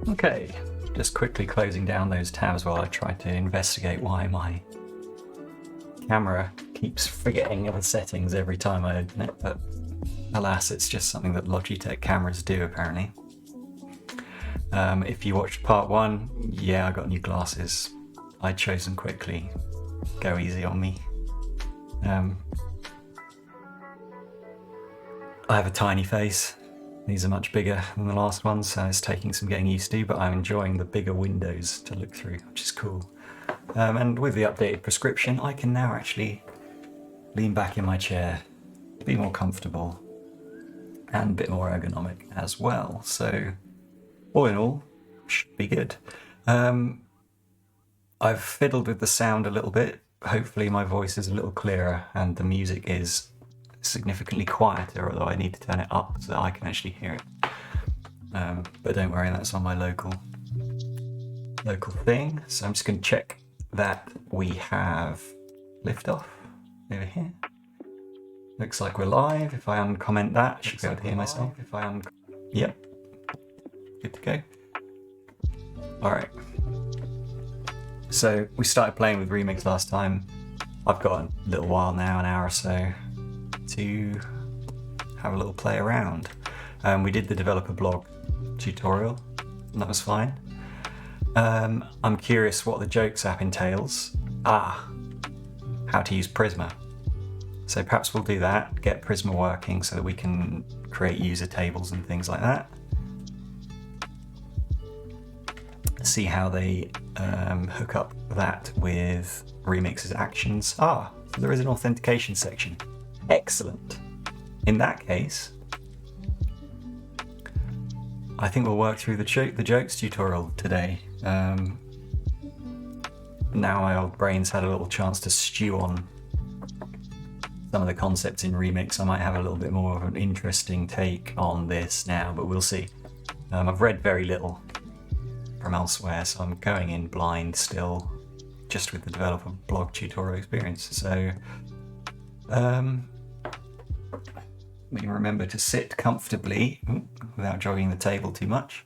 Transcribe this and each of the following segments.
Okay, just quickly closing down those tabs while I try to investigate why my camera keeps forgetting the settings every time I open it, but alas, it's just something that Logitech cameras do apparently. If you watched part 1, yeah, I got new glasses. I chose them quickly. Go easy on me. I have a tiny face. These are much bigger than the last ones, so it's taking some getting used to, but I'm enjoying the bigger windows to look through, which is cool. And with the updated prescription, I can now actually lean back in my chair, be more comfortable, and a bit more ergonomic as well. So, all in all, should be good. I've fiddled with the sound a little bit. Hopefully my voice is a little clearer and the music is significantly quieter, although I need to turn it up so that I can actually hear it. But don't worry, that's on my local thing. So I'm just going to check that we have liftoff over here. Looks like we're live. If I uncomment that, I should be able to hear myself. Yep. Good to go. Alright. So we started playing with Remix last time. I've got a little while now, an hour or so, to have a little play around. We did the developer blog tutorial, and that was fine. I'm curious what the Jokes app entails. How to use Prisma. So perhaps we'll do that, get Prisma working so that we can create user tables and things like that. See how they hook up that with Remix's actions. So there is an authentication section. Excellent. In that case, I think we'll work through the Jokes tutorial today. Now my old brain's had a little chance to stew on some of the concepts in Remix. I might have a little bit more of an interesting take on this now, but we'll see. I've read very little from elsewhere, so I'm going in blind still, just with the developer blog tutorial experience. So we can remember to sit comfortably without jogging the table too much,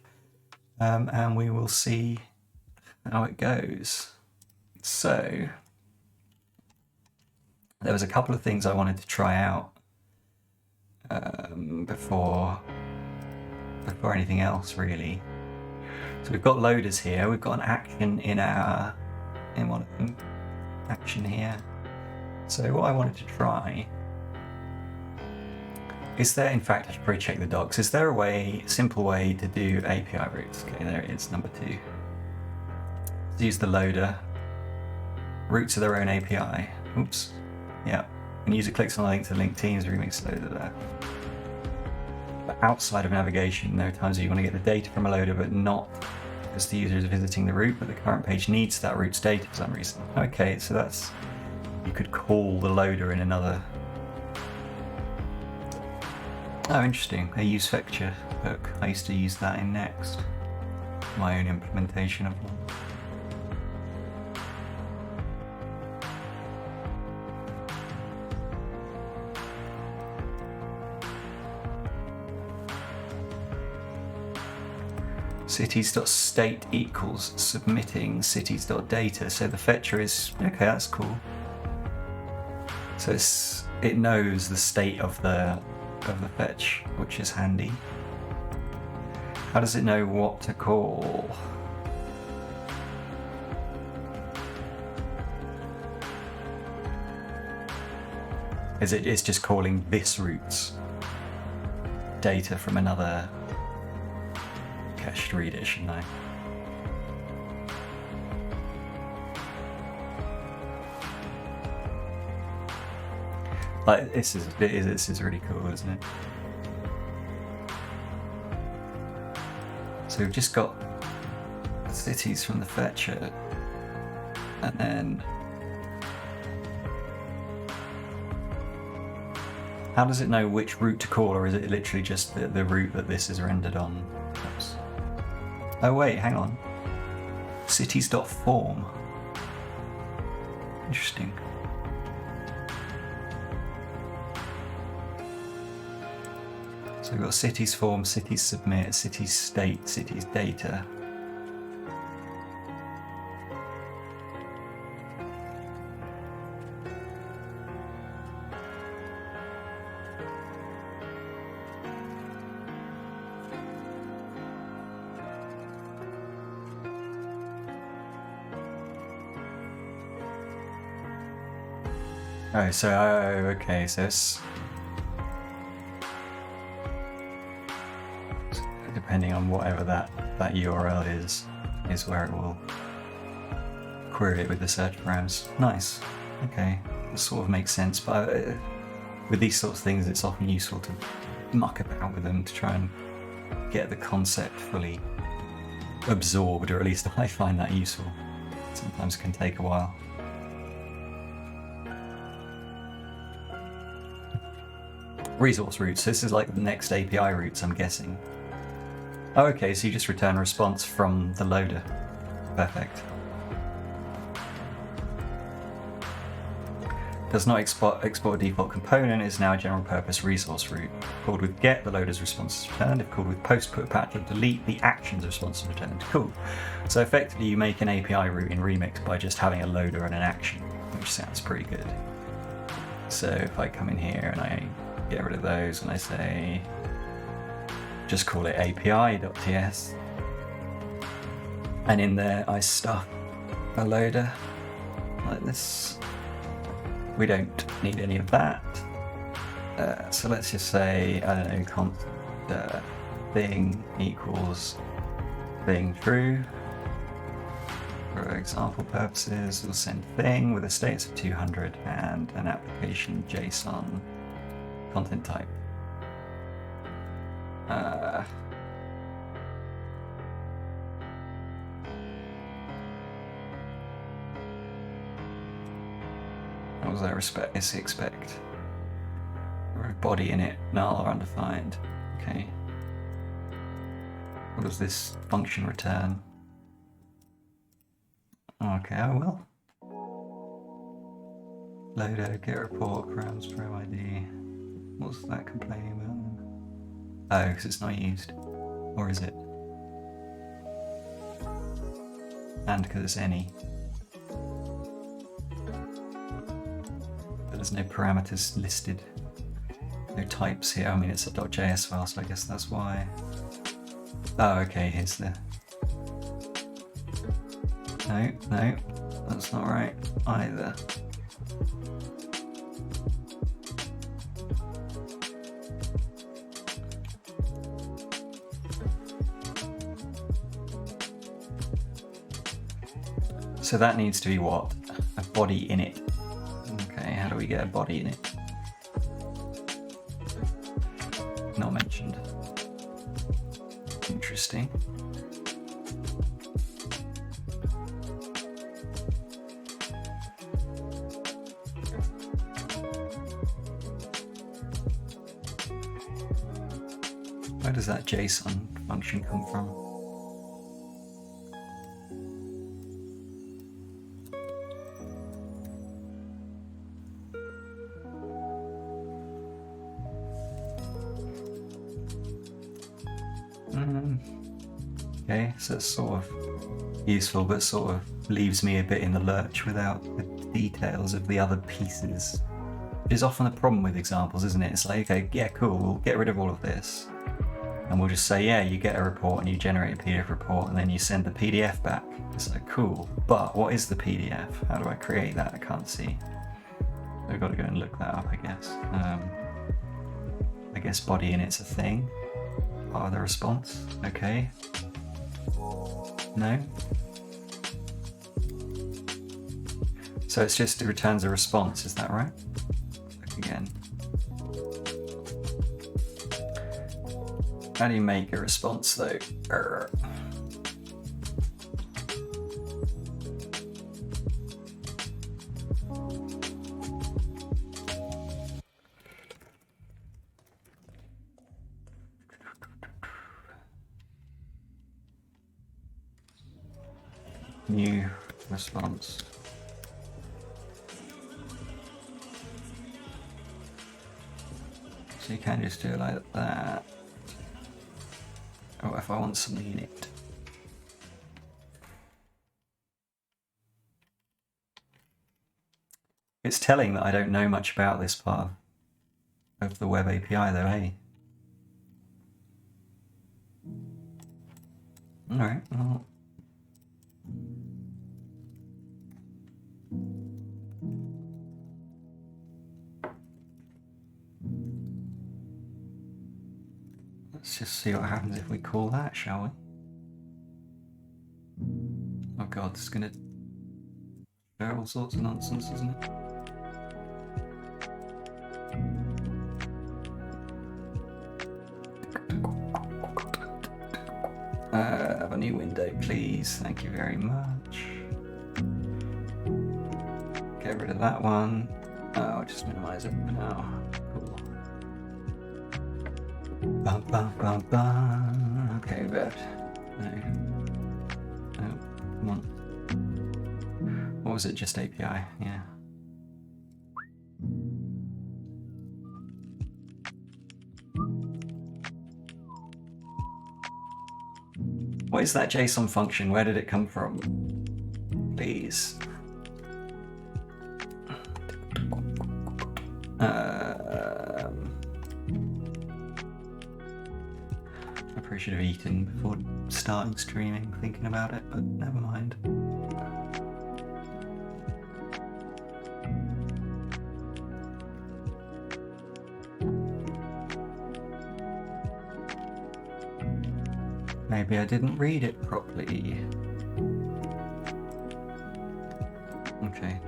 and we will see how it goes. So there was a couple of things I wanted to try out before anything else really. So we've got loaders here. We've got an action in one of them. Action here. So what I wanted to try is there, in fact, I should probably check the docs. Is there a simple way to do API routes? Okay, there it is, number 2. Let's use the loader. Routes are their own API. Oops. Yeah. When user clicks on a link to link teams, Remix loader there. But outside of navigation, there are times where you want to get the data from a loader, but not because the user is visiting the route, but the current page needs that route's data for some reason. Okay, so that's, you could call the loader in another. Oh, interesting. A use fetcher hook. I used to use that in Next. My own implementation of one. Cities.state equals submitting cities.data. So the fetcher is, okay, that's cool. So it knows the state of the fetch, which is handy. How does it know what to call? It's just calling this route's data from another cached reader, shouldn't I? Like, this is really cool, isn't it? So we've just got cities from the fetcher, and then how does it know which route to call, or is it literally just the route that this is rendered on? Oops. Oh wait, hang on. Cities.form. Interesting. So we've got cities form, cities submit, cities state, cities data. Oh, so, okay, so it's... depending on whatever that URL is where it will query it with the search params. Nice. Okay, that sort of makes sense, but with these sorts of things it's often useful to muck about with them to try and get the concept fully absorbed, or at least I find that useful. Sometimes can take a while. Resource routes, this is like the next API routes, I'm guessing. Oh, okay, so you just return a response from the loader. Perfect. Does not export a default component, is now a general purpose resource route. Called with get, the loader's response is returned. If called with post, put, patch, or delete, the action's response is returned. Cool. So effectively you make an API route in Remix by just having a loader and an action, which sounds pretty good. So if I come in here and I get rid of those and I say, just call it api.ts, and in there I stuff a loader like this. We don't need any of that. So let's just say, I don't know, const thing equals thing true. For example purposes, we'll send thing with a status of 200 and an application JSON content type. What was that expect? Body in it, null or undefined. Okay. What does this function return? Okay, I will. Loader, get report, params, param ID. What's that complaining about? Oh, because it's not used. Or is it? And because it's any. But there's no parameters listed. No types here. I mean, it's a .js file, so I guess that's why. Oh, okay, here's the... No, that's not right either. So that needs to be what? A body in it. Okay, how do we get a body in it? Not mentioned. Interesting. Where does that JSON function come from? Okay, so it's sort of useful, but sort of leaves me a bit in the lurch without the details of the other pieces. Which is often the problem with examples, isn't it? It's like, okay, yeah, cool, we'll get rid of all of this. And we'll just say, yeah, you get a report and you generate a PDF report and then you send the PDF back. It's like, cool, but what is the PDF? How do I create that? I can't see. So I've got to go and look that up, I guess. I guess body in it's a thing. Part of the response, okay. No? So it's just, it returns a response, is that right? Look again. How do you make a response though? New response. So you can just do it like that. Or if I want something in it. It's telling that I don't know much about this part of the web API though, hey? Alright, well. Let's just see what happens if we call that, shall we? Oh god, this is gonna show all sorts of nonsense, isn't it? Have a new window, please. Thank you very much. Get rid of that one. Oh, I'll just minimize it for now. Cool. Bum, bum, bum, bum. Okay, bad. No. No, come on. What was it? Just API? Yeah. What is that JSON function? Where did it come from? Please. I probably should have eaten before starting streaming, thinking about it, but never mind. Maybe I didn't read it properly. Okay.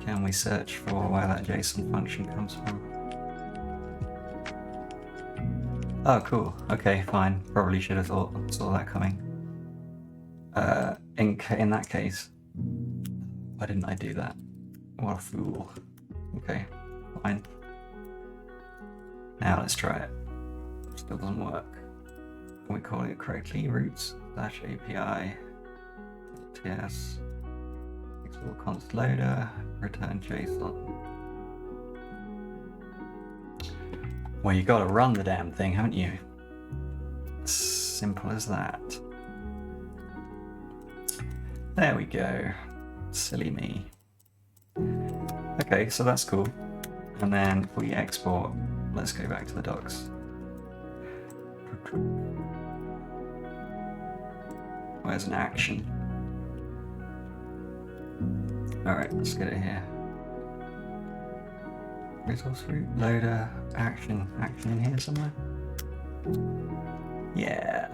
Can we search for where that JSON function comes from? Oh, cool. Okay, fine. Probably should have saw that coming. In that case, why didn't I do that? What a fool. Okay, fine. Now let's try it. Still doesn't work. Are we calling it correctly? Roots-API. TS. Export const loader. Return JSON. Well, you gotta run the damn thing, haven't you? Simple as that. There we go. Silly me. Okay, so that's cool. And then if we export, let's go back to the docs. Where's an action? Alright, let's get it here. Resource root, loader, action in here somewhere? Yeah.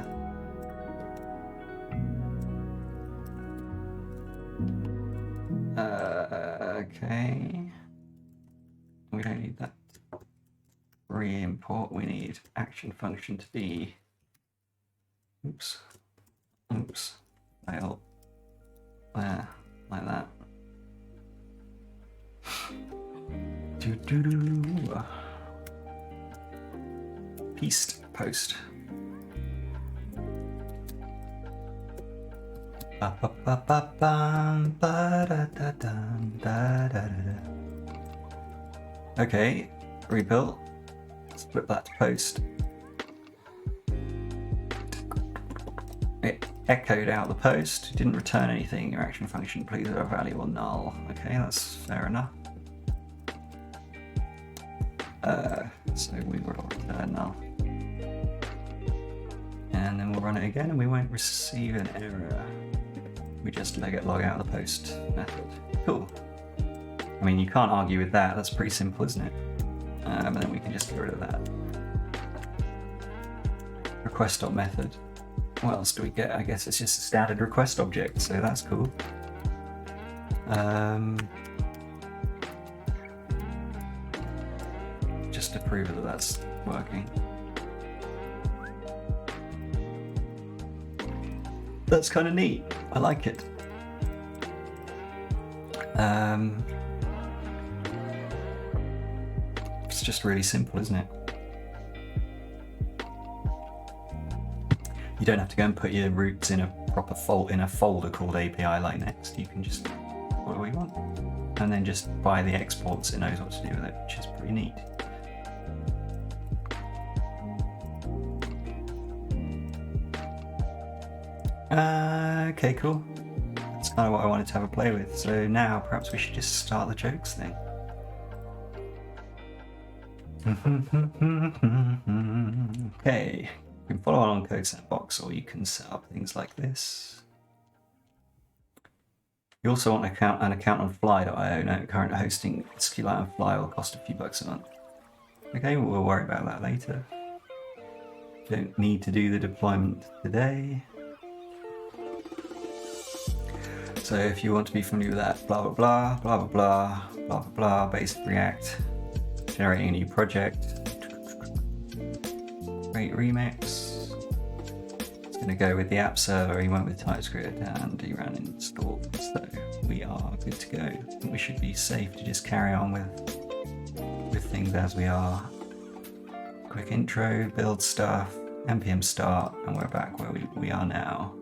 Okay. We don't need that. Re-import, we need action function to be... Oops. Fail. There, like that. Post. Okay, rebuilt. Let's flip that to post. It echoed out the post, didn't return anything. Your action function, please have a value or null. Okay, that's fair enough. So we will return null. And then we'll run it again and we won't receive an error. We just log out the post method. Cool. I mean, you can't argue with that. That's pretty simple, isn't it? And then we can just get rid of that. Request.method. What else do we get? I guess it's just a standard request object, so that's cool. Just to prove that that's working. That's kind of neat. I like it. It's just really simple, isn't it? You don't have to go and put your roots in a proper folder called API like next. You can just what do we want, and then just by the exports, it knows what to do with it, which is pretty neat. Okay, cool. That's kind of what I wanted to have a play with. So now perhaps we should just start the jokes thing. Okay, you can follow on Code Sandbox, or you can set up things like this. You also want an account on Fly.io. No, current hosting SQLite on Fly will cost a few bucks a month. Okay, we'll worry about that later. don't need to do the deployment today. So if you want to be familiar with that, blah, blah, blah, blah, blah, blah, blah, blah, blah, basic React, generating a new project, create remix. It's going to go with the app server, he went with TypeScript, and he ran install. So we are good to go. We should be safe to just carry on with things as we are. Quick intro, build stuff, npm start, and we're back where we are now.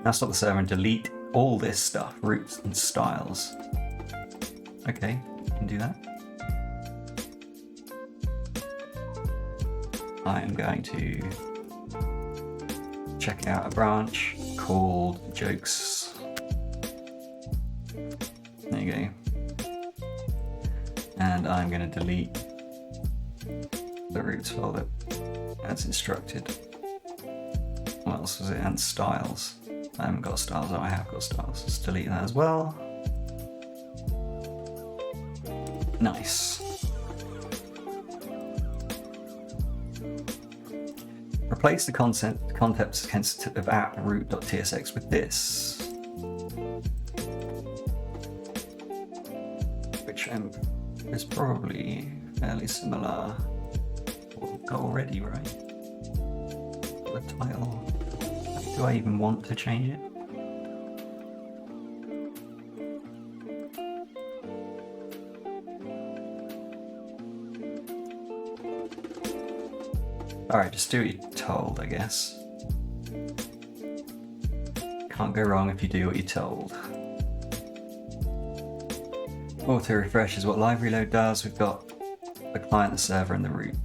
Now stop the server and delete all this stuff, roots and styles. Okay, you can do that. I am going to check out a branch called jokes. There you go. And I'm going to delete the roots folder as instructed. What else was it? And styles. I haven't got styles. Oh, I have got styles. Let's delete that as well. Nice. Replace the context of app root.tsx with this, which is probably fairly similar. Got already, right? The title. Do I even want to change it? Alright, just do what you're told, I guess. Can't go wrong if you do what you're told. Auto refresh is what live reload does. We've got the client, the server, and the root.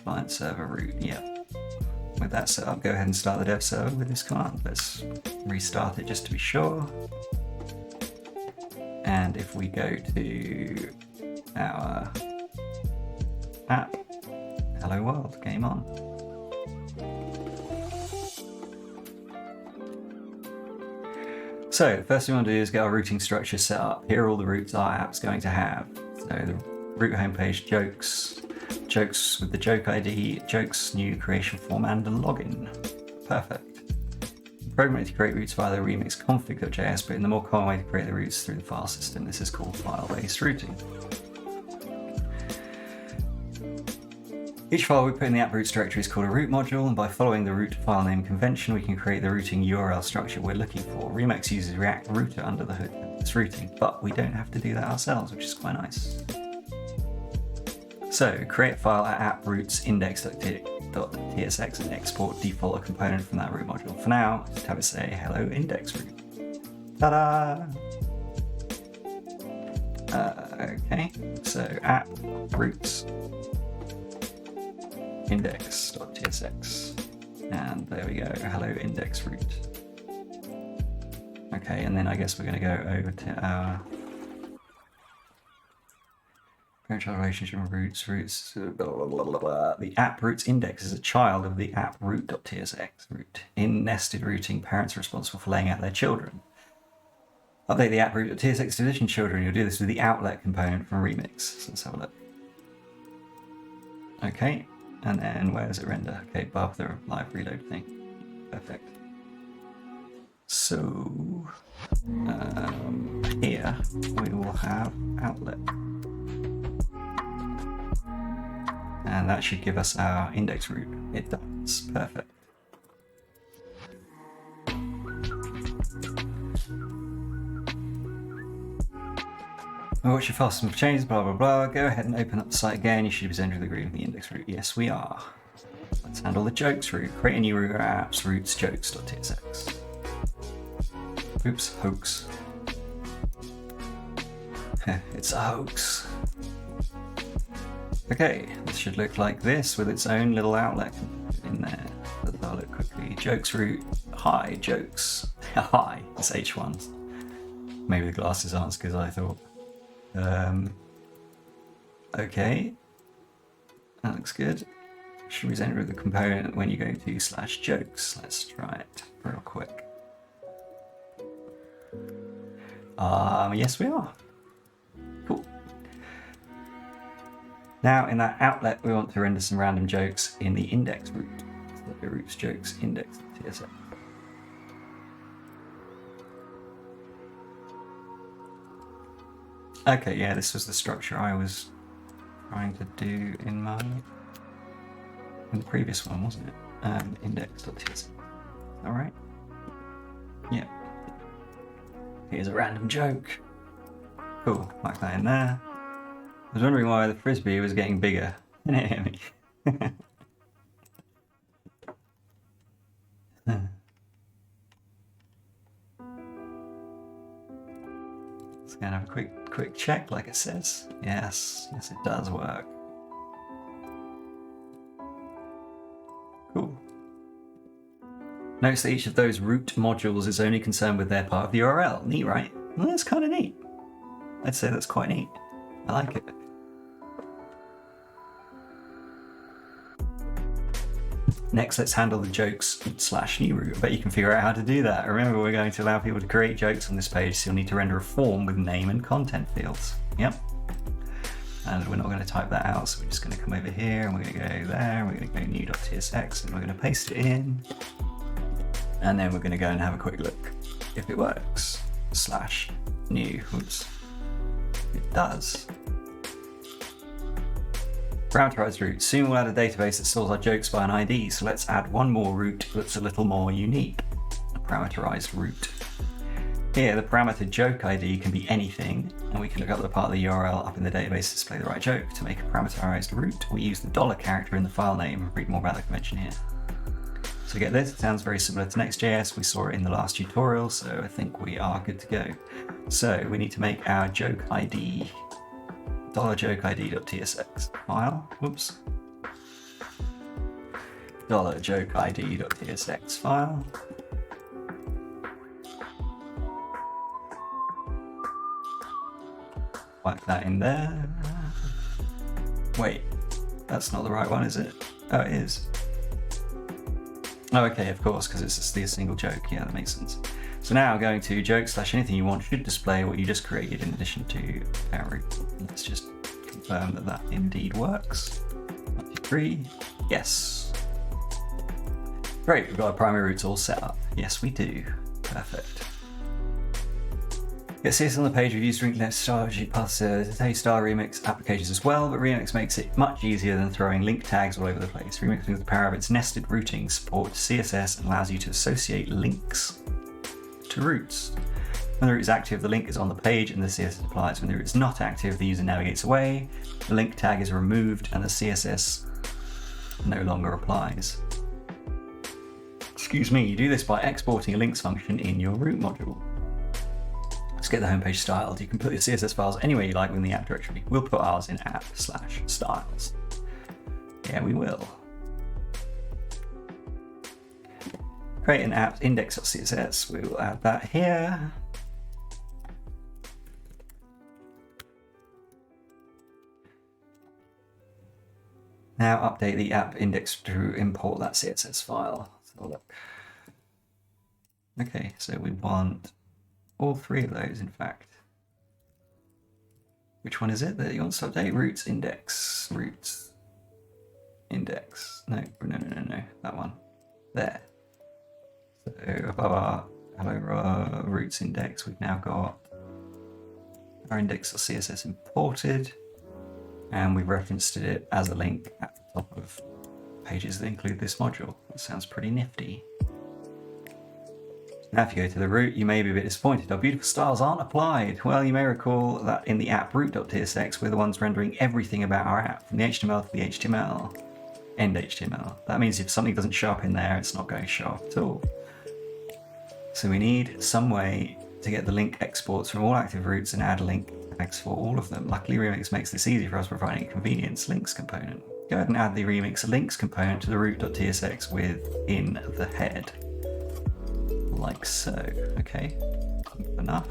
Client, server, root, yeah. With that set up, go ahead and start the dev server with this command. Let's restart it just to be sure. And if we go to our app, hello world, game on. So the first thing we want to do is get our routing structure set up. Here are all the routes our app's going to have. So the root homepage, jokes with the joke ID, jokes, new creation form, and a login. Perfect. Program it to create routes via the remix config.js, but in the more common way to create the routes through the file system. This is called file-based routing. Each file we put in the app routes directory is called a root module, and by following the root file name convention, we can create the routing URL structure we're looking for. Remix uses React Router under the hood for this routing, but we don't have to do that ourselves, which is quite nice. So, create a file at approots.index.tsx and export default a component from that root module. For now, just have it say hello index root. Ta-da! Okay, so app roots index.tsx, and there we go, hello index root. Okay, and then I guess we're going to go over to our parent-child relationship of roots, blah, blah, blah, blah, blah. The app roots index is a child of the app root.tsx root. In nested routing, parents are responsible for laying out their children. Update the app root.tsx to addition children. You'll do this with the outlet component from Remix. So let's have a look. Okay, and then where does it render? Okay, above the live reload thing. Perfect. So here we will have outlet. And that should give us our index root. It does. Perfect. Watch your file system changes, blah, blah, blah. Go ahead and open up the site again. You should be presented with agreeing with the index root. Yes, we are. Let's handle the jokes root. Create a new root apps roots jokes.tsx. Oops, hoax. It's a hoax. Okay, this should look like this with its own little outlet in there. Let's have a look quickly. Jokes root, hi, jokes. Hi, it's H1. Maybe the glasses aren't as good as I thought. Okay, that looks good. Should we enter the component when you go to /jokes? Let's try it real quick. Yes, we are. Cool. Now in that outlet, we want to render some random jokes in the index root. So the roots jokes index TSX. Okay, yeah, this was the structure I was trying to do in the previous one, wasn't it? Index.tsx. All right. Yeah. Here's a random joke. Cool, like that in there. I was wondering why the frisbee was getting bigger. Can you hear me? Let's go and have a quick check, like it says. Yes, it does work. Cool. Notice that each of those root modules is only concerned with their part of the URL. Neat, right? Well, that's kind of neat. I'd say that's quite neat. I like it. Next, let's handle the jokes / new root. I bet you can figure out how to do that. Remember, we're going to allow people to create jokes on this page, so you'll need to render a form with name and content fields. Yep. And we're not going to type that out, so we're just going to come over here, and we're going to go there, and we're going to go new.tsx, and we're going to paste it in. And then we're going to go and have a quick look if it works. / new. Oops. It does. Parameterized root. Soon we'll add a database that stores our jokes by an ID, so let's add one more root that's a little more unique. A parameterized root. Here, the parameter joke ID can be anything, and we can look up the part of the URL up in the database to display the right joke. To make a parameterized root, we use the $character in the file name. Read more about the convention here. So get this, it sounds very similar to Next.js. We saw it in the last tutorial, so I think we are good to go. So we need to make our joke ID $jokeid.tsx file. Whoops. $jokeid.tsx file. Whack that in there. Wait, that's not the right one, is it? Oh, it is. Oh, okay, of course, because it's just a single joke. Yeah, that makes sense. So now going to joke / anything you want should display what you just created in addition to our root. Let's just confirm that that indeed works. 1, 2, 3. Yes. Great, we've got our primary roots all set up. Yes, we do. Perfect. Get CS on the page, we've used Ring Star plus Star Remix applications as well, but Remix makes it much easier than throwing link tags all over the place. Remix, with the power of its nested routing, supports CSS and allows you to associate links to roots. When the root is active, the link is on the page and the CSS applies. When the root is not active, the user navigates away, the link tag is removed, and the CSS no longer applies. Excuse me, you do this by exporting a links function in your root module. Let's get the homepage styled. You can put your CSS files anywhere you like within the app directory. We'll put ours in app/styles. Yeah, we will. Create an app index.css. We will add that here. Now update the app index to import that CSS file. Let's have a look. Okay, so we want all 3 of those, in fact. Which one is it that you want to update? Roots index. Roots index. No, that one. There. So above our hello roots index, we've now got our index.css imported, and we've referenced it as a link at the top of pages that include this module. That sounds pretty nifty. Now if you go to the root, you may be a bit disappointed. Our beautiful styles aren't applied. Well, you may recall that in the app root.tsx, we're the ones rendering everything about our app, from the HTML to the HTML, end HTML. That means if something doesn't show up in there, it's not going to show up at all. So we need some way to get the link exports from all active roots and add link tags for all of them. Luckily, Remix makes this easy for us, providing a convenience links component. Go ahead and add the Remix links component to the root.tsx within the head. Like so. Okay, enough.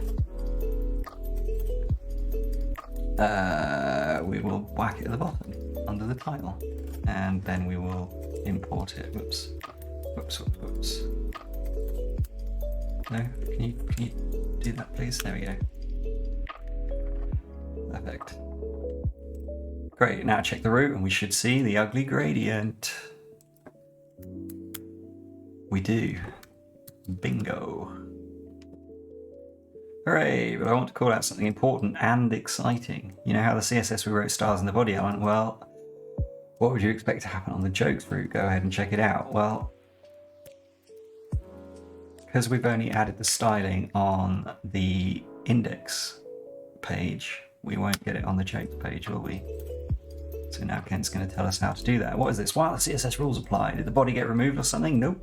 We will whack it at the bottom under the title, and then we will import it. Whoops. No, can you do that, please? There we go. Perfect. Great, now check the root and we should see the ugly gradient. We do. Bingo. Hooray, but I want to call out something important and exciting. You know how the CSS we wrote styles in the body element? Well, what would you expect to happen on the jokes route? Go ahead and check it out. Well, because we've only added the styling on the index page, we won't get it on the jokes page, will we? So now Kent's going to tell us how to do that. What is this? Why are the CSS rules apply? Did the body get removed or something? Nope.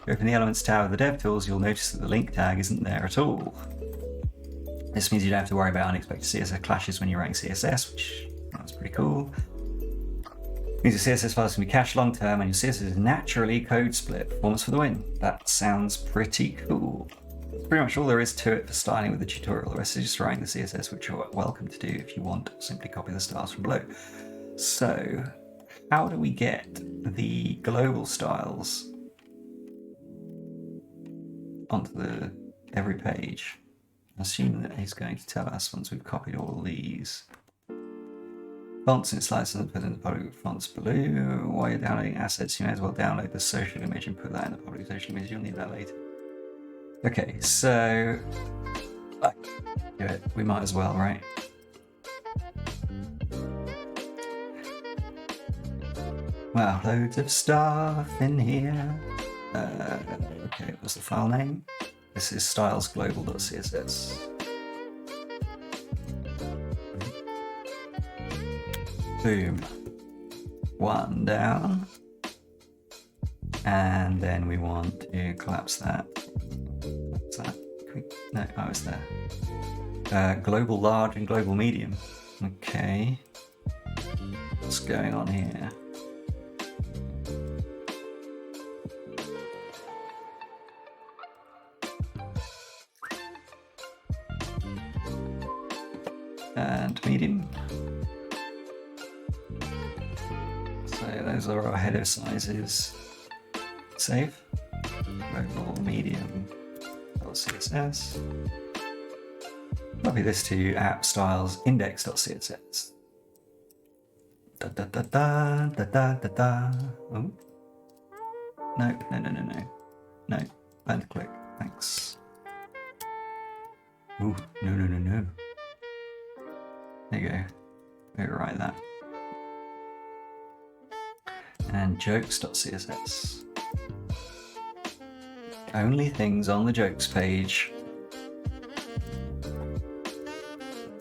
Open the Elements tab of the Dev Tools, you'll notice that the link tag isn't there at all. This means you don't have to worry about unexpected CSS clashes when you're writing CSS, which that's pretty cool. It means your CSS files can be cached long term and your CSS is naturally code split. Performance for the win. That sounds pretty cool. That's pretty much all there is to it for styling with the tutorial. The rest is just writing the CSS, which you're welcome to do if you want. Simply copy the styles from below. So, how do we get the global styles onto every page? Assuming that he's going to tell us once we've copied all these. Fonts and slides and put in the public fonts below. While you're downloading assets, you may as well download the social image and put that in the public social image. You'll need that later. Okay, so do it. We might as well, right? Wow, loads of stuff in here. Okay, what's the file name? This is stylesglobal.css. Boom. One down. And then we want to collapse that. What's that? No, oh, it's there. Global large and global medium. Okay. What's going on here? And medium. So those are our header sizes. Save. Global medium CSS. Copy this to app styles index.css. Da da da da da da da da. Oh. No. No. Band click. Thanks. Ooh, no. There you go. Overwrite that. And jokes.css. Only things on the jokes page.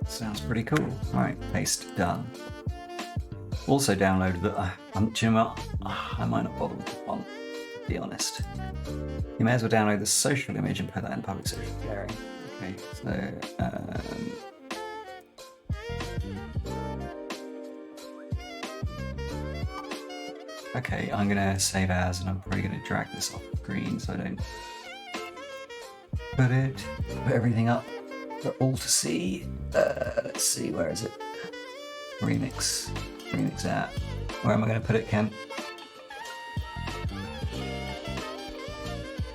Sounds pretty cool. Right, paste done. Also downloaded that. Do you know what? I might not bother with the font, to be honest. You may as well download the social image and put that in public social sharing. Okay, so okay, I'm gonna save as, and I'm probably gonna drag this off screen so I don't put everything up for all to see. Let's see, where is it? Remix app. Where am I gonna put it, Ken?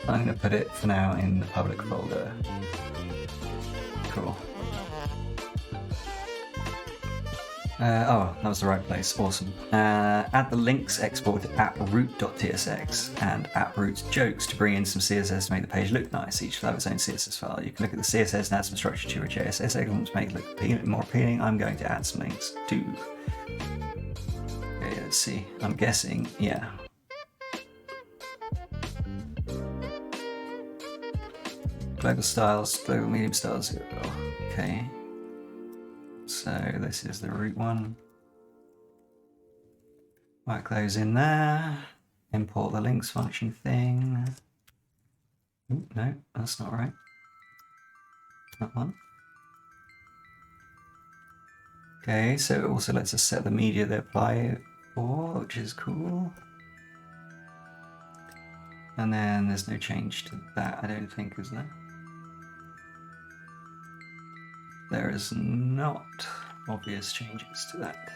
I'm gonna put it for now in the public folder. Cool. Oh, that was the right place. Awesome. Add the links export to approot.tsx and approot jokes to bring in some CSS to make the page look nice. Each will have its own CSS file. You can look at the CSS and add some structure to your JSS elements to make it look more appealing. I'm going to add some links too. Okay, let's see. I'm guessing, yeah. Global styles, global medium styles. Here we go. Okay. So this is the root one. Work those in there. Import the links function thing. Ooh, no, that's not right. That one. Okay, so it also lets us set the media they apply for, which is cool. And then there's no change to that, I don't think, is there? There is not obvious changes to that.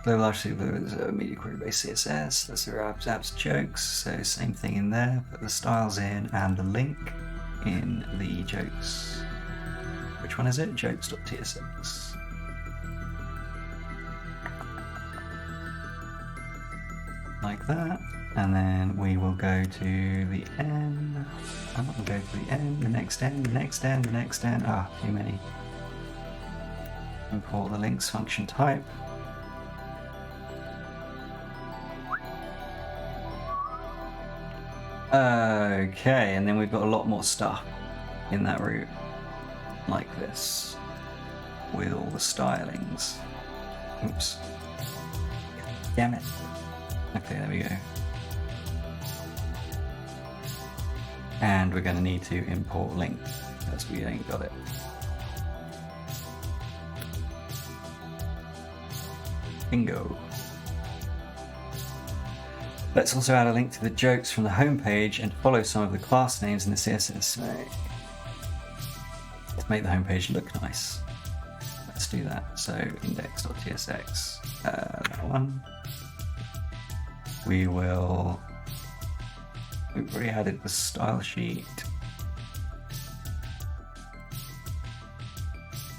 Global large is a media query based CSS. That's our apps jokes. So same thing in there. Put the styles in and the link in the jokes. Which one is it? Jokes.tsx. like that. And then we will go to the end. And we'll go to the end, the next end, the next end, the next end. Ah, too many. Import the links function type. Okay, and then we've got a lot more stuff in that route, like this, with all the stylings. Oops. Damn it. Okay, there we go. And we're going to need to import links, because we ain't got it. Bingo. Let's also add a link to the jokes from the homepage and follow some of the class names in the CSS. Let's make the homepage look nice. Let's do that. So index.tsx, that one. We've already added the style sheet.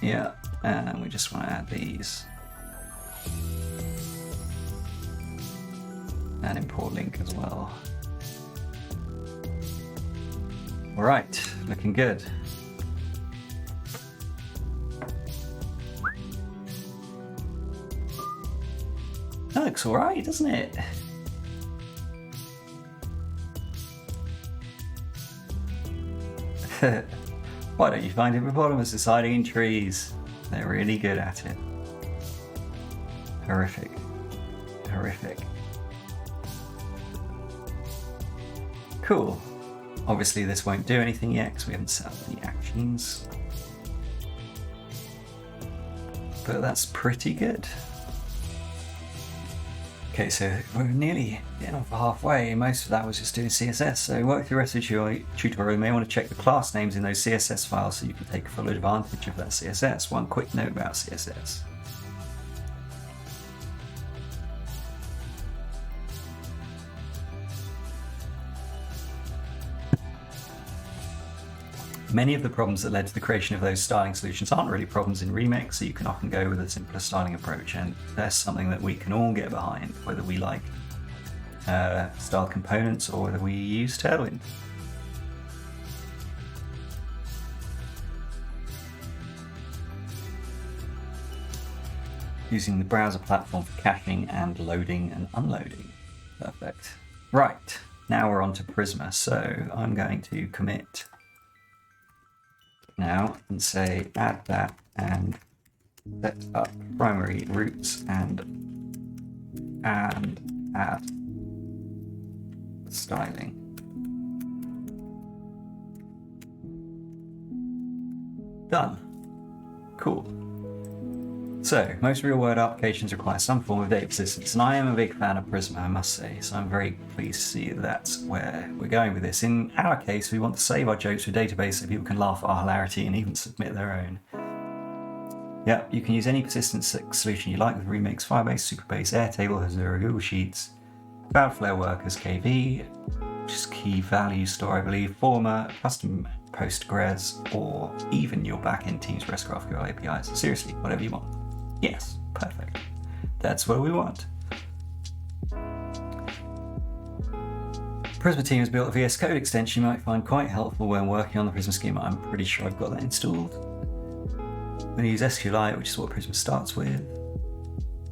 Yeah, and we just want to add these. And import link as well. All right, looking good. That looks all right, doesn't it? Why don't you find hippopotamuses hiding in trees? They're really good at it. Horrific. Horrific. Cool. Obviously this won't do anything yet because we haven't set up any actions. But that's pretty good. Okay, so we're nearly getting off halfway. Most of that was just doing CSS. So work through the rest of your tutorial. You may want to check the class names in those CSS files so you can take full advantage of that CSS. One quick note about CSS. Many of the problems that led to the creation of those styling solutions aren't really problems in Remix, so you can often go with a simpler styling approach, and that's something that we can all get behind, whether we like style components or whether we use Tailwind. Using the browser platform for caching and loading and unloading. Perfect. Right, now we're on to Prisma, so I'm going to commit now and say add that and set up primary routes and add styling. Done. Cool. So most real-world applications require some form of data persistence, and I am a big fan of Prisma, I must say, so I'm very pleased to see that's where we're going with this. In our case, we want to save our jokes to a database so people can laugh at our hilarity and even submit their own. Yeah, you can use any persistence solution you like with Remix, Firebase, Superbase, Airtable, Azure, Google Sheets, Cloudflare Workers, KV, which is key value store, I believe, Former, custom Postgres, or even your backend team's REST GraphQL APIs. Seriously, whatever you want. Yes, perfect. That's what we want. Prisma team has built a VS Code extension you might find quite helpful when working on the Prisma schema. I'm pretty sure I've got that installed. I'm going to use SQLite, which is what Prisma starts with.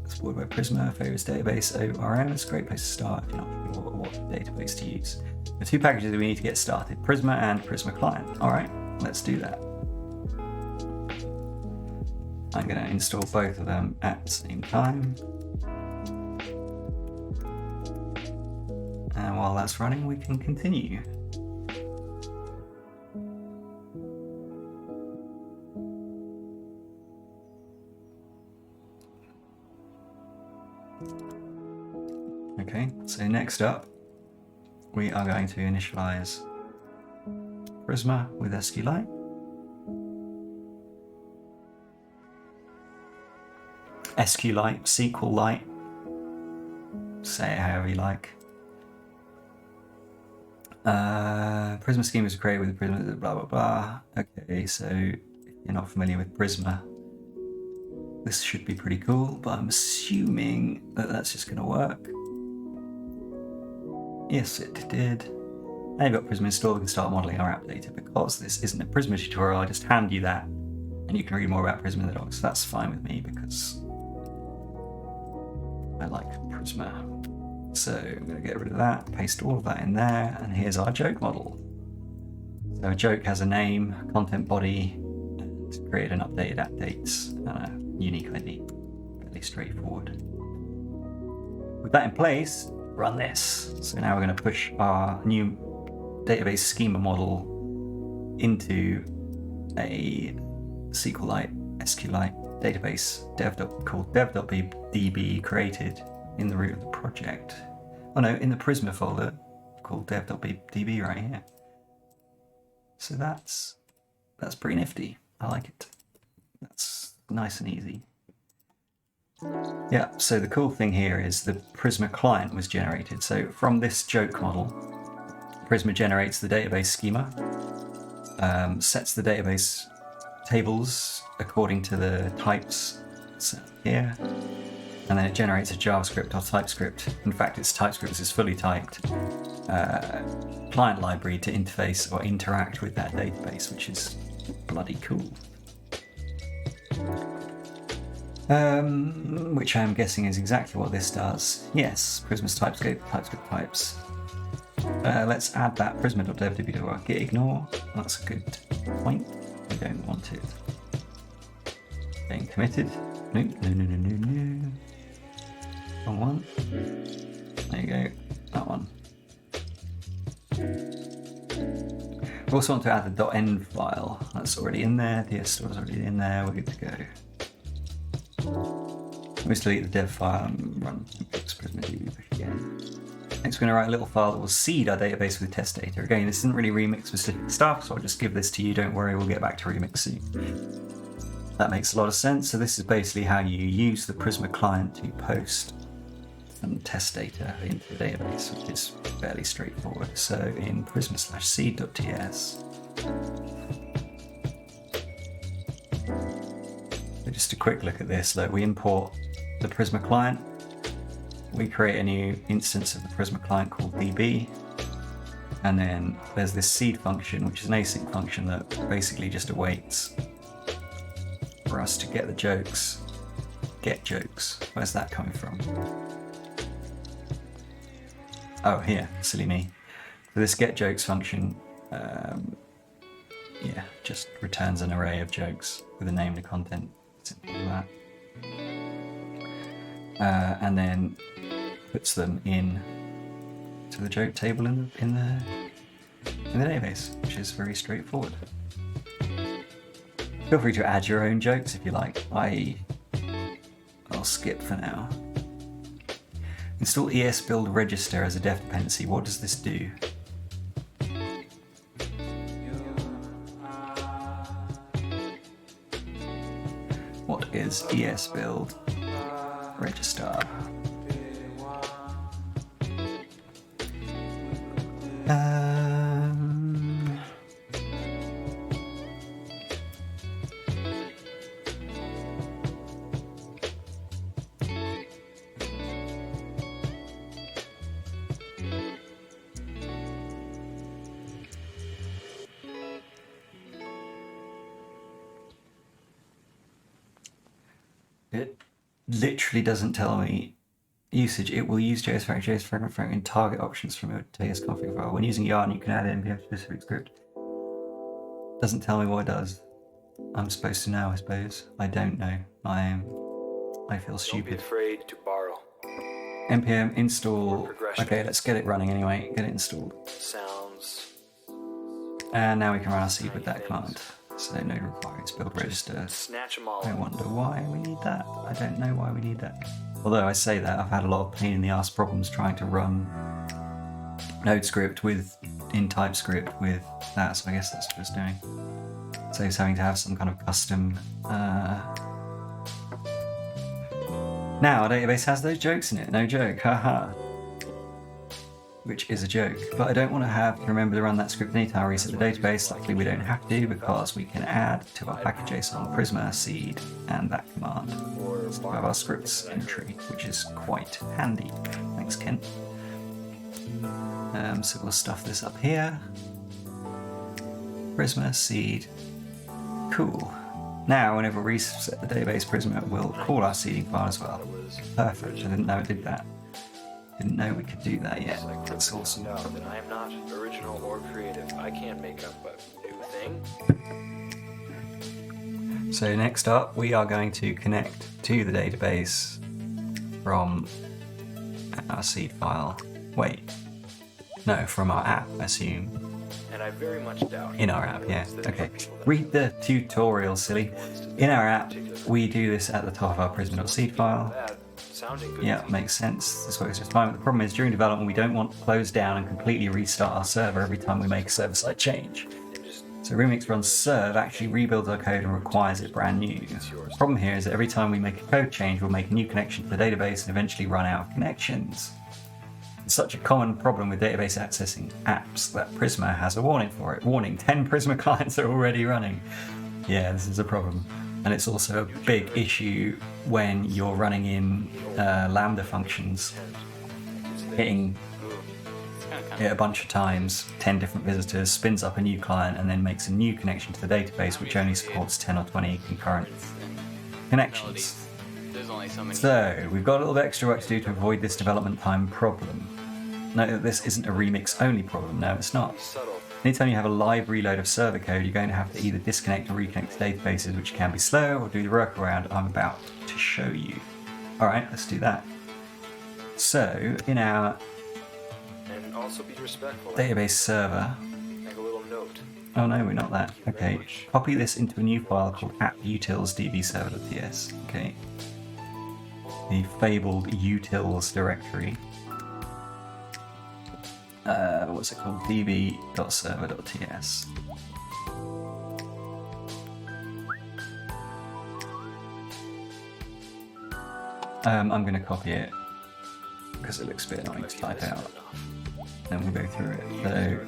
Supported by Prisma, favorites database, ORM. It's a great place to start if you're not sure what database to use. The two packages that we need to get started, Prisma and Prisma Client. All right, let's do that. I'm going to install both of them at the same time. And while that's running, we can continue. Okay, so next up, we are going to initialize Prisma with SQLite. SQLite, SQLite, say it however you like. Prisma schemas are created with Prisma, blah, blah, blah. Okay, so if you're not familiar with Prisma, this should be pretty cool, but I'm assuming that that's just going to work. Yes, it did. Now you've got Prisma installed, we can start modeling our app data. Because this isn't a Prisma tutorial, I just hand you that, and you can read more about Prisma in the docs. That's fine with me because I like Prisma. So I'm going to get rid of that, paste all of that in there, and here's our joke model. So a joke has a name, content body, and create an updated app dates, and a unique ID. Fairly straightforward. With that in place, run this. So now we're going to push our new database schema model into a SQLite database called dev.db created in the root of the project. Oh no, in the Prisma folder called dev.db right here. So that's pretty nifty. I like it. That's nice and easy. Yeah, so the cool thing here is the Prisma client was generated. So from this joke model, Prisma generates the database schema, sets the database tables according to the types set here, and then it generates a JavaScript or TypeScript. In fact, it's TypeScript is fully typed client library to interface or interact with that database, which is bloody cool. Which I'm guessing is exactly what this does. Yes, Prisma's TypeScript types. Let's add that prisma.dev to our git ignore. That's a good point. We don't want it. Getting committed. No. Wrong one. There you go. That one. We also want to add the .env file. That's already in there. The store is already in there. We're good to go. We just delete the dev file and run Prisma DB again. Next, we're going to write a little file that will seed our database with test data. Again, this isn't really remix specific stuff, so I'll just give this to you. Don't worry, we'll get back to remix soon. That makes a lot of sense. So this is basically how you use the Prisma client to post and test data into the database, which is fairly straightforward. So in prisma/seed.ts, so just a quick look at this. Look, we import the Prisma client. We create a new instance of the Prisma client called DB, and then there's this seed function, which is an async function that basically just awaits for us to get the jokes. Get jokes. Where's that coming from? Oh, here, silly me. So this get jokes function, just returns an array of jokes with a name to content. Simple as that. And then puts them in to the joke table in the database, which is very straightforward. Feel free to add your own jokes if you like. I'll skip for now. Install esbuild register as a def dependency. What does this do? What is esbuild register? It literally doesn't tell me usage. It will use JS fragment and target options from your JS config file. When using yarn, you can add npm specific script. Doesn't tell me what it does. I'm supposed to know, I suppose. I don't know. I feel stupid. Don't be afraid to borrow. npm install. Okay, let's get it running anyway. Get it installed. Sounds. And now we can run our seed with that command. So no requires build register. Snatch them all. I wonder why we need that. I don't know why we need that. Although I say that, I've had a lot of pain in the ass problems trying to run node script in TypeScript with that, so I guess that's what it's doing. So it's having to have some kind of custom. Now our database has those jokes in it. No joke, haha. Which is a joke, but I don't want to have to remember to run that script anytime I reset the database. Luckily we don't have to, because we can add to our package.json Prisma seed and that command to have our scripts entry, which is quite handy. Thanks, Kent. So we'll stuff this up here. Prisma, seed. Cool. Now, whenever we reset the database, Prisma will call our seeding file as well. Perfect. I didn't know it did that. Didn't know we could do that yet. That's awesome. No, then I am not original or creative. I can't make up a new thing. So next up, we are going to connect to the database from our seed file. Wait. No, from our app, I assume. And I very much doubt. In our app, yeah. Okay. Read the tutorial, silly. In our app, we do this at the top of our prisma.seed file. Sounding good. Yeah, makes sense. This works just fine. But the problem is, during development, we don't want to close down and completely restart our server every time we make a server-side change. So Remix runs serve actually rebuilds our code and requires it brand new. The problem here is that every time we make a code change, we'll make a new connection to the database and eventually run out of connections. It's such a common problem with database accessing apps that Prisma has a warning for it. Warning, 10 Prisma clients are already running. Yeah, this is a problem. And it's also a big issue when you're running in Lambda functions, hitting it a bunch of times, 10 different visitors, spins up a new client, and then makes a new connection to the database, which only supports 10 or 20 concurrent connections. So, we've got a little bit extra work to do to avoid this development time problem. Note that this isn't a Remix-only problem. No, it's not. Anytime you have a live reload of server code, you're going to have to either disconnect or reconnect to databases, which can be slow, or do the workaround I'm about to show you. Alright, let's do that. So, in our And also be respectful. database server... Make a little note. Oh no, we're not that. Okay, copy this into a new file called apputils.dbserver.ts. Okay. The fabled utils directory. What's it called? db.server.ts. I'm going to copy it because it looks a bit annoying to type out. Then we'll go through it. So,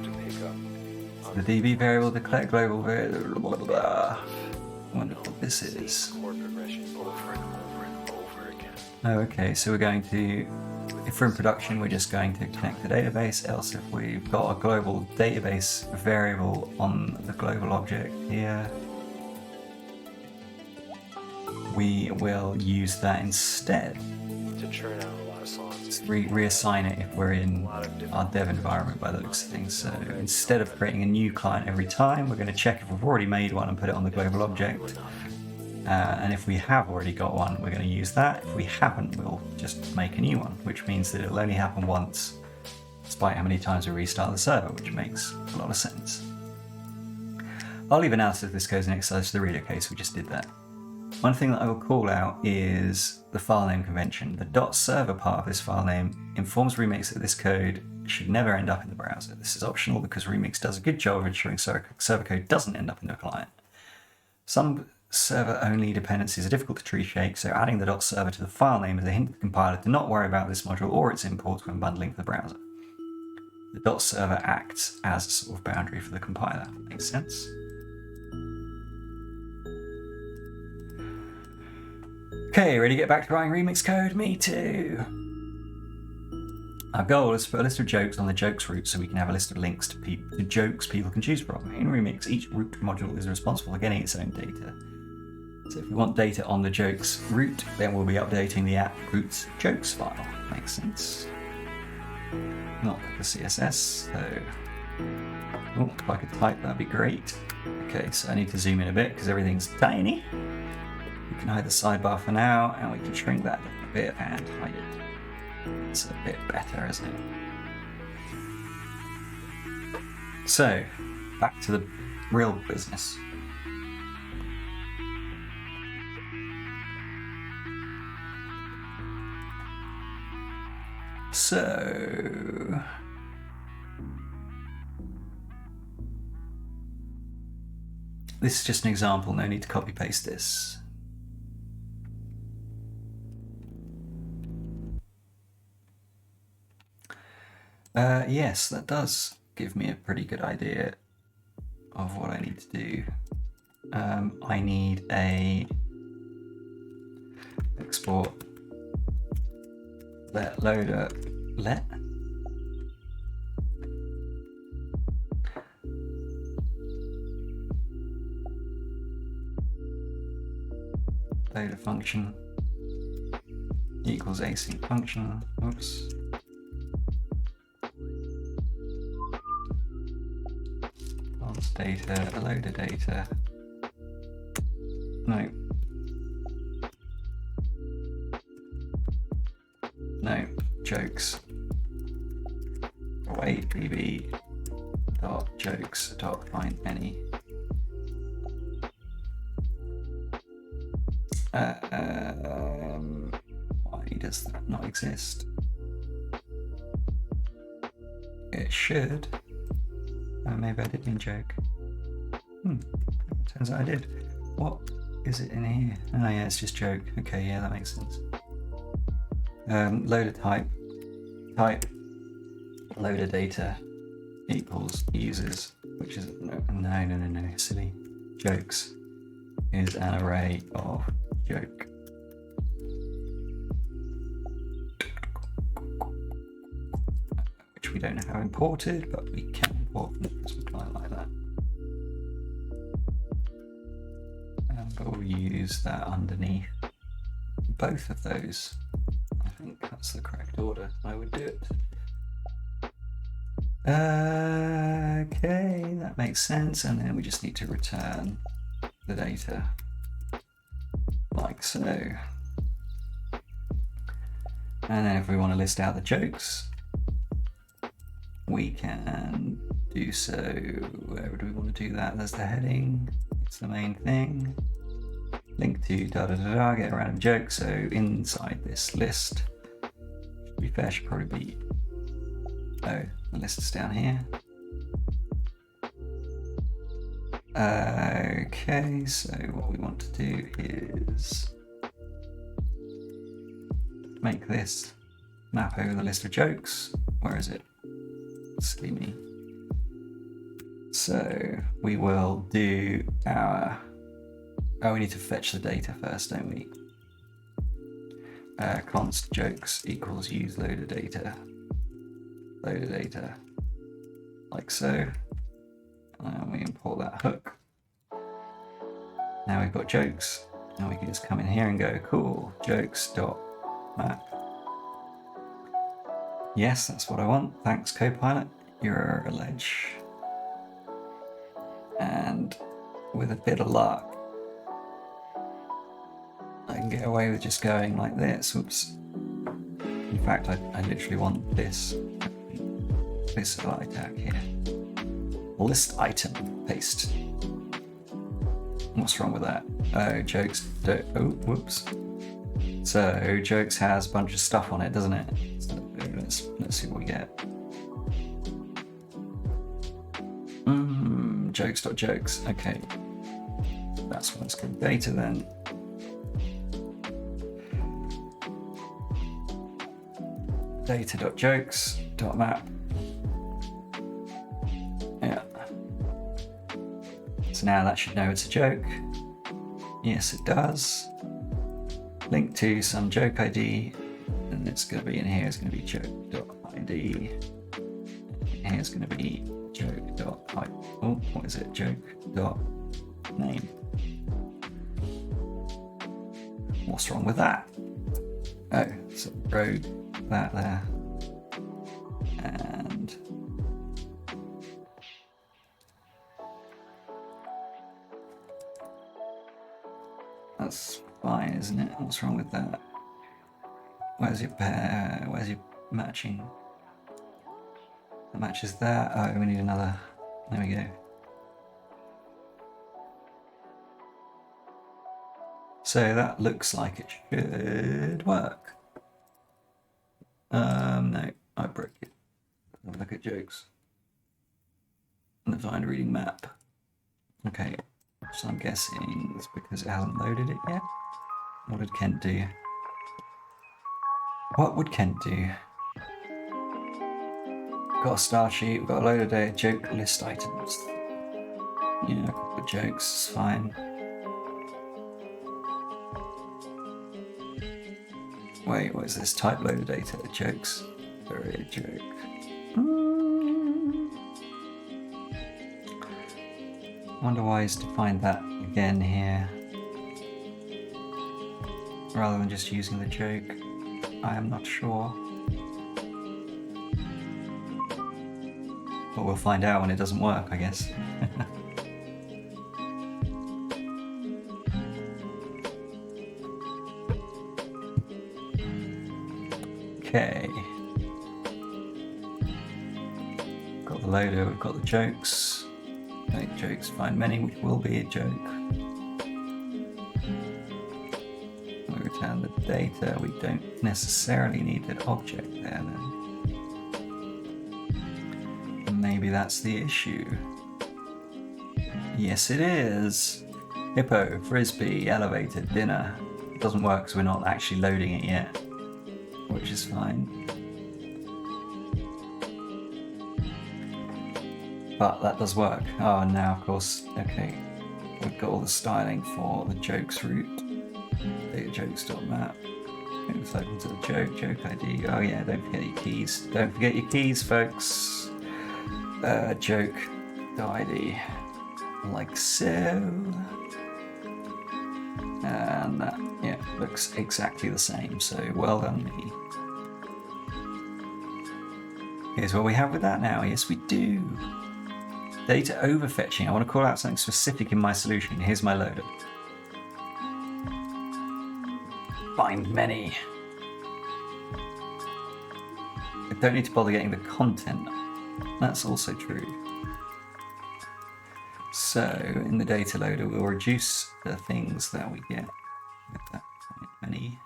the db variable declare global variable. Blah, blah, blah. I wonder what this is. Chord progression over and over and over again. Oh, okay, so we're going to, if we're in production, we're just going to connect the database, else if we've got a global database variable on the global object here, we will use that instead. To churn out a lot of songs. Reassign it if we're in our dev environment by the looks of things. So instead of creating a new client every time, we're going to check if we've already made one and put it on the global object. And if we have already got one, we're going to use that. If we haven't, we'll just make a new one, which means that it'll only happen once, despite how many times we restart the server, which makes a lot of sense. I'll leave analysis of this code as an exercise to the reader case. We just did that. One thing that I will call out is the file name convention. The .server part of this file name informs Remix that this code should never end up in the browser. This is optional because Remix does a good job of ensuring server code doesn't end up in the client. Some server-only dependencies are difficult to tree shake, so adding the .server to the file name is a hint to the compiler to not worry about this module or its imports when bundling for the browser. The .server acts as a sort of boundary for the compiler. Makes sense? Okay, ready to get back to writing Remix code? Me too! Our goal is to put a list of jokes on the jokes route so we can have a list of links to jokes people can choose from. In Remix, each root module is responsible for getting its own data. So if we want data on the jokes route, then we'll be updating the app routes jokes file. Makes sense. Not the CSS, so... Oh, if I could type, that'd be great. Okay, so I need to zoom in a bit because everything's tiny. We can hide the sidebar for now, and we can shrink that a bit and hide it. It's a bit better, isn't it? So, back to the real business. So... this is just an example, no need to copy paste this. Yes, that does give me a pretty good idea of what I need to do. I need a export let loader let loader function equals async function. Oops. Const data, loader data. No. No, jokes. Wait, bb dot jokes dot find any. Why does that not exist? It should. Oh, maybe I did mean joke. Turns out I did. What is it in here? Oh yeah, it's just joke. Okay, yeah, that makes sense. Loader type loader data equals users, which is no, silly. Jokes is an array of joke. Which we don't have imported, but we can import from the Prisma client like that. But we'll use that underneath both of those. I think that's the correct order. I would do it. Okay, that makes sense. And then we just need to return the data like so. And then if we want to list out the jokes, we can do so. Where do we want to do that? There's the heading. It's the main thing. Link to get a random joke. So inside this list, to be fair, should probably be, the list is down here. Okay, so what we want to do is make this map over the list of jokes. Where is it? Silly me. So we will do our, we need to fetch the data first, don't we? Const jokes equals use loader data, like so. And we import that hook. Now we've got jokes. Now we can just come in here and go, cool, jokes.map. Yes, that's what I want. Thanks, Copilot. You're a ledge. And with a bit of luck, I can get away with just going like this. Oops. In fact, I literally want this tag here. List item, paste. What's wrong with that? Oh, jokes. Oh, whoops. So jokes has a bunch of stuff on it, doesn't it? So let's see what we get. Jokes.jokes. Okay, that's what's good data then. Data.jokes.map. Yeah. So now that should know it's a joke. Yes, it does. Link to some joke ID, and it's going to be in here. It's going to be joke.id. Here's going to be joke.id. Oh, what is it? Joke.name. What's wrong with that? Oh, so rogue that there, and that's fine, isn't it? What's wrong with that? Where's your pair? Where's your matching? That matches that. Oh, we need another. There we go. So that looks like it should work. No, I broke it. Have a look at jokes. And find reading map. Okay, so I'm guessing it's because it hasn't loaded it yet. What did Kent do? What would Kent do? Got a star sheet, we've got a load of data, joke list items. Yeah, a couple of jokes, it's fine. Wait, what is this? Type loader data, jokes, very joke. Wonder why he's defined that again here. rather than just using the joke. I am not sure. But we'll find out when it doesn't work, I guess. Okay. Got the loader, we've got the jokes. Make jokes, find many, which will be a joke. We return the data, we don't necessarily need that object there then. Maybe that's the issue. Yes, it is. Hippo, frisbee, elevator, dinner. It doesn't work because we're not actually loading it yet, which is fine. But that does work. Oh, and now of course, okay, we've got all the styling for the jokes route. Data jokes.map. It's open to the joke ID. Oh yeah, don't forget your keys. Don't forget your keys, folks. Joke ID, like so. And that, yeah, looks exactly the same, so well done me. Here's what we have with that now. Yes, we do. Data overfetching. I want to call out something specific in my solution. Here's my loader. Find many. I don't need to bother getting the content. That's also true. So in the data loader, we'll reduce the things that we get with that many.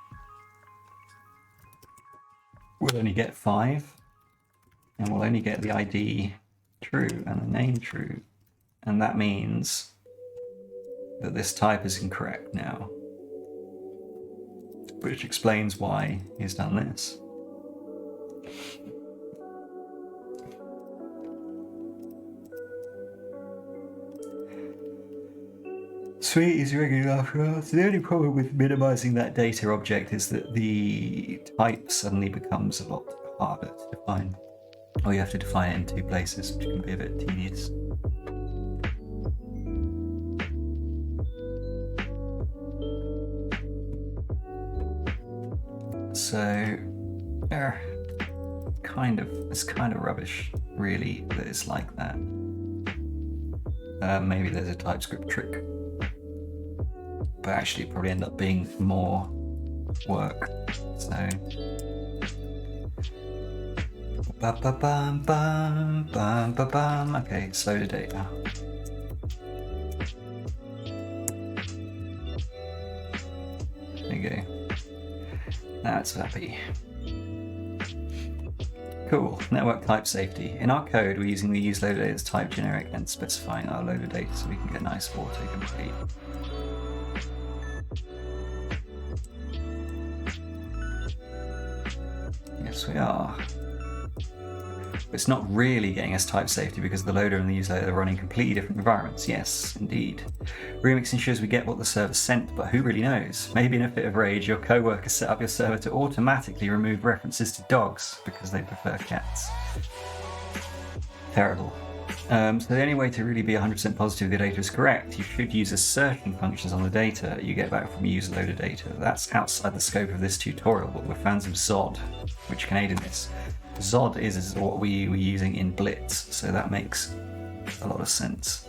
We'll only get 5, and we'll only get the ID true and the name true, and that means that this type is incorrect now, which explains why he's done this. Sweet is regular after all. So the only problem with minimizing that data object is that the type suddenly becomes a lot harder to define. Or you have to define it in 2 places, which can be a bit tedious. So, it's kind of rubbish, really, that it's like that. Maybe there's a TypeScript trick. But actually it probably end up being more work. So okay, slow the data. There you go. Now it's happy. Cool. Network type safety. In our code, we're using the use loader data as type generic and specifying our loader data so we can get nice autocomplete. Yes, we are. But it's not really getting us type safety because the loader and the use loader are running completely different environments. Yes, indeed. Remix ensures we get what the server sent, but who really knows? Maybe in a fit of rage, your co-worker set up your server to automatically remove references to dogs because they prefer cats. Terrible. So the only way to really be 100% positive the data is correct, you should use assertion functions on the data you get back from user loader data. That's outside the scope of this tutorial, but we're fans of Zod, which can aid in this. Zod is what we were using in Blitz, so that makes a lot of sense.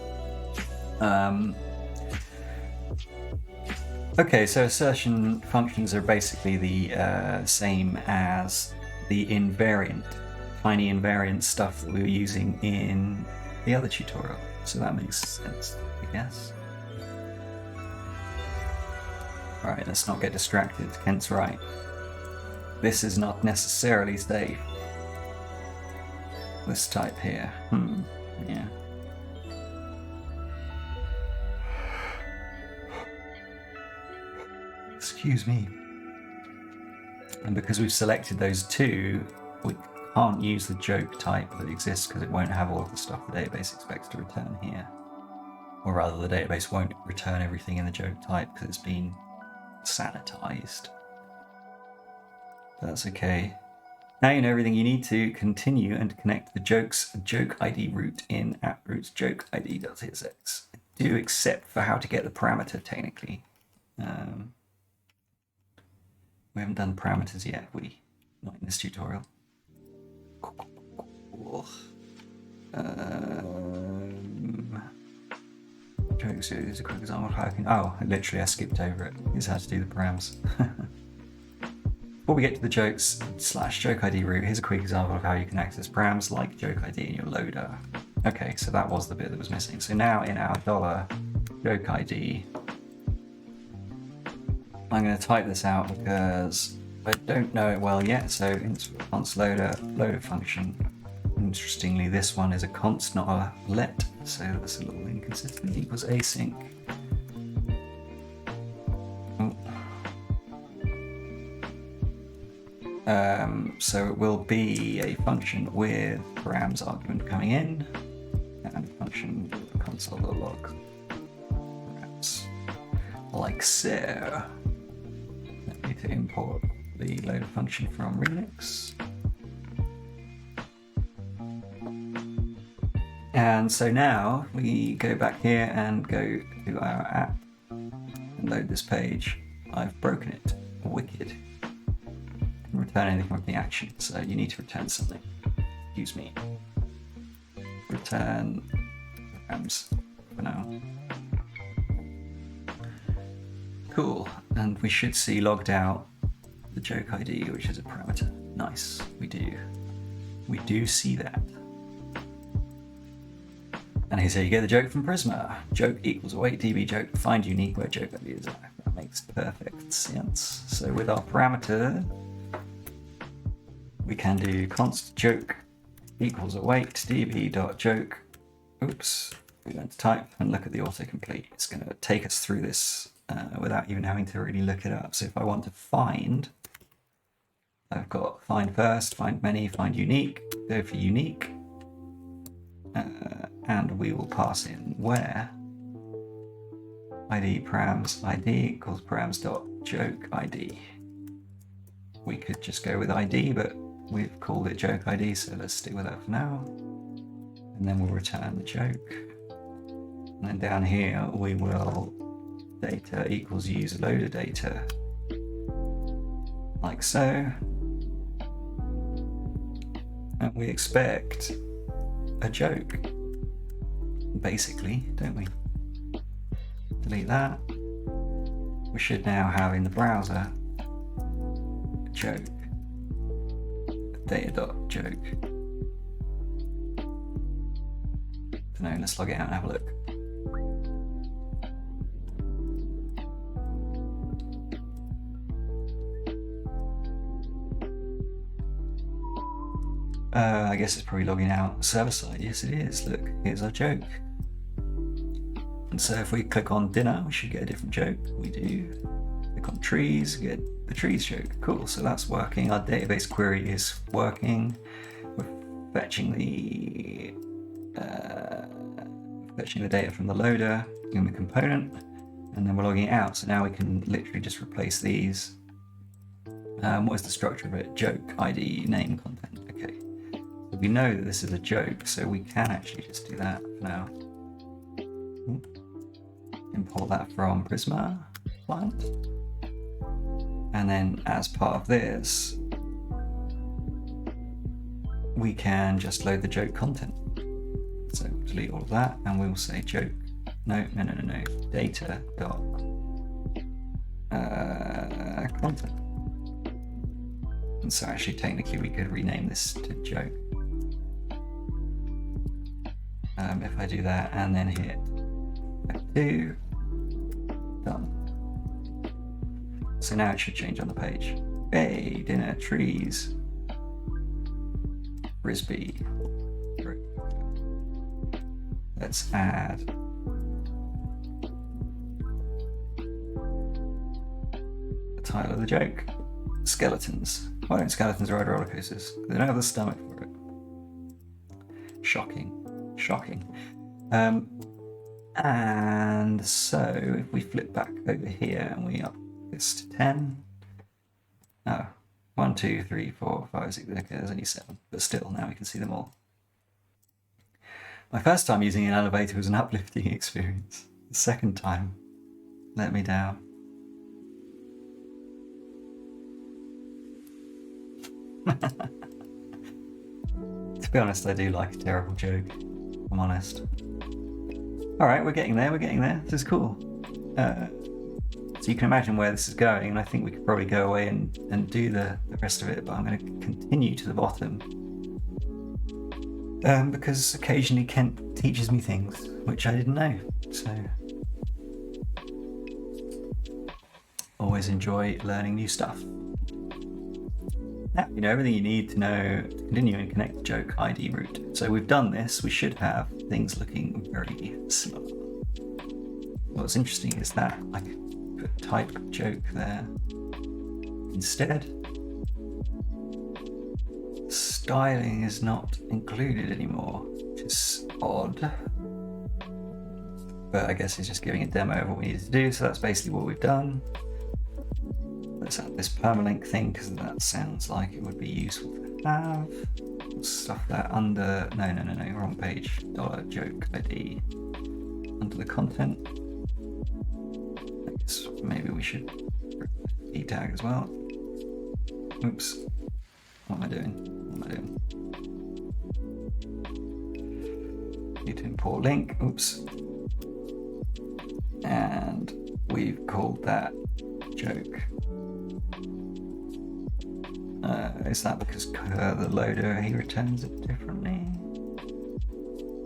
Okay, so assertion functions are basically the same as the invariant, tiny invariant stuff that we were using in the other tutorial, so that makes sense, I guess. Alright, let's not get distracted. Kent's right. This is not necessarily safe. This type here. Yeah. Excuse me. And because we've selected those 2, we can't use the joke type that exists because it won't have all of the stuff the database expects to return here. Or rather, the database won't return everything in the joke type because it's been sanitized. That's okay. Now you know everything you need to continue and connect the joke ID route in app-roots joke ID.tsx. Do except for how to get the parameter technically. We haven't done parameters yet, have we? Not in this tutorial. Cool. Jokes is a quick example of how I can. Oh, literally, I skipped over it. Here's how to do the params. Before we get to the jokes / joke ID root, here's a quick example of how you can access params like joke ID in your loader. Okay, so that was the bit that was missing. So now in our $joke ID, I'm going to type this out because I don't know it well yet. So const loader function. Interestingly, this one is a const, not a let. So that's a little inconsistent. Equals async. So it will be a function with params argument coming in, and a function with console.log params, like so. I need to import the loader function from Remix. And so now we go back here and go to our app and load this page. I've broken it. Wicked. Return anything from the action, so you need to return something. Excuse me. Return params for now. Cool, and we should see logged out the joke ID, which is a parameter. Nice, we do. We do see that. And here's how you get the joke from Prisma. Joke equals await db joke, find unique where joke ID is at. That makes perfect sense. So with our parameter, we can do const joke equals await db.joke. Oops, we're going to type and look at the autocomplete. It's going to take us through this without even having to really look it up. So if I want to find, I've got find first, find many, find unique, go for unique, and we will pass in where id params id equals params.joke id. We could just go with id, but we've called it joke ID, so let's stick with that for now. And then we'll return the joke. And then down here we will data equals user loader data, like so. And we expect a joke, basically, don't we? Delete that. We should now have in the browser a joke. Data.joke. So now let's log it out and have a look. I guess it's probably logging out server side. Yes, it is. Look, here's our joke. And so if we click on dinner, we should get a different joke. We do. Click on trees, get the trees joke. Cool, so that's working. Our database query is working. We're fetching the data from the loader in the component, and then we're logging it out. So now we can literally just replace these. What is the structure of it? Joke, ID, name, content. Okay. So we know that this is a joke, so we can actually just do that for now. Import that from Prisma client. And then as part of this, we can just load the joke content. So delete all of that, and we'll say joke, no, data dot content. And so actually technically we could rename this to joke. If I do that and then hit F2, done. So now it should change on the page. Hey, dinner, trees, frisbee. Let's add the title of the joke. Skeletons. Why don't skeletons ride roller coasters? They don't have the stomach for it. Shocking. Shocking. And so if we flip back over here and we up this to 10. No. 1, 2, 3, 4, 5, 6. Okay, there's only 7. But still, now we can see them all. My first time using an elevator was an uplifting experience. The second time let me down. To be honest, I do like a terrible joke. I'm honest. Alright, we're getting there, This is cool. So you can imagine where this is going, and I think we could probably go away and do the rest of it, but I'm going to continue to the bottom. Because occasionally Kent teaches me things which I didn't know, so always enjoy learning new stuff. Now you know everything you need to know to continue and connect the joke ID route. So we've done this, we should have things looking very similar. What's interesting is that I could put type joke there instead. Styling is not included anymore, which is odd. But I guess it's just giving a demo of what we need to do, so that's basically what we've done. Let's add this permalink thing because that sounds like it would be useful to have. We'll stuff that under, no, wrong page. $joke ID under the content. I guess maybe we should put a tag as well. Oops. What am I doing? Need to import link. Oops. And we've called that joke. Is that because the loader, he returns it differently?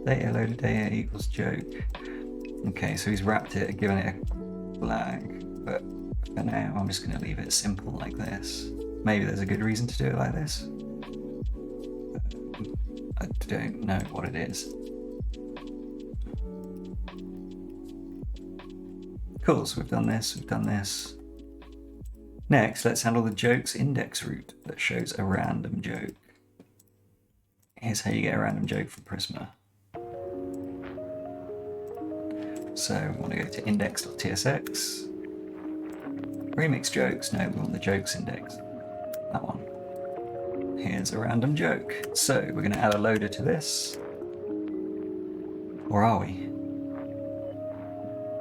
Data loader data equals joke. Okay, so he's wrapped it and given it a flag, but for now I'm just going to leave it simple like this. Maybe there's a good reason to do it like this. I don't know what it is. Cool, so we've done this. Next, let's handle the jokes index route that shows a random joke. Here's how you get a random joke from Prisma. So we want to go to index.tsx. Remix jokes, no, we want the jokes index. That one. Here's a random joke. So we're going to add a loader to this. Or are we?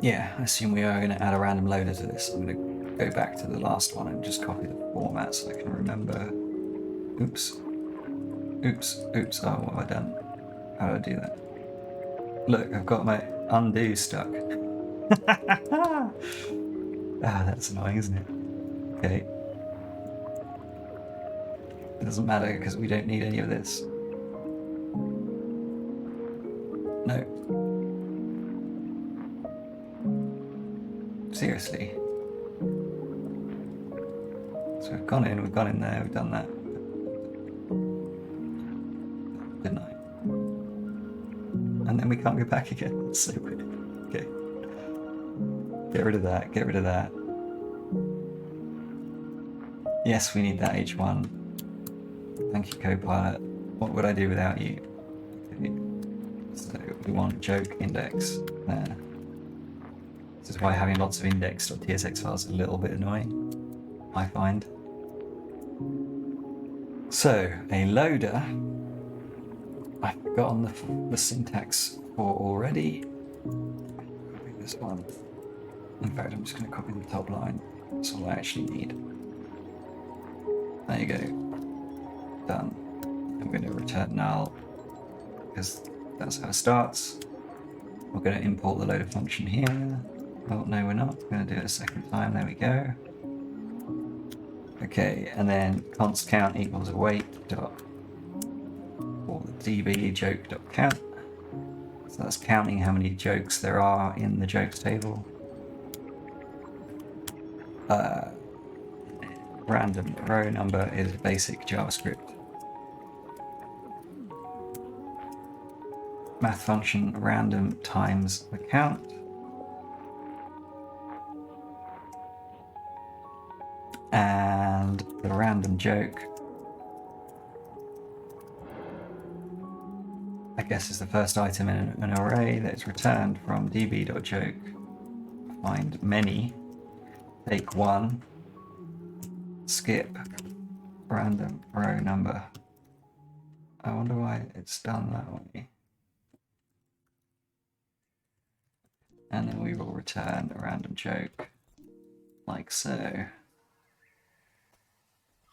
Yeah, I assume we are going to add a random loader to this. I'm going to go back to the last one and just copy the format so I can remember. Oops. Oh, what have I done? How do I do that? Look, I've got my undo stuck. That's annoying, isn't it? Okay. It doesn't matter because we don't need any of this. No. Seriously. So we've gone in there, we've done that. Didn't I? And then we can't go back again. That's so weird. Okay. Get rid of that. Yes, we need that H1. Thank you, Copilot. What would I do without you? Okay. So we want joke index there. This is why having lots of index.tsx files is a little bit annoying, I find. So, a loader, I've forgotten the syntax for already. Copy this one. In fact, I'm just going to copy the top line. That's all I actually need. There you go. Done. I'm going to return null, because that's how it starts. We're going to import the loader function here. Oh, no, we're not. We're going to do it a second time. There we go. Okay, and then const count equals await dot or the db joke dot count. So that's counting how many jokes there are in the jokes table. Random row number is basic JavaScript. Math function random times the count. And the random joke, I guess, is the first item in an array that is returned from db.joke. Find many, take one, skip random row number. I wonder why it's done that way. And then we will return a random joke like so.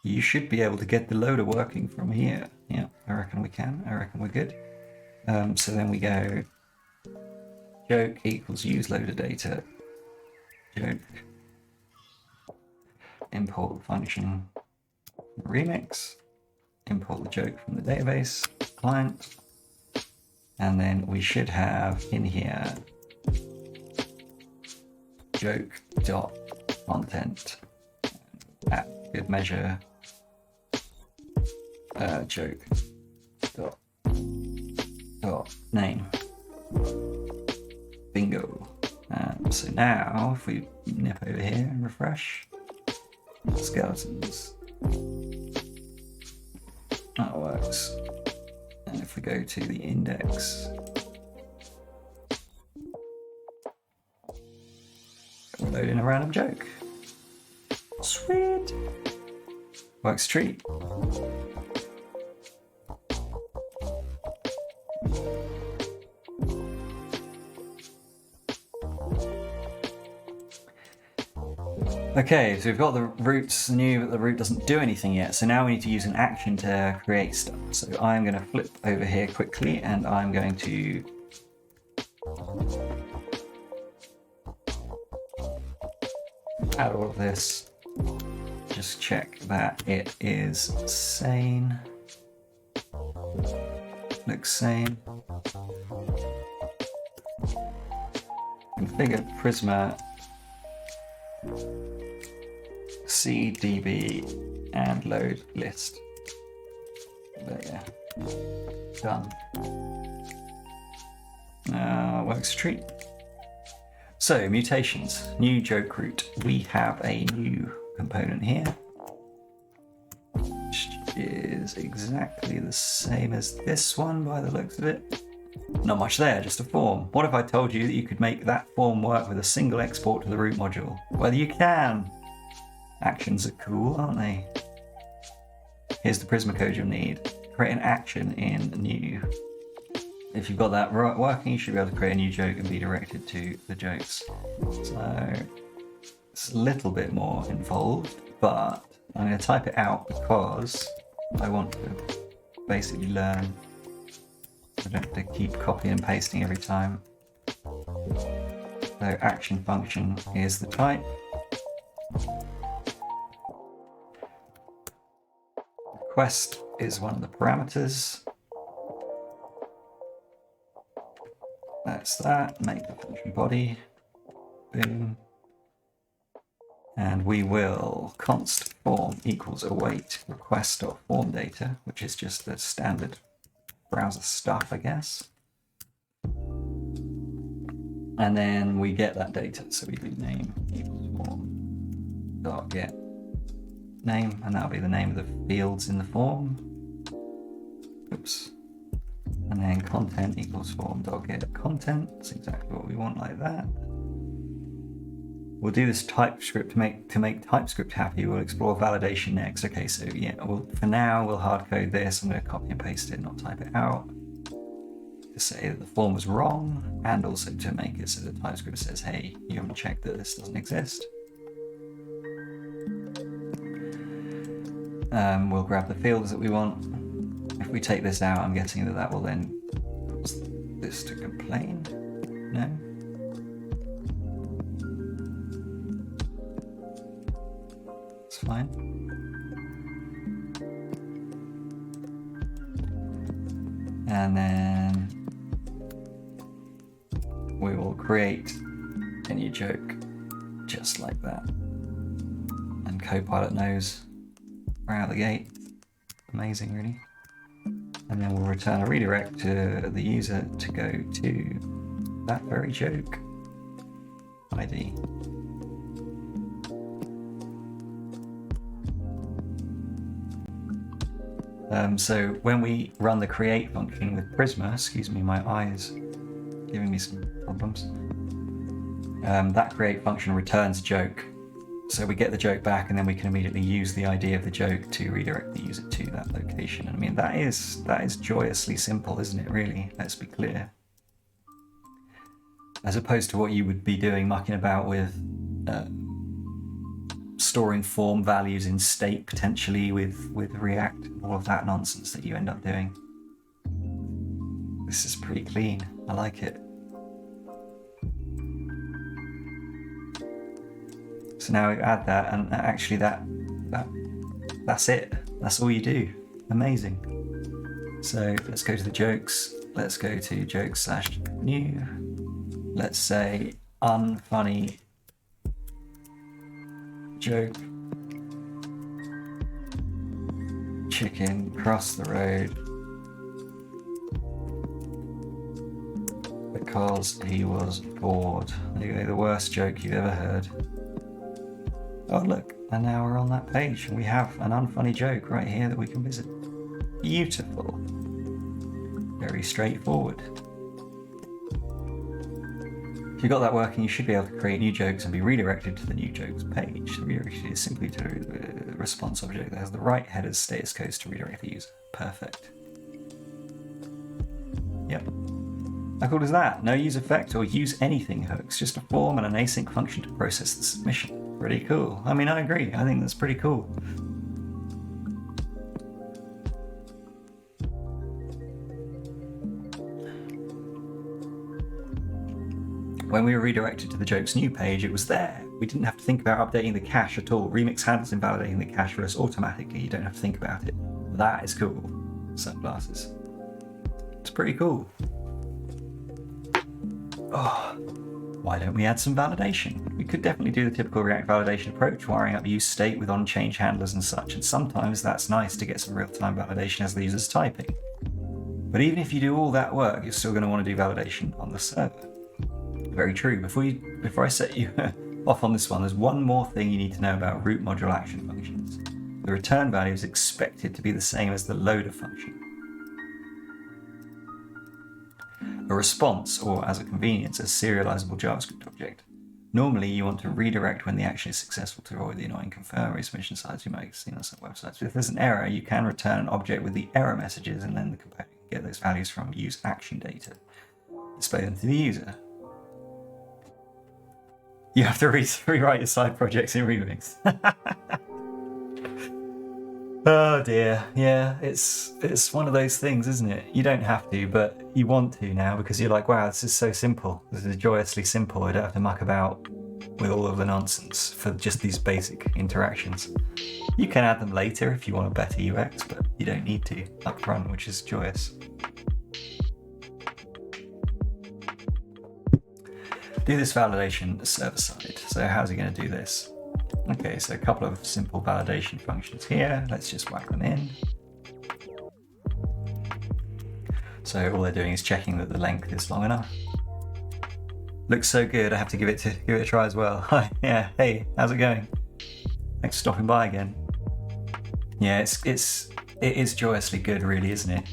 you should be able to get the loader working from here. Yeah, I reckon we can. I reckon we're good. So then we go joke equals use loader data. Joke. Import function remix. Import the joke from the database client. And then we should have in here joke.content at good measure joke dot name. Bingo. So now if we nip over here and refresh skeletons, that works. And if we go to the index, we'll load in a random joke. Sweet. Works treat. Okay, so we've got the roots new, but the root doesn't do anything yet. So now we need to use an action to create stuff. So I'm going to flip over here quickly, and I'm going to add all of this. Just check that it is sane. Looks sane. Configure Prisma CDB and load list. There you go. Done. Works treat. So mutations, new joke root. We have a new component here, which is exactly the same as this one by the looks of it. Not much there, just a form. What if I told you that you could make that form work with a single export to the root module? Well, you can. Actions are cool, aren't they? Here's the Prisma code you'll need. Create an action in new. If you've got that working, you should be able to create a new joke and be directed to the jokes. So it's a little bit more involved, but I'm going to type it out because I want to basically learn. I don't have to keep copying and pasting every time. So action function is the type. Request is one of the parameters. That's that. Make the function body. Boom. And we will const form equals await request.form data, which is just the standard browser stuff, I guess. And then we get that data. So we do name equals form dot get name, and that'll be the name of the fields in the form. Oops. And then content equals form dot get content. That's exactly what we want, like that. We'll do this TypeScript to make TypeScript happy. We'll explore validation next. Okay, so yeah, for now we'll hard code this. I'm going to copy and paste it, not type it out, to say that the form was wrong, and also to make it so that TypeScript says, hey, you haven't checked that this doesn't exist. We'll grab the fields that we want. If we take this out, I'm guessing that will then cause this to complain. No? It's fine. And then we will create a new joke just like that. And Copilot knows right out the gate. Amazing, really. And then we'll return a redirect to the user to go to that very joke ID. So when we run the create function with Prisma, excuse me, my eye is giving me some problems. That create function returns joke. So we get the joke back, and then we can immediately use the ID of the joke to redirect the user to that location. I mean, that is joyously simple, isn't it, really? Let's be clear. As opposed to what you would be doing, mucking about with storing form values in state potentially with React, all of that nonsense that you end up doing. This is pretty clean. I like it. So now we add that, and actually that's it. That's all you do. Amazing. So let's go to the jokes. Let's go to jokes/new. Let's say unfunny joke. Chicken crossed the road because he was bored. There you go, the worst joke you've ever heard. Oh look, and now we're on that page and we have an unfunny joke right here that we can visit. Beautiful. Very straightforward. If you've got that working, you should be able to create new jokes and be redirected to the new jokes page. The redirection is simply to the response object that has the right headers status codes to redirect the user. Perfect. Yep. How cool is that? No use effect or use anything hooks, just a form and an async function to process the submission. Pretty cool. I mean, I agree. I think that's pretty cool. When we were redirected to the Jokes New page, it was there. We didn't have to think about updating the cache at all. Remix handles invalidating the cache for us automatically. You don't have to think about it. That is cool. Sunglasses. It's pretty cool. Oh, why don't we add some validation? We could definitely do the typical React validation approach, wiring up use state with on-change handlers and such, and sometimes that's nice to get some real-time validation as the user's typing. But even if you do all that work, you're still going to want to do validation on the server. Very true. Before I set you off on this one, there's one more thing you need to know about root module action functions. The return value is expected to be the same as the loader function. A response, or as a convenience, a serializable JavaScript object. Normally, you want to redirect when the action is successful to avoid the annoying confirm resubmission sites you might have seen on some websites. If there's an error, you can return an object with the error messages, and then the component can get those values from use action data. Display them to the user. You have to rewrite your side projects in Remix. Oh dear, yeah, it's one of those things, isn't it? You don't have to, but you want to now because you're like, wow, this is so simple. This is joyously simple. I don't have to muck about with all of the nonsense for just these basic interactions. You can add them later if you want a better UX, but you don't need to up front, which is joyous. Do this validation server side. So how's he going to do this? Okay, so a couple of simple validation functions here. Let's just whack them in. So all they're doing is checking that the length is long enough. Looks so good, I have to give it a try as well. Hi, yeah, hey, how's it going? Thanks for stopping by again. Yeah, it is joyously good, really, isn't it?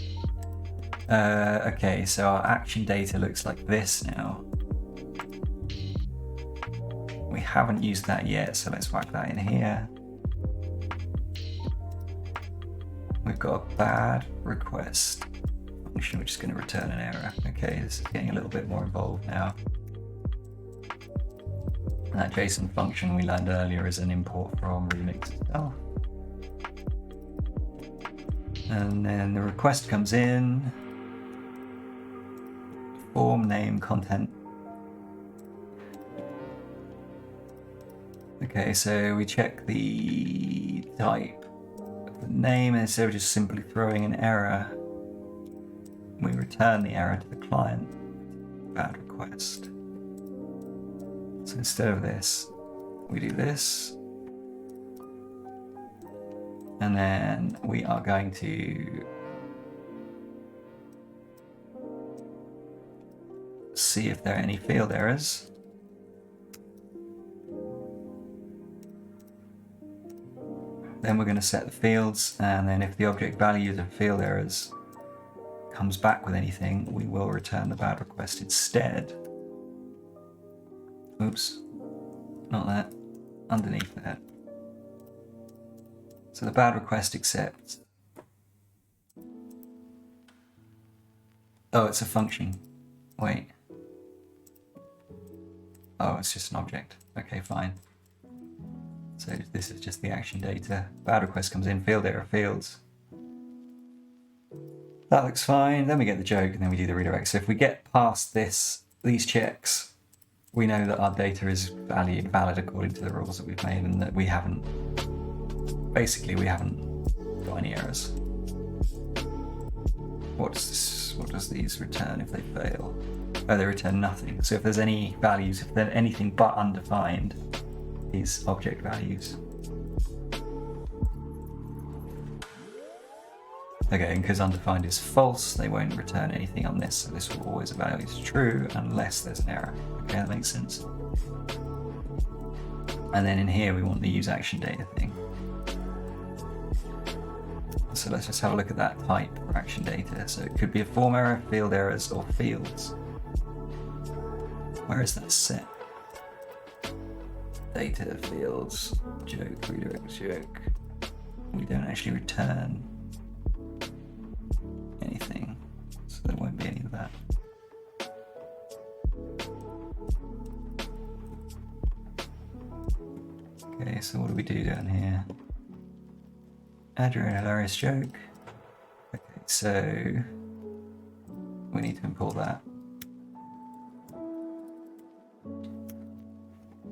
Okay, so our action data looks like this now. We haven't used that yet, so let's whack that in here. We've got a bad request function, which is going to return an error. Okay, this is getting a little bit more involved now. That JSON function we learned earlier is an import from Remix itself. And then the request comes in. Form, name, content. Okay, so we check the type of the name, and instead of just simply throwing an error, we return the error to the client. Bad request. So instead of this, we do this. And then we are going to see if there are any field errors. Then we're going to set the fields, and then if the object values and field errors comes back with anything, we will return the bad request instead. Oops, not that, underneath that. So the bad request accepts. Oh, it's a function. Wait. Oh, it's just an object. Okay, fine. So this is just the action data. Bad request comes in, field error fields. That looks fine. Then we get the joke, and then we do the redirect. So if we get past these checks, we know that our data is valid according to the rules that we've made, and that we haven't got any errors. What does these return if they fail? Oh, they return nothing. So if there's any values, if they're anything but undefined, these object values. Okay, and because undefined is false, they won't return anything on this, so this will always evaluate as true unless there's an error. Okay, that makes sense. And then in here we want the use action data thing. So let's just have a look at that type for action data. So it could be a form error, field errors, or fields. Where is that set? Data, fields, joke, redirect, joke. We don't actually return anything, so there won't be any of that. Okay, so what do we do down here? Add your own hilarious joke. Okay, so we need to import that.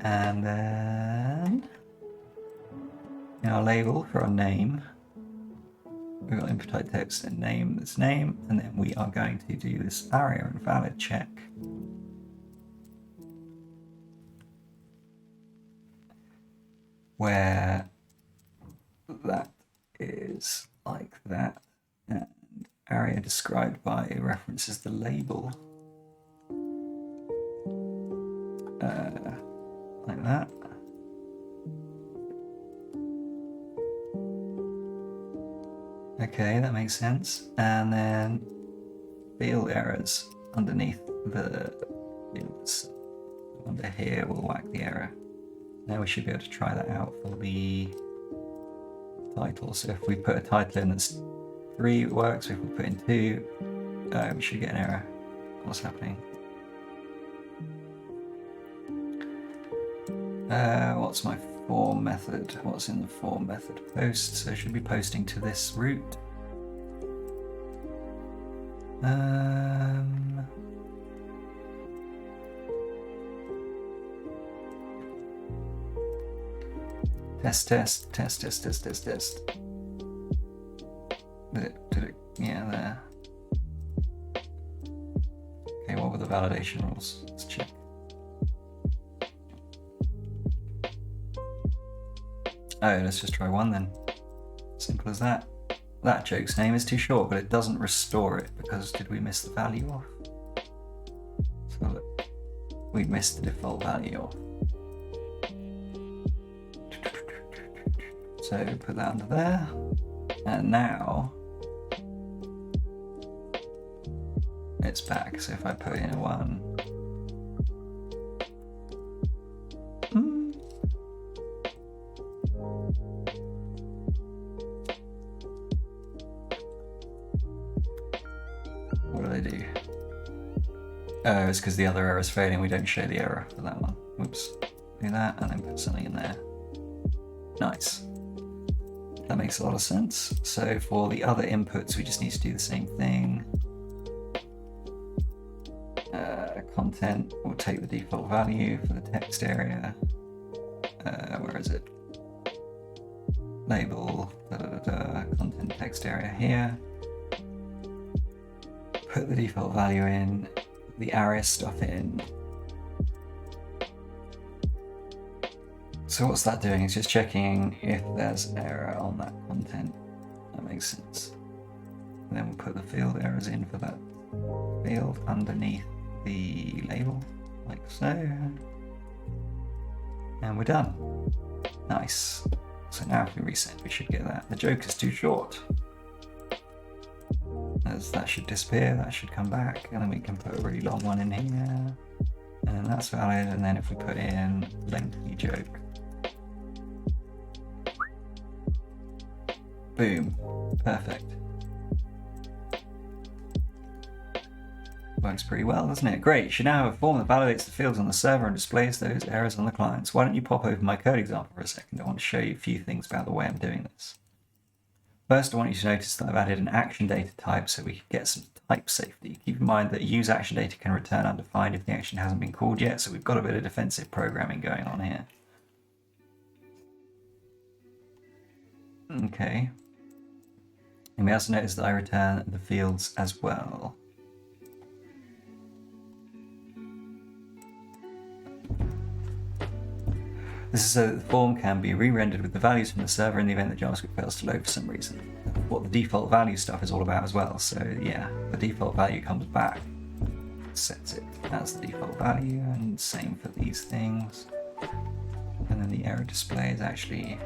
And then in our label for our name, we've got input type text and name this name, and then we are going to do this ARIA invalid check. Where that is like that, and ARIA described by references the label. Like that. Okay, that makes sense. And then field errors underneath the fields. Under here, we'll whack the error. Now we should be able to try that out for the title. So if we put a title in that's 3, it works. If we put in 2, we should get an error. What's happening? What's my form method? What's in the form method? Post. So I should be posting to this route. Test. Did it? Yeah, there. Okay, what were the validation rules? Let's check. Oh, let's just try one then. Simple as that. That joke's name is too short, but it doesn't restore it because did we miss the value off? So look, we missed the default value off. So put that under there, and now it's back. So if I put in a 1, what do they do? Oh, it's because the other error is failing. We don't show the error for that one. Whoops. Do that and then put something in there. Nice. That makes a lot of sense. So for the other inputs, we just need to do the same thing. Content, we'll take the default value for the text area. Where is it? Label, content text area here. Put the default value in, the ARIA stuff in. So what's that doing? It's just checking if there's error on that content. That makes sense. And then we'll put the field errors in for that field underneath the label, like so. And we're done. Nice. So now if we reset, we should get that. The joke is too short. As that should disappear, that should come back, and then we can put a really long one in here. And then that's valid, and then if we put in lengthy joke, boom, perfect. Works pretty well, doesn't it? Great. You should now have a form that validates the fields on the server and displays those errors on the clients. Why don't you pop open my code example for a second? I want to show you a few things about the way I'm doing this. First, I want you to notice that I've added an action data type so we can get some type safety. Keep in mind that use action data can return undefined if the action hasn't been called yet, so we've got a bit of defensive programming going on here. Okay. And we also notice that I return the fields as well. This is so that the form can be re-rendered with the values from the server in the event that JavaScript fails to load for some reason. What the default value stuff is all about as well. So yeah, the default value comes back, sets it as the default value, and same for these things. And then the error display is actually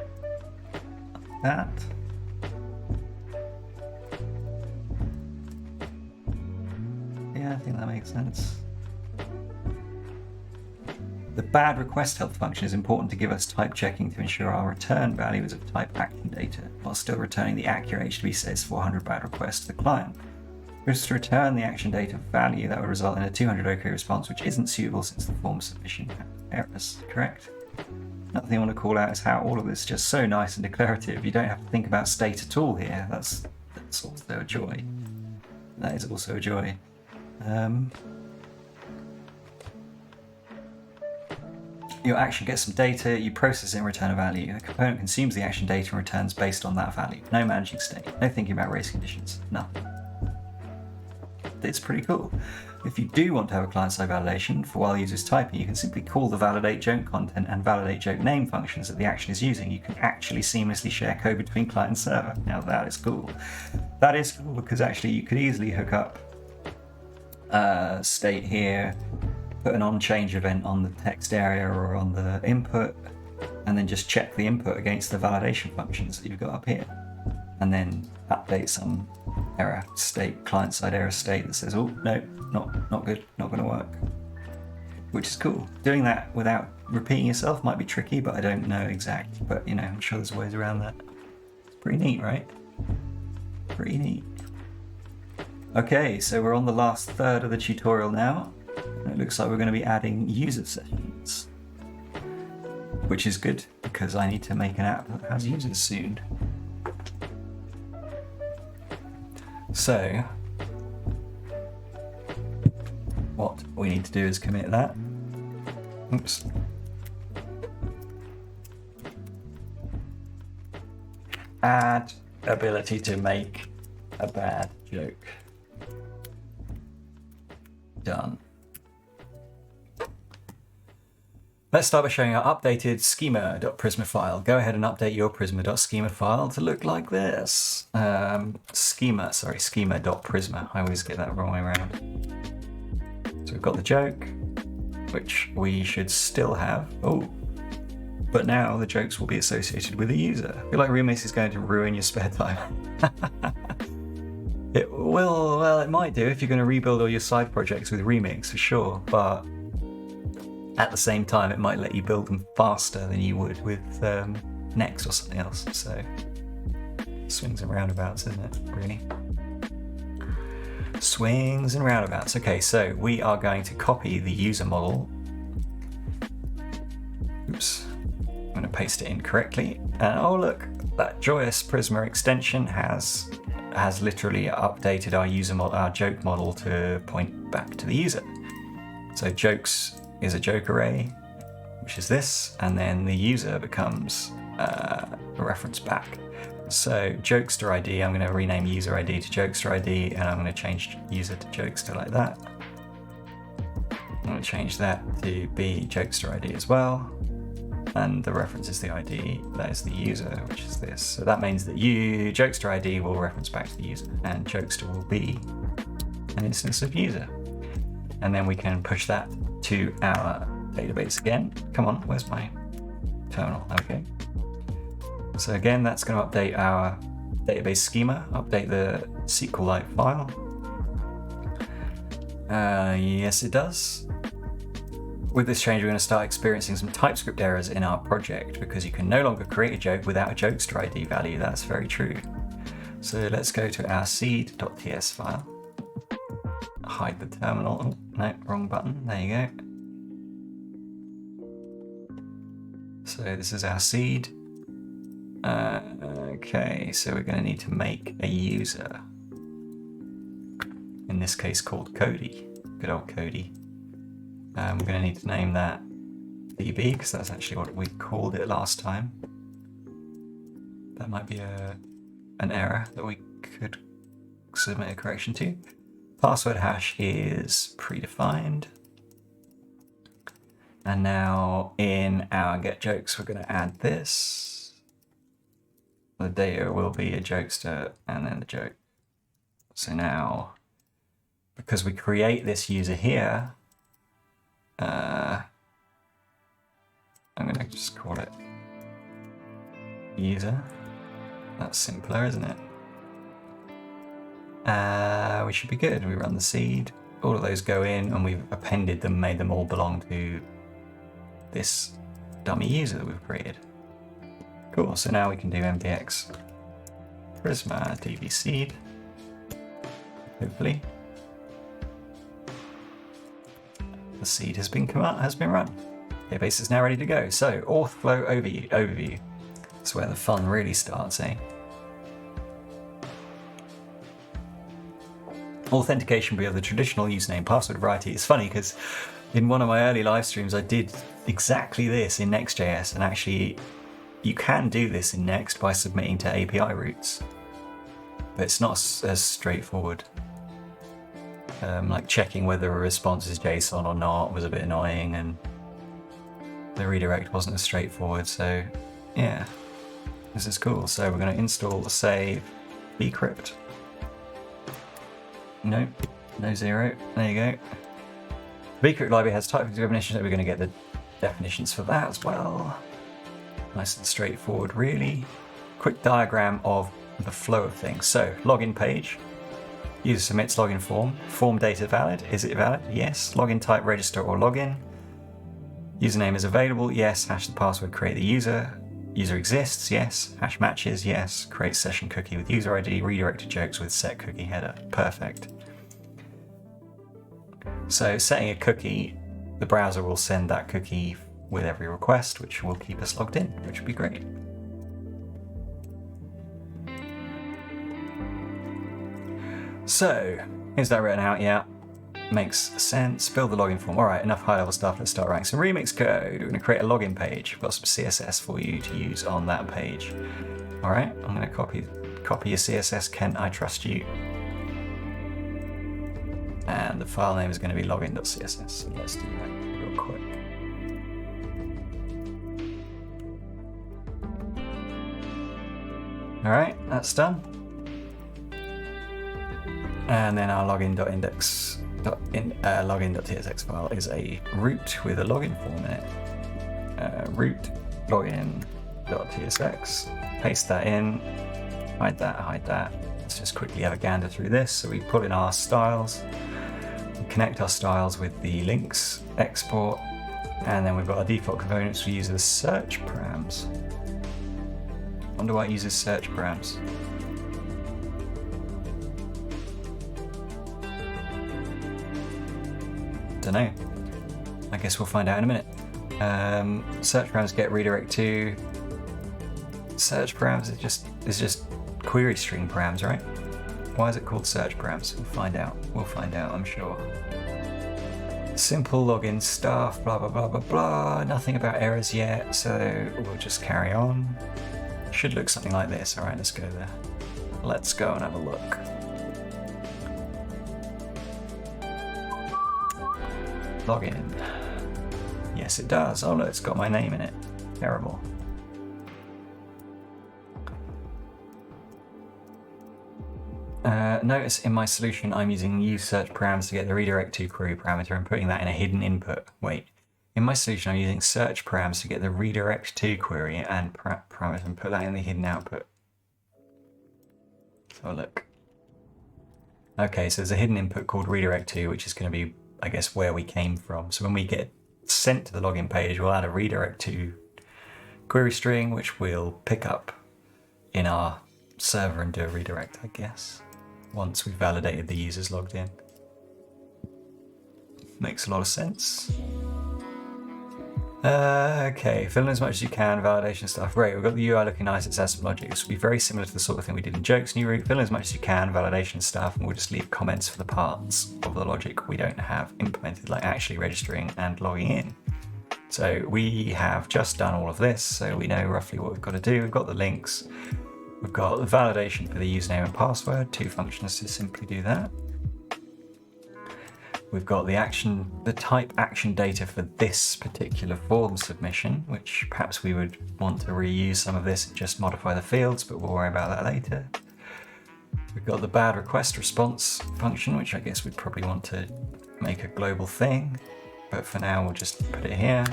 like that. Yeah, I think that makes sense. The bad request health function is important to give us type checking to ensure our return value is of type action data, while still returning the accurate HTTP says 400 bad requests to the client. If we just return the action data value, that would result in a 200 OK response, which isn't suitable since the form is sufficient errors, correct? Another thing I want to call out is how all of this is just so nice and declarative. You don't have to think about state at all here. That's also a joy. That is also a joy. Your action gets some data, you process it and return a value. The component consumes the action data and returns based on that value. No managing state, no thinking about race conditions, nothing. It's pretty cool. If you do want to have a client-side validation for while the user is typing, you can simply call the validate joke content and validate joke name functions that the action is using. You can actually seamlessly share code between client and server. Now that is cool. That is cool because actually you could easily hook up state here, put an on-change event on the text area or on the input, and then just check the input against the validation functions that you've got up here. And then update some error state, client-side error state that says, oh, no, not good, not going to work. Which is cool. Doing that without repeating yourself might be tricky, but I don't know exactly. But, you know, I'm sure there's ways around that. It's pretty neat, right? Pretty neat. Okay, so we're on the last third of the tutorial now. It looks like we're going to be adding user sessions, which is good because I need to make an app that has users soon. So, what we need to do is commit that. Oops. Add ability to make a bad joke. Done. Let's start by showing our updated schema.prisma file. Go ahead and update your prisma.schema file to look like this. Schema.prisma. I always get that wrong way around. So we've got the joke, which we should still have. Oh, but now the jokes will be associated with the user. I feel like Remix is going to ruin your spare time. It will, well, it might do if you're going to rebuild all your side projects with Remix for sure, but at the same time, it might let you build them faster than you would with Next or something else. So, swings and roundabouts, isn't it? Really? Swings and roundabouts. Okay, so we are going to copy the user model. Oops. I'm going to paste it in correctly. And oh, look, that joyous Prisma extension has literally updated our our joke model to point back to the user. So jokes is a joke array, which is this, and then the user becomes a reference back. So jokester ID, I'm going to rename user ID to jokester ID, and I'm going to change user to jokester like that. I'm going to change that to be jokester ID as well, and the reference is the ID, that is the user, which is this. So that means that jokester ID will reference back to the user, and jokester will be an instance of user. And then we can push that to our database again. Come on, where's my terminal? Okay. So again, that's going to update our database schema, update the SQLite file. Yes, it does. With this change, we're going to start experiencing some TypeScript errors in our project because you can no longer create a joke without a jokester ID value. That's very true. So let's go to our seed.ts file. hide the terminal. Oh, no, wrong button. There you go. So this is our seed. Okay, so we're going to need to make a user. In this case called Cody. Good old Cody. We're going to need to name that DB because that's actually what we called it last time. That might be an error that we could submit a correction to. Password hash is predefined. And now in our get jokes, we're going to add this. The data will be a jokester and then the joke. So now, because we create this user here, I'm going to just call it user. That's simpler, isn't it? We should be good. We run the seed. All of those go in and we've appended them, made them all belong to this dummy user that we've created. Cool, so now we can do mdx Prisma db seed, hopefully. The seed has been run. Database is now ready to go. So auth flow overview. That's where the fun really starts, eh? Authentication via the traditional username password variety. It's funny because in one of my early live streams I did exactly this in Next.js, and actually you can do this in Next by submitting to API routes, but it's not as straightforward. Like checking whether a response is JSON or not was a bit annoying, and the redirect wasn't as straightforward. So yeah, this is cool. So we're going to install the save bcrypt. Nope, no zero. There you go. Bcrypt library has type definitions. We're going to get the definitions for that as well. Nice and straightforward, really. Quick diagram of the flow of things. So login page. User submits login form. Form data valid. Is it valid? Yes. Login type register or login. Username is available. Yes. Hash the password. Create the user. User exists. Yes. Hash matches. Yes. Create session cookie with user ID. Redirect to jokes with set cookie header. Perfect. So setting a cookie, the browser will send that cookie with every request, which will keep us logged in, which would be great. So, is that written out? Yeah, makes sense. Build the login form. All right, enough high-level stuff. Let's start writing some remix code. We're going to create a login page. We've got some CSS for you to use on that page. All right, I'm going to copy your CSS, Kent. I trust you. And the file name is going to be login.css. So let's do that real quick. All right, that's done. And then our login.tsx file is a root with a login form in it. Root login.tsx. Paste that in. Hide that. Let's just quickly have a gander through this. So we put in our styles. We connect our styles with the links. Export. And then we've got our default components. We use the search params. Wonder why it uses search params. Don't know. I guess we'll find out in a minute. Search params get redirect to. Search params is just query string params, right? Why is it called search params? We'll find out. I'm sure. Simple login stuff. Blah blah blah blah blah. Nothing about errors yet, so we'll just carry on. Should look something like this. All right, let's go there. Let's go and have a look. Login. Yes, it does. Oh, look, it's got my name in it. Terrible. Notice in my solution, I'm using use search params to get the redirect to query parameter and putting that in a hidden input. Wait. In my solution, I'm using search params to get the redirect to query and parameter and put that in the hidden output. So look. Okay, so there's a hidden input called redirect to, which is going to be, I guess, where we came from. So when we get sent to the login page, we'll add a redirect to query string, which we'll pick up in our server and do a redirect, I guess, once we've validated the user's logged in. Makes a lot of sense. Okay, fill in as much as you can, validation stuff. Great, we've got the UI looking nice, it has some logic. This will be very similar to the sort of thing we did in jokes new route. Fill in as much as you can, validation stuff, and we'll just leave comments for the parts of the logic we don't have implemented, like actually registering and logging in. So we have just done all of this, so we know roughly what we've got to do. We've got the links, we've got the validation for the username and password, 2 functions to simply do that. We've got the type action data for this particular form submission, which perhaps we would want to reuse some of this and just modify the fields, but we'll worry about that later. We've got the bad request response function, which I guess we'd probably want to make a global thing, but for now we'll just put it here.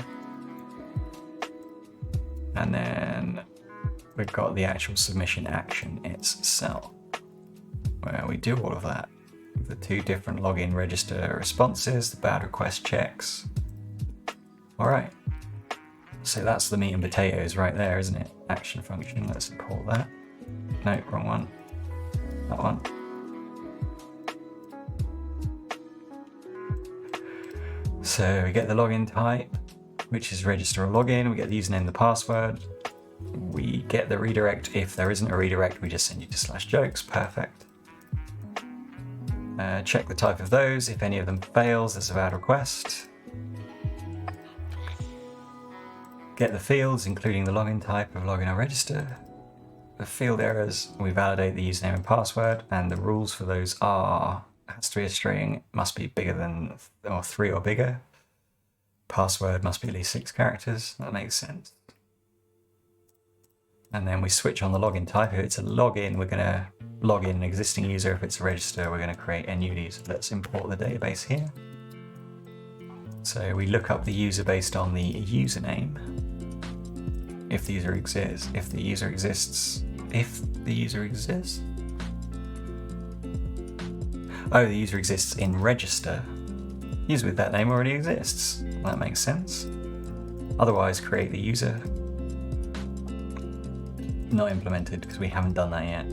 And then we've got the actual submission action itself, where we do all of that. The 2 different login register responses, the bad request checks. All right, so that's the meat and potatoes right there, isn't it? Action function, let's import that. No, wrong one, that one. So we get the login type, which is register or login. We get the username, the password. We get the redirect. If there isn't a redirect, we just send you to /jokes, perfect. Check the type of those. If any of them fails, there's a bad request. Get the fields, including the login type of login or register. The field errors, we validate the username and password, and the rules for those are, has to be a string, must be bigger than, or 3 or bigger. Password must be at least 6 characters. That makes sense. And then we switch on the login type. If it's a login, we're going to log in an existing user. If it's a register, we're going to create a new user. Let's import the database here. So we look up the user based on the username. If the user exists. If the user exists. If the user exists. Oh, the user exists in register. User with that name already exists. That makes sense. Otherwise, create the user. Not implemented because we haven't done that yet.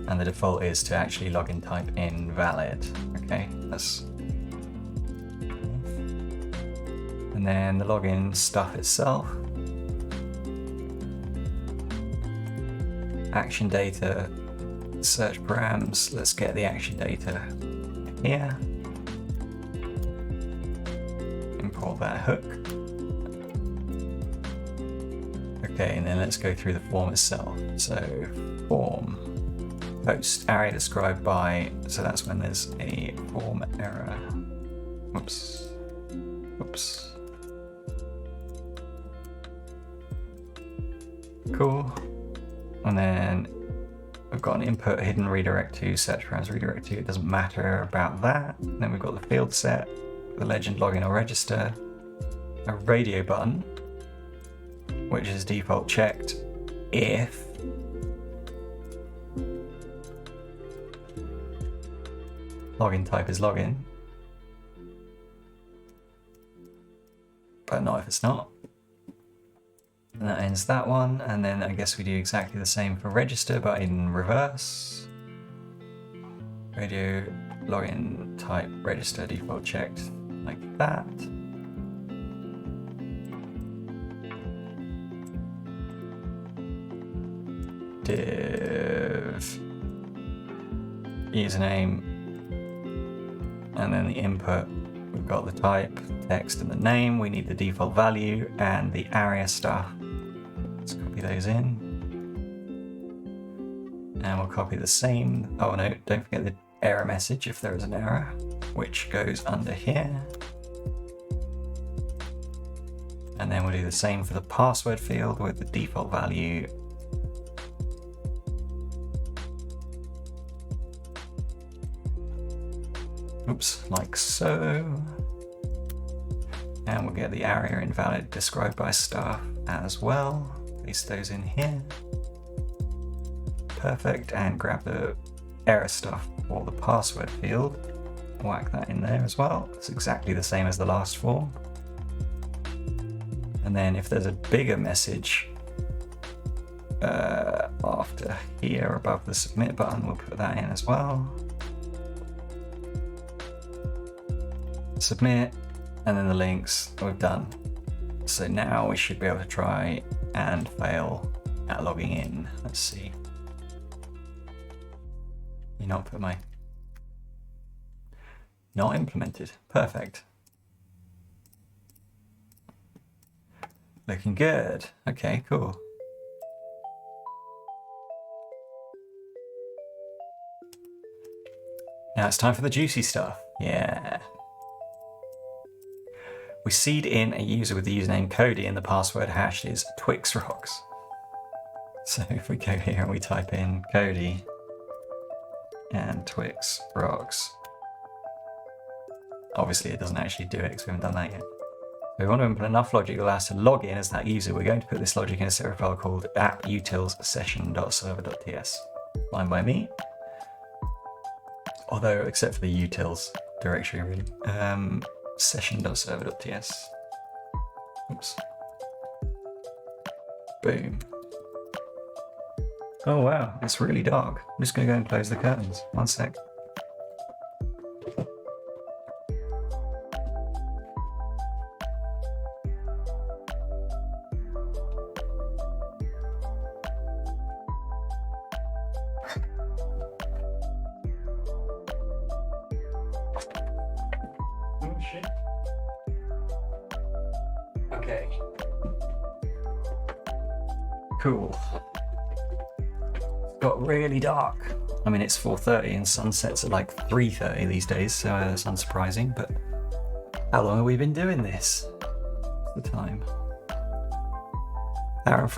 And the default is to actually login type invalid. Okay, that's. And then the login stuff itself. Action data, search params. Let's get the action data here. Import that hook. Okay, and then let's go through the form itself. So form, post, area described by, so that's when there's a form error. Whoops. Whoops. Cool. And then we've got an input hidden redirect to, search params redirect to, it doesn't matter about that. And then we've got the field set, the legend login or register, a radio button, which is default checked if login type is login, but not if it's not. And that ends that one, and then I guess we do exactly the same for register, but in reverse. Radio login type register default checked like that. Div username, and then the input, we've got the type, text, and the name. We need the default value and the ARIA stuff. Let's copy those in, and we'll copy the same. Oh no, don't forget the error message if there is an error, which goes under here. And then we'll do the same for the password field with the default value. Oops, like so. And we'll get the ARIA invalid described by staff as well. Paste those in here. Perfect, and grab the error stuff for the password field. Whack that in there as well. It's exactly the same as the last form. And then if there's a bigger message after here above the submit button, we'll put that in as well. Submit, and then the links we've done. So now we should be able to try and fail at logging in. Let's see. You not put my... Not implemented. Perfect. Looking good. Okay, cool. Now it's time for the juicy stuff. Yeah. We seed in a user with the username Cody and the password hash is TwixRocks. So if we go here and we type in Cody and TwixRocks, obviously it doesn't actually do it because we haven't done that yet. We want to implement enough logic that allows us to log in as that user. We're going to put this logic in a separate file called apputils.session.server.ts. Fine by me. Although, except for the utils directory, really. Session.server.ts. Oops. Boom. Oh wow, it's really dark. I'm just going to go and close the curtains. One sec. Okay. Cool. It's got really dark. I mean, it's 4:30 and sunsets at like 3:30 these days, so that's unsurprising, but how long have we been doing this? What's the time? Hour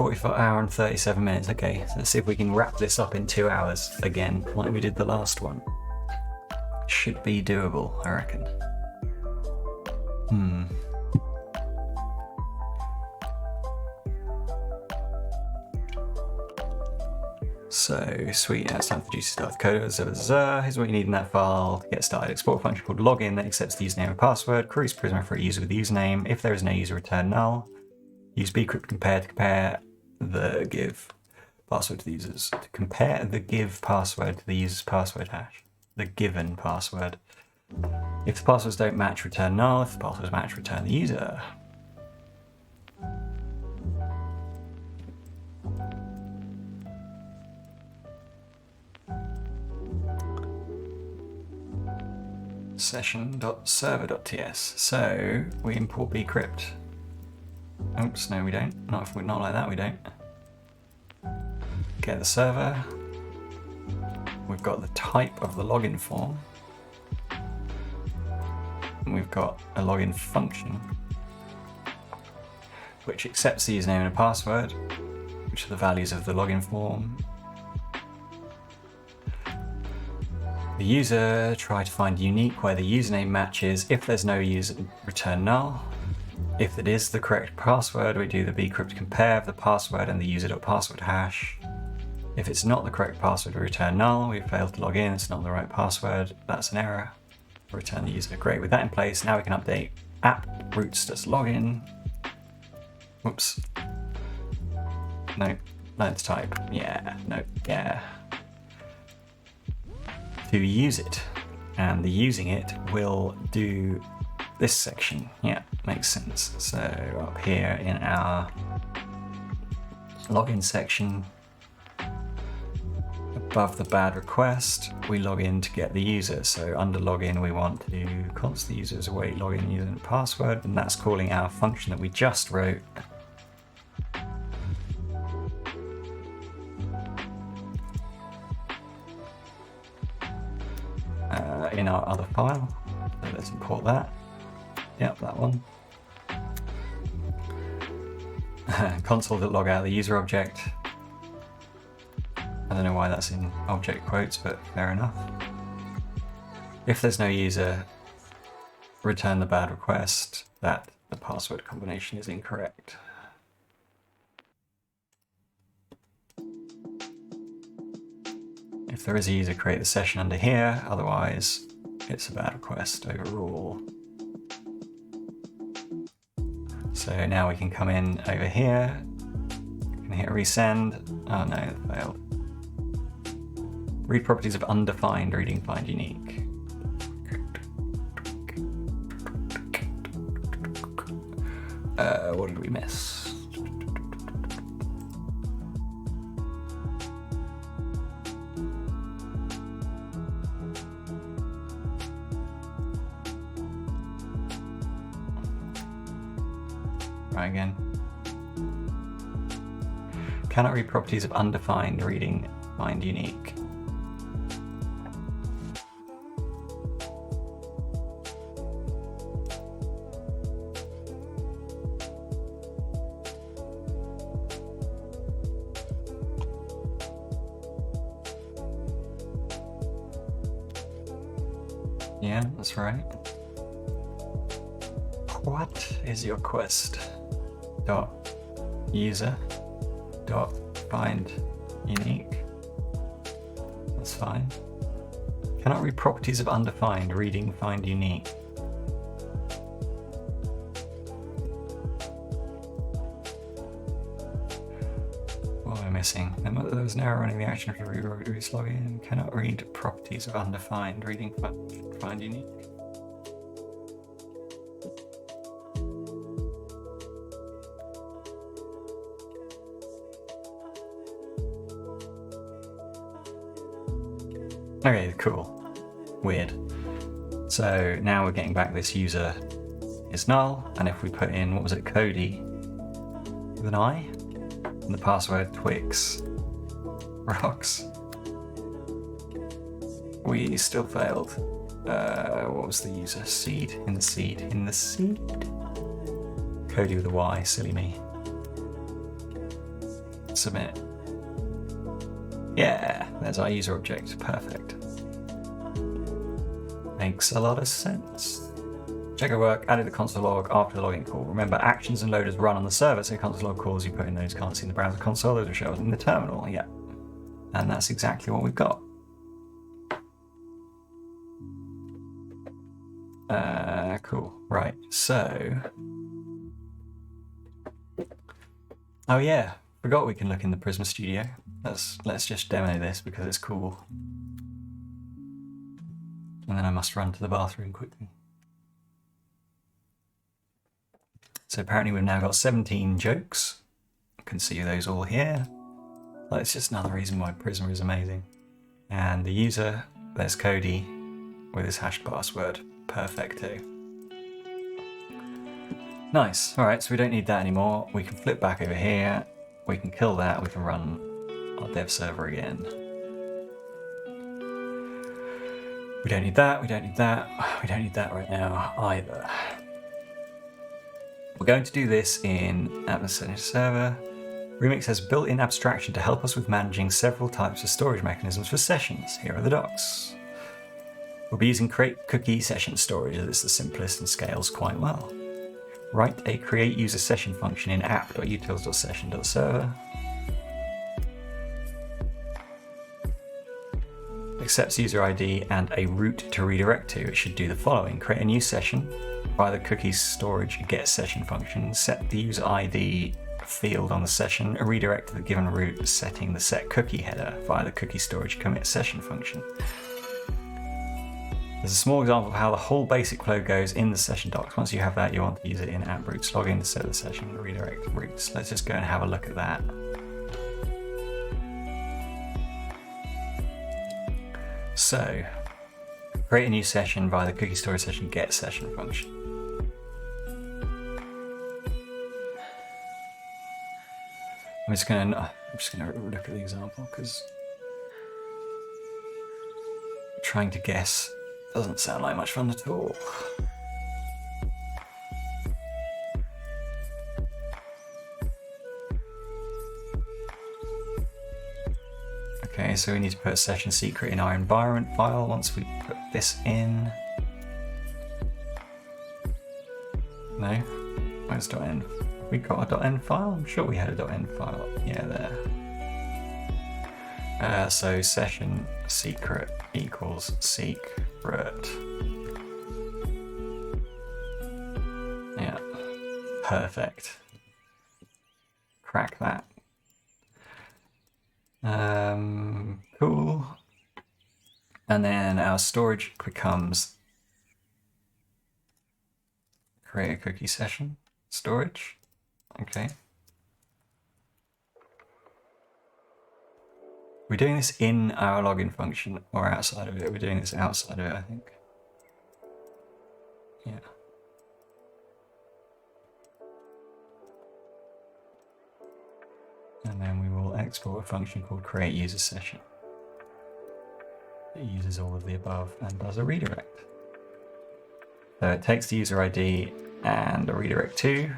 and 37 minutes. Okay, so let's see if we can wrap this up in 2 hours again, like we did the last one. Should be doable, I reckon. So sweet, now it's time for juicy stuff. Code here's what you need in that file to get started. Export a function called login that accepts the username and password. Queries Prisma for a user with the username. If there is no user, return null. Use bcrypt compare to compare the give password to the users. To compare the give password to the user's password hash. The given password. If the passwords don't match, return null. If the passwords match, return the user. Session.server.ts. So we import bcrypt. Oops, no we don't. Not like that, we don't. Get the server. We've got the type of the login form. And we've got a login function which accepts the username and a password, which are the values of the login form. The user, try to find unique where the username matches. If there's no user, return null. If it is the correct password, we do the bcrypt compare of the password and the user.password hash. If it's not the correct password, we return null. We failed to log in, it's not the right password. That's an error. Return the user. Great, with that in place, now we can update app roots.login. Whoops. No, let's type. Yeah, no, yeah. To use it, and the using it will do this section. Yeah, makes sense. So up here in our login section, above the bad request, we log in to get the user. So under login, we want to const the user's await login user and password, and that's calling our function that we just wrote. In our other file. So let's import that. Yep, that one. Console.log out the user object. I don't know why that's in object quotes, but fair enough. If there's no user, return the bad request that the password combination is incorrect. If there is a user, create the session under here, otherwise it's a bad request overall. So now we can come in over here, we can hit resend. Oh no, it failed. Read properties of undefined, reading find unique. What did we miss? Try again. Cannot read properties of undefined reading find unique. Yeah, that's right. What is your quest? Dot user dot find unique. That's fine. Cannot read properties of undefined reading find unique. What am I missing? There was an error running the action for re-logging. Cannot read properties of undefined reading find unique. Okay, cool. Weird. So now we're getting back this user is null, and if we put in, what was it, Cody with an I, and the password Twix rocks, we still failed. What was the user? Seed, in the seed, in the seed. Cody with a Y, silly me. Submit. Yeah, there's our user object. Perfect. Makes a lot of sense. Check your work, added the console log after the login call. Remember, actions and loaders run on the server, so console log calls you put in those can't see in the browser console, those are shown in the terminal. Yeah. And that's exactly what we've got. Cool. Right, so... Oh yeah, forgot we can look in the Prisma Studio. Let's just demo this because it's cool. And then I must run to the bathroom quickly. So apparently we've now got 17 jokes. You can see those all here. Well, it's just another reason why Prisma is amazing. And the user, there's Cody with his hashed password. Perfecto. Nice. All right, so we don't need that anymore. We can flip back over here. We can kill that. We can run our dev server again. We don't need that. We don't need that. We don't need that right now either. We're going to do this in Atlas Server. Remix has built-in abstraction to help us with managing several types of storage mechanisms for sessions. Here are the docs. We'll be using create cookie session storage as it's the simplest and scales quite well. Write a create user session function in app.utils.session.server. Accepts user ID and a route to redirect to. It should do the following. Create a new session via the cookie storage get session function. Set the user ID field on the session. Redirect to the given route, setting the set cookie header via the cookie storage commit session function. There's a small example of how the whole basic flow goes in the session docs. Once you have that, you want to use it in app routes. Log in to set the session redirect routes. Let's just go and have a look at that. So, create a new session via the cookie storage session get session function. I'm just gonna look at the example because trying to guess doesn't sound like much fun at all. Okay, so we need to put a session secret in our environment file once we put this in. No? Where's .env? We got a .env file? I'm sure we had a .env file. Yeah, there. So session secret equals secret. Yeah, perfect. Crack that. Cool. And then our storage becomes create a cookie session. storage. Okay. We're doing this in our login function or outside of it? We're doing this outside of it, I think. Yeah. And then we will export a function called create user session. It uses all of the above and does a redirect. So it takes the user ID and a redirect to.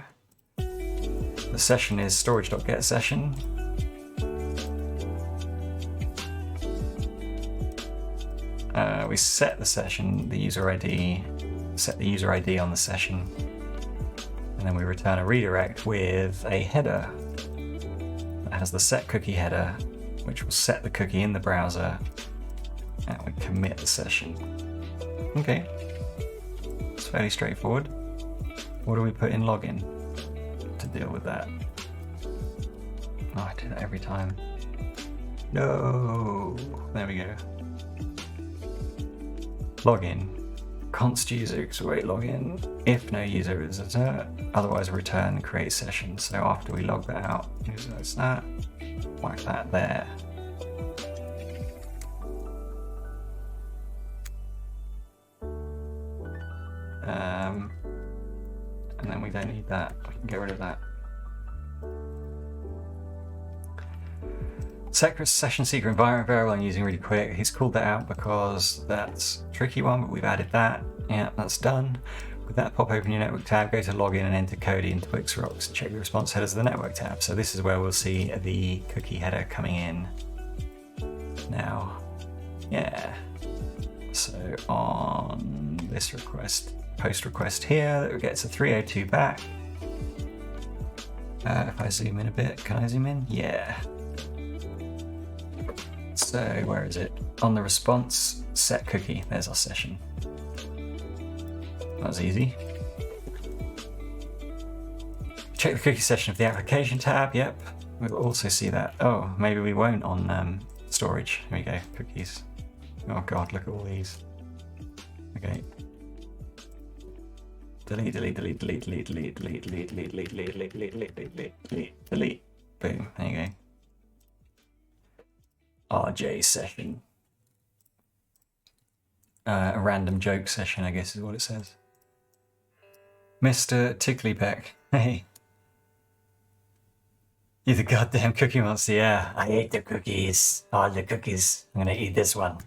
The session is storage.getSession. We set the session, the user ID, set the user ID on the session, and then we return a redirect with a header that has the set cookie header, which will set the cookie in the browser, and we commit the session. Okay, it's fairly straightforward. What do we put in login to deal with that? Oh, I do that every time. No, there we go. Login. Const user await login. If no user is visitor, otherwise return create session. So after we log that out, use that, whack that there. And then we don't need that. We can get rid of that. Secret session secret environment variable I'm using really quick. He's called that out because that's a tricky one, but we've added that. Yeah, that's done. With that, pop open your network tab, go to login and enter Cody into Twix Rocks and check the response headers of the network tab. So this is where we'll see the cookie header coming in now. Yeah. So on this request, post request here, that gets a 302 back. If I zoom in a bit, can I zoom in? Yeah. So where is it? On the response, set cookie. There's our session. That was easy. Check the cookie session of the application tab. Yep. We'll also see that. Oh, maybe we won't on storage. Here we go. Cookies. Oh god, look at all these. Okay. Delete, delete, delete, delete, delete, delete, delete, delete, delete, delete, delete, delete, delete, delete, delete, delete. Boom. There you go. RJ session. A random joke session, I guess is what it says. Mr. Ticklypeck. Hey. You're the goddamn cookie monster, yeah. I ate the cookies. All the cookies. I'm gonna eat this one.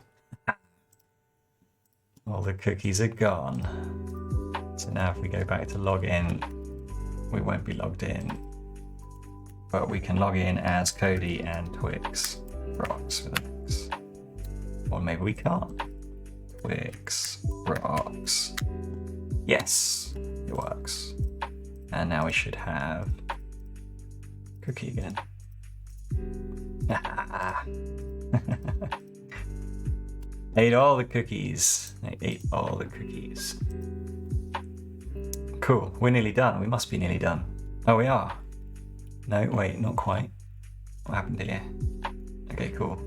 All the cookies are gone. So now if we go back to login, we won't be logged in. But we can log in as Cody and Twix Rocks with an X. Or maybe we can't. Twix Rocks. Yes, it works. And now we should have cookie again. Ate all the cookies. I ate all the cookies. Cool, we're nearly done. We must be nearly done. Oh, we are. No, wait, not quite. What happened here? Okay, cool.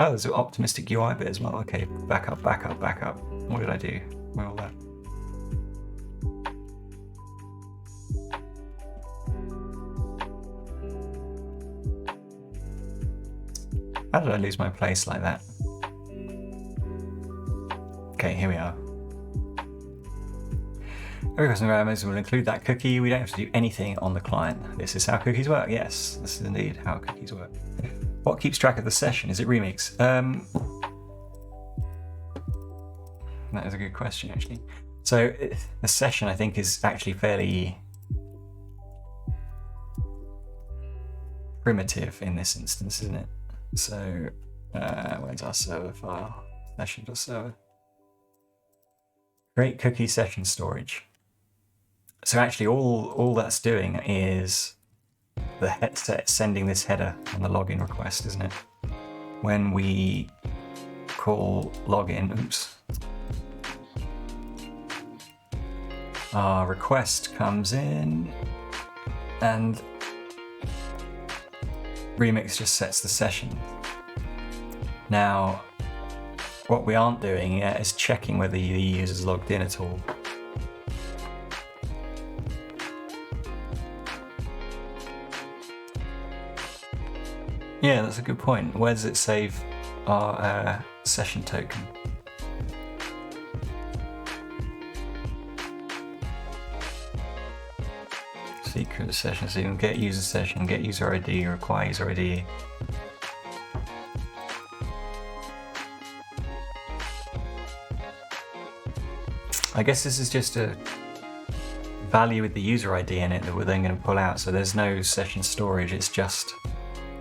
Oh, there's an optimistic UI bit as well. Okay, back up, back up, back up. What did I do? Where all that? How did I lose my place like that? Okay, here we are. Every custom environment will include that cookie. We don't have to do anything on the client. This is how cookies work. Yes, this is indeed how cookies work. What keeps track of the session? Is it Remix? That is a good question, actually. So the session, I think, is actually fairly primitive in this instance, isn't it? So where's our server file? Session.server. Create cookie session storage. So actually all that's doing is the headset sending this header on the login request, isn't it? When we call login, oops, our request comes in and Remix just sets the session. Now, what we aren't doing yet is checking whether the user's logged in at all. Yeah, that's a good point. Where does it save our session token? Secret session, so you can get user session, get user ID, require user ID. I guess this is just a value with the user ID in it that we're then going to pull out, so there's no session storage, it's just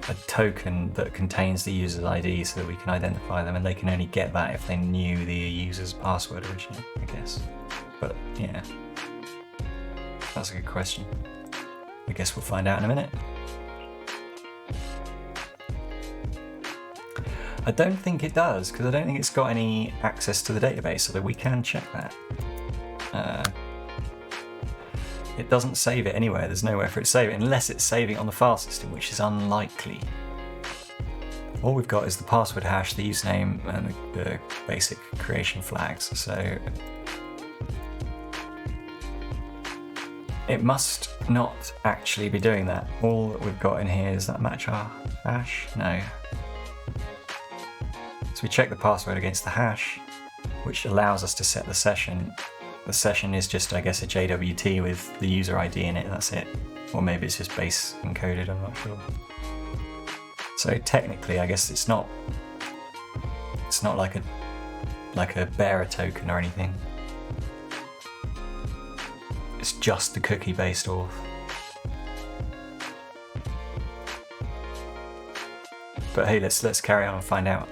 a token that contains the user's ID so that we can identify them, and they can only get that if they knew the user's password originally, I guess. But yeah, that's a good question. I guess we'll find out in a minute. I don't think it does, because I don't think it's got any access to the database, so that we can check that. It doesn't save it anywhere, there's nowhere for it to save it, unless it's saving it on the file system, which is unlikely. All we've got is the password hash, the username, and the basic creation flags, so it must not actually be doing that. All that we've got in here is that match our hash? No. So we check the password against the hash, which allows us to set the session. The session is just, I guess, a JWT with the user ID in it, that's it. Or maybe it's just base encoded, I'm not sure. So technically, I guess it's not like a bearer token or anything. It's just the cookie-based auth. But hey, let's carry on and find out.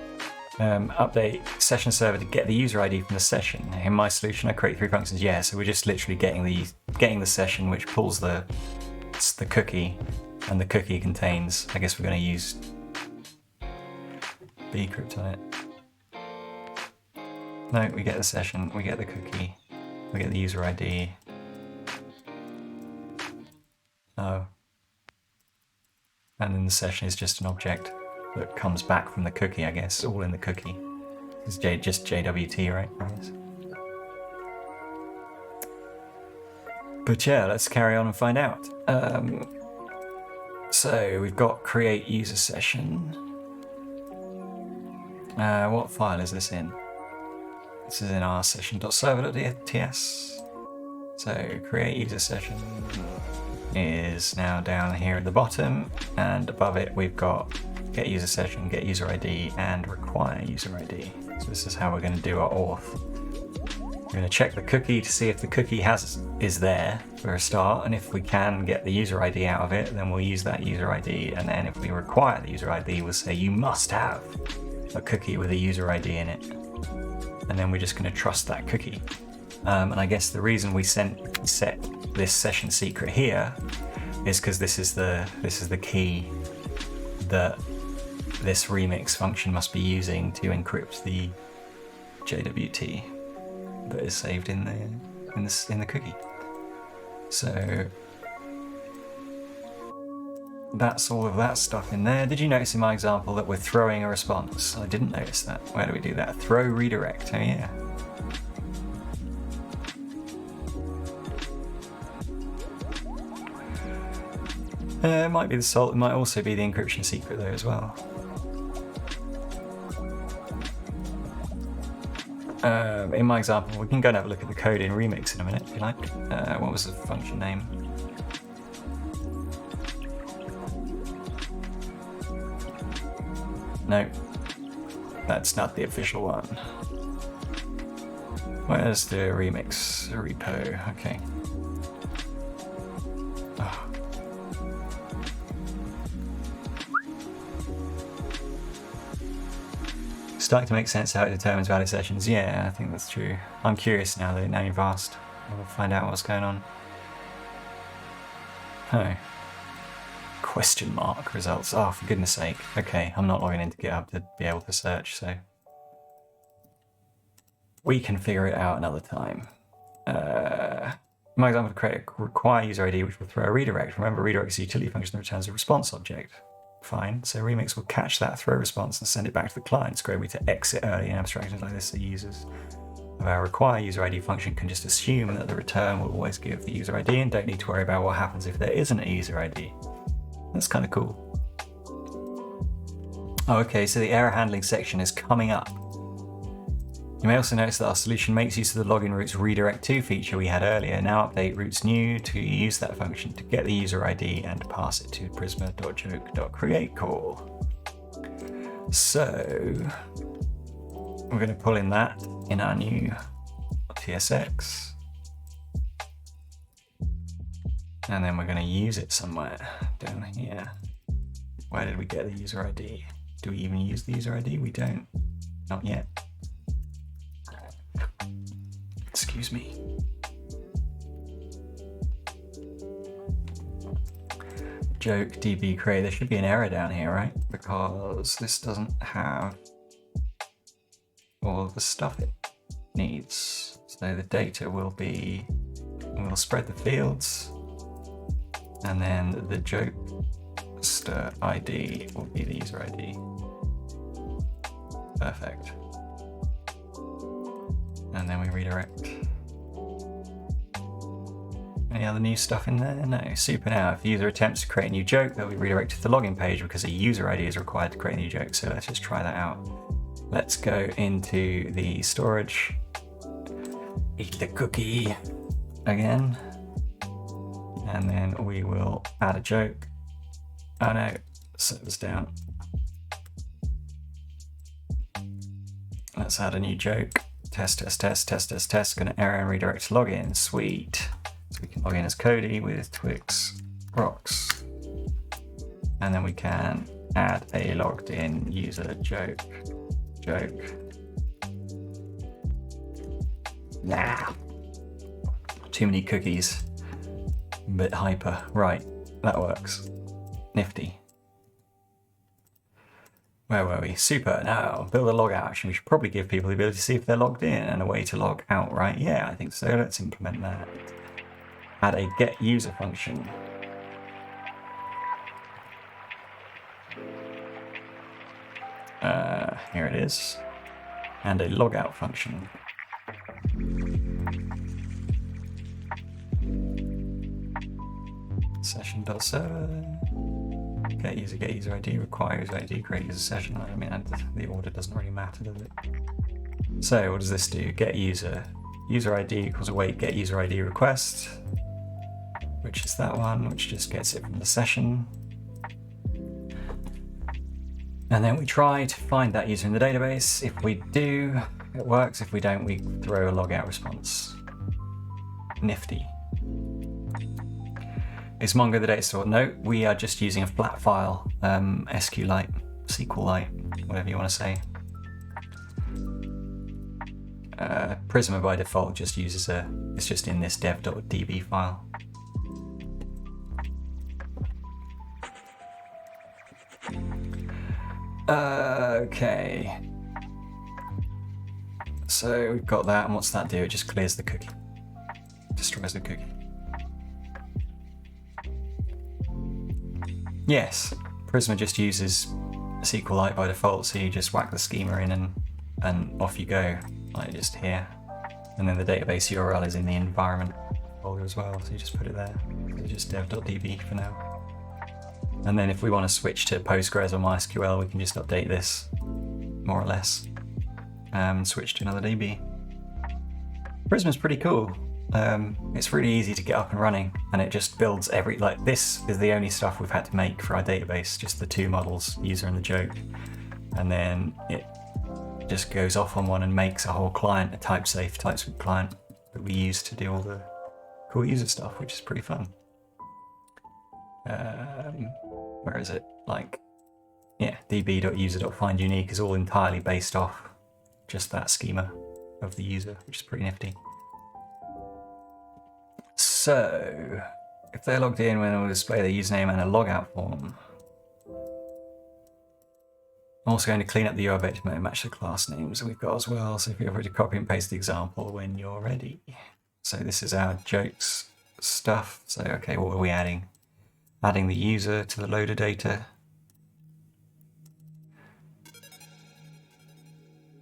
Update session server to get the user ID from the session. In my solution, I create 3 functions. Yeah, so we're just literally getting the session, which pulls the cookie, and the cookie contains. I guess we're going to use bcrypt on it. No, we get the session, we get the cookie, we get the user ID. Oh. And then the session is just an object that comes back from the cookie, I guess, all in the cookie. It's just JWT, right? I guess. But yeah, let's carry on and find out. So we've got create user session. What file is this in? This is in our session.server.ts. So create user session is now down here at the bottom, and above it we've got get user session, get user ID, and require user ID. So this is how we're going to do our auth. We're going to check the cookie to see if the cookie is there for a start, and if we can get the user ID out of it, then we'll use that user ID, and then if we require the user ID, we'll say you must have a cookie with a user ID in it, and then we're just going to trust that cookie. And I guess the reason we set this session secret here is because this is the key that this remix function must be using to encrypt the JWT that is saved in the cookie. So that's all of that stuff in there. Did you notice in my example that we're throwing a response? I didn't notice that. Where do we do that? Throw redirect. Oh yeah. It might be the salt. It might also be the encryption secret though as well. In my example, we can go and have a look at the code in Remix in a minute if you like. What was the function name? No, that's not the official one. Where's the Remix repo? Okay. Oh. Starting to make sense how it determines valid sessions. Yeah, I think that's true. I'm curious now you've asked. I'll find out what's going on. Oh. Question mark results. Oh, for goodness sake. Okay, I'm not logging into GitHub to be able to search, so we can figure it out another time. My example, to create a require user ID, which will throw a redirect. Remember, redirect is a utility function that returns a response object. Fine, so Remix will catch that throw response and send it back to the client. It's a great way to exit early in abstractions like this. The users of our require user ID function can just assume that the return will always give the user ID and don't need to worry about what happens if there isn't a user ID. That's kind of cool. Oh, okay, so the error handling section is coming up. You may also notice that our solution makes use of the login routes redirect to feature we had earlier. Now update routes new to use that function to get the user ID and pass it to prisma.joke.create call. So we're going to pull in that in our new TSX. And then we're going to use it somewhere down here. Where did we get the user ID? Do we even use the user ID? We don't. Not yet. Excuse me. Joke DB create. There should be an error down here, right? Because this doesn't have all of the stuff it needs. So the data will be, we'll spread the fields, and then the joke ID will be the user ID. Perfect. And then we redirect. Any other new stuff in there? No. Super. Now, if the user attempts to create a new joke, they'll be redirected to the login page because a user ID is required to create a new joke. So let's just try that out. Let's go into the storage. Eat the cookie again. And then we will add a joke. Oh no, server's down. Let's add a new joke. Test. Gonna error and redirect to login. Sweet. So we can log in as Cody with Twix Rocks. And then we can add a logged in user joke. Nah. Too many cookies. A bit hyper. Right, that works. Nifty. Where were we? Super. Now, build a log out action. We should probably give people the ability to see if they're logged in and a way to log out, right? Yeah, I think so. Let's implement that. Add a get user function. Here it is. And a logout function. Session.server. Get user ID, require user ID, create user session. I mean, the order doesn't really matter, does it? So what does this do? Get user ID equals await get user ID request, which is that one, which just gets it from the session. And then we try to find that user in the database. If we do, it works. If we don't, we throw a logout response. Nifty. Is Mongo the data store? No, we are just using a flat file, SQLite, SQLite, whatever you want to say. Prisma by default just uses it's just in this dev.db file. Okay. So we've got that, and what's that do? It just clears the cookie. Destroys the cookie. Yes, Prisma just uses SQLite by default, so you just whack the schema in and off you go, like just here. And then the database URL is in the environment folder as well, so you just put it there. So just dev.db for now. And then if we want to switch to Postgres or MySQL, we can just update this, more or less, and switch to another DB. Prisma's pretty cool. It's really easy to get up and running, and it just builds like this is the only stuff we've had to make for our database, just the two models, user and the joke. And then it just goes off on one and makes a whole client, a type-safe TypeScript client that we use to do all the cool user stuff, which is pretty fun. Where is it? Like, yeah, db.user.findUnique is all entirely based off just that schema of the user, which is pretty nifty. So, if they're logged in, then we'll display their username and a logout form. I'm also going to clean up the URL to match the class names we've got as well. So if you're ready to copy and paste the example when you're ready. So this is our jokes stuff. So, okay, what are we adding? Adding the user to the loader data.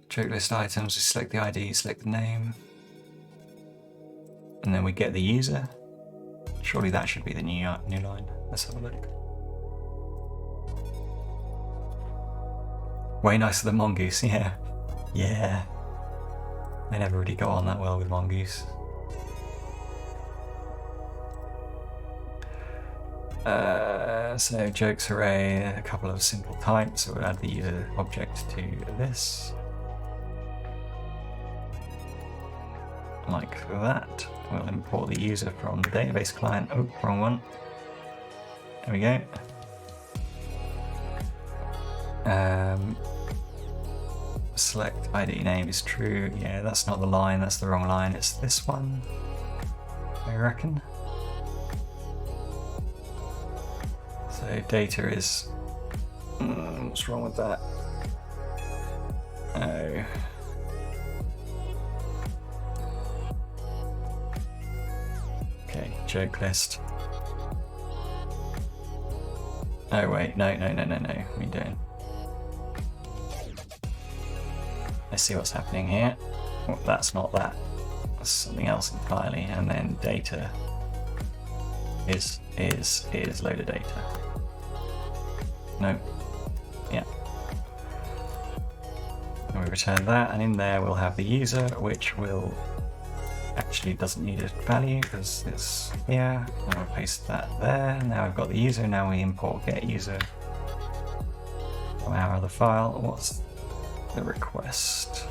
Joke list items, we select the ID, select the name. And then we get the user. Surely that should be the new line. Let's have a look. Way nicer than Mongoose, yeah. Yeah. They never really got on that well with Mongoose. So jokes array, a couple of simple types. So we'll add the user object to this. Like that. We'll import the user from the database client. Oh, wrong one. There we go. Select ID name is true. Yeah, that's not the line, that's the wrong line. It's this one, I reckon. So data is... what's wrong with that? Oh. Okay, joke list. Oh wait, no. What are you doing? Let's see what's happening here. Well, that's not that. That's something else entirely. And then data is load of data. No. Yeah. And we return that, and in there we'll have the user, which will actually doesn't need a value because it's here. And we'll paste that there. Now we've got the user. Now we import get user from our other file. What's the request?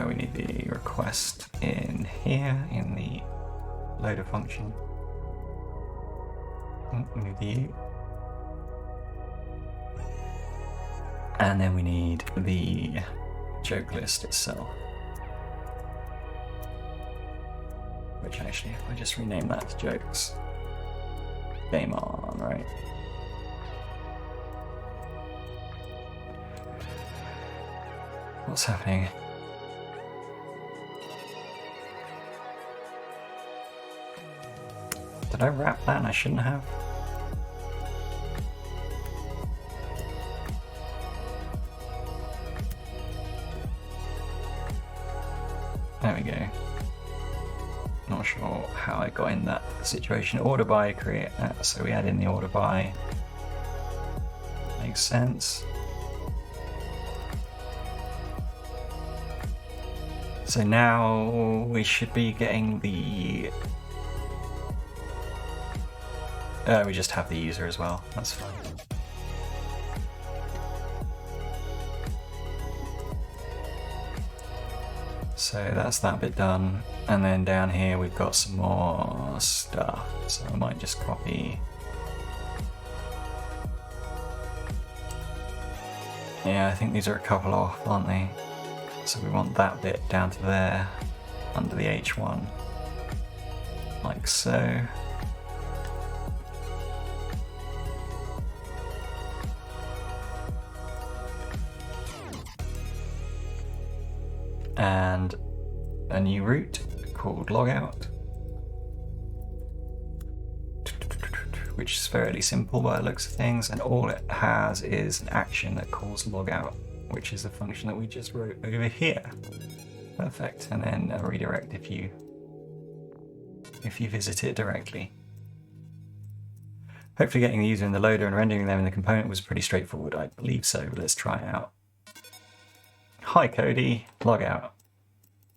We need the request in here in the loader function. We need the U. And then we need the joke list itself. Which actually, if I just rename that to jokes. Game on, right? What's happening? Did I wrap that and I shouldn't have? There we go. Not sure how I got in that situation. Order by, create that. So we add in the order by. Makes sense. So now we should be getting the... we just have the user as well, that's fine. So that's that bit done. And then down here we've got some more stuff. So I might just copy... Yeah, I think these are a couple off, aren't they? So we want that bit down to there, under the H1, like so. And a new route called logout, which is fairly simple by the looks of things, and all it has is an action that calls logout, which is the function that we just wrote over here. Perfect. And then a redirect if you visit it directly. Hopefully getting the user in the loader and rendering them in the component was pretty straightforward. I believe so, but let's try it out. Hi Cody, log out.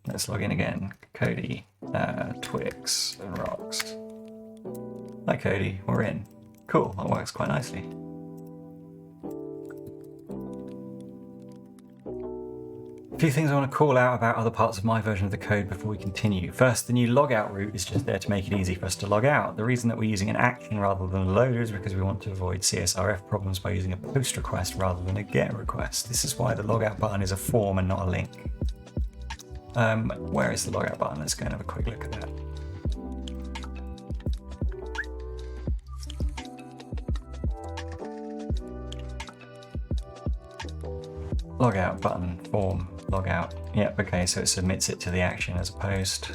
Let's log in again. Cody, Twix, and Rocks. Hi Cody, we're in. Cool, that works quite nicely. A few things I want to call out about other parts of my version of the code before we continue. First, the new logout route is just there to make it easy for us to log out. The reason that we're using an action rather than a loader is because we want to avoid CSRF problems by using a post request rather than a get request. This is why the logout button is a form and not a link. Where is the logout button? Let's go and have a quick look at that. Logout button, form, logout. Yep, okay, so it submits it to the action as a post.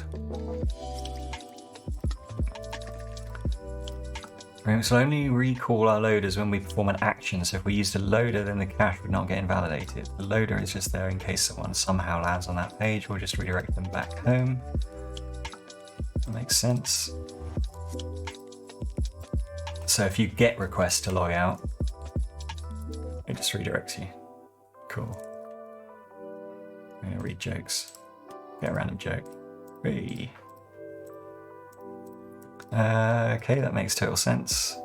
We will only recall our loaders when we perform an action, so if we used a loader then the cache would not get invalidated. The loader is just there in case someone somehow lands on that page. We'll just redirect them back home. That makes sense. So if you get requests to log out, it just redirects you. cool. I'm gonna read jokes. Get a random joke. Hey. Okay, that makes total sense.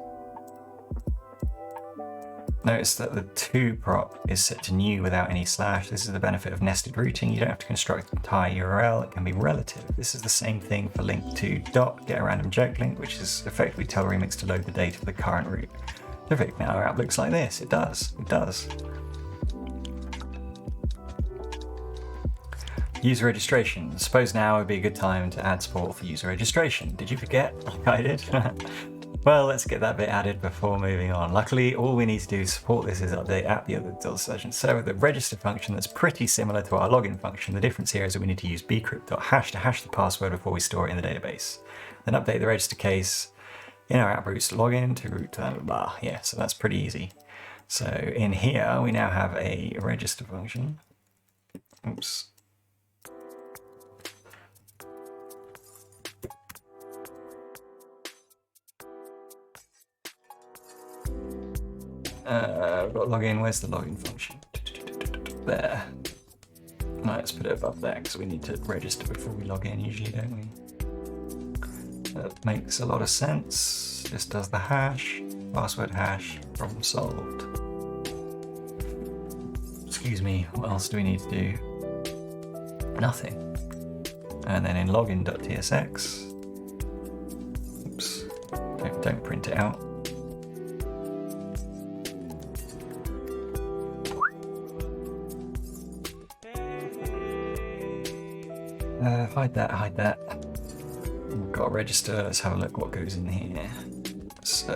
Notice that the to prop is set to new without any slash. This is the benefit of nested routing. You don't have to construct the entire URL. It can be relative. This is the same thing for link to dot, get a random joke link, which is effectively tell Remix to load the data of the current route. Terrific. Now our app looks like this. It does. It does. User registration. Suppose now would be a good time to add support for user registration. Did you forget, like I did? Well, let's get that bit added before moving on. Luckily, all we need to do to support this is update app the other session. So the register function that's pretty similar to our login function. The difference here is that we need to use bcrypt.hash to hash the password before we store it in the database. Then update the register case in our app routes to login to route blah, blah, blah. Yeah, so that's pretty easy. So in here, we now have a register function. Oops. We've got login. Where's the login function? There. No, let's put it above there because we need to register before we log in usually, don't we? That makes a lot of sense. Just does the hash, password hash, problem solved. Excuse me, what else do we need to do? Nothing. And then in login.tsx, oops, don't print it out. Hide that, hide that. We've got to register. Let's have a look what goes in here. So,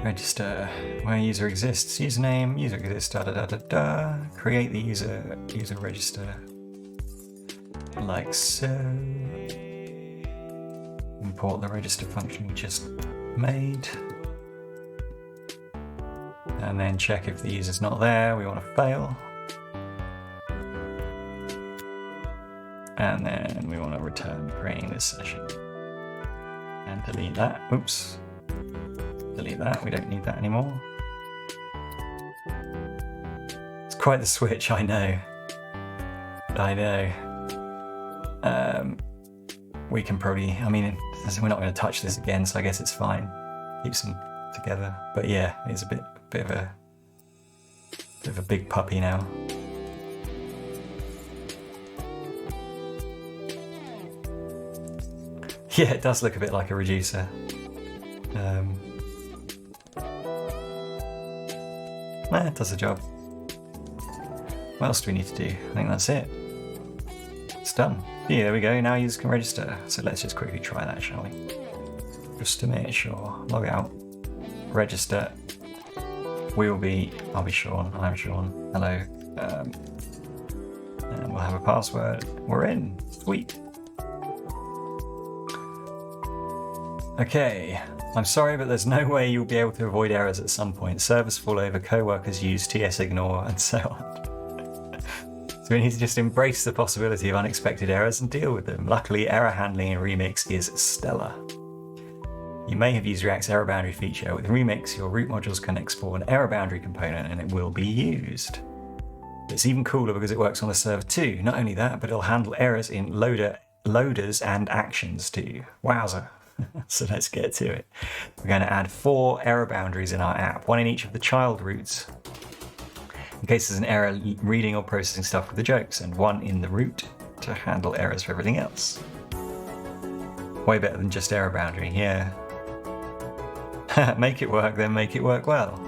register where user exists. Username, user exists, da da da da da. Create the user register like so. Import the register function we just made. And then check if the user's not there. We want to fail. And then we want to return creating this session. And delete that. Oops. Delete that. We don't need that anymore. It's quite the switch, I know. I know. We can probably, I mean, we're not going to touch this again, so I guess it's fine. Keeps them together. But yeah, it's a bit of a big puppy now. Yeah, it does look a bit like a reducer. It does the job. What else do we need to do? I think that's it. It's done. Yeah, there we go. Now users can register. So let's just quickly try that, shall we? Just to make sure. Log out. Register. I'll be Sean, I'm Sean, hello. And we'll have a password. We're in, sweet. Okay, I'm sorry, but there's no way you'll be able to avoid errors at some point. Servers fall over, co-workers use TS ignore, and so on. So we need to just embrace the possibility of unexpected errors and deal with them. Luckily, error handling in Remix is stellar. You may have used React's error boundary feature. With Remix, your root modules can export an error boundary component and it will be used. It's even cooler because it works on the server too. Not only that, but it'll handle errors in loaders and actions too. Wowza. So let's get to it. We're going to add 4 error boundaries in our app, 1 in each of the child routes, in case there's an error reading or processing stuff with the jokes, and 1 in the root to handle errors for everything else. Way better than just error boundary, yeah. Make it work, then make it work well.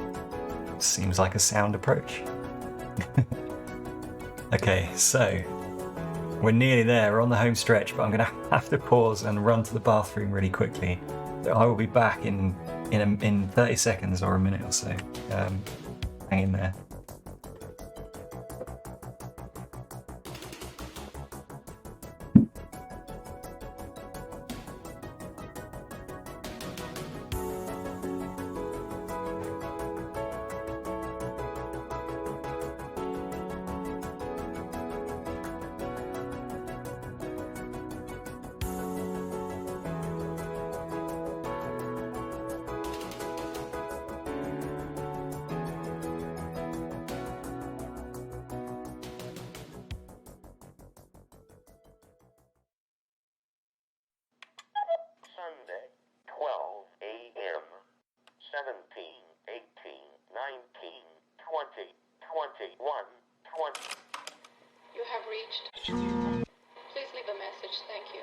Seems like a sound approach. Okay, so we're nearly there. We're on the home stretch, but I'm going to have to pause and run to the bathroom really quickly. So I will be back in 30 seconds or a minute or so. Hang in there. 17, 18, 19, 20, 21, 20. You have reached. Please leave a message. Thank you.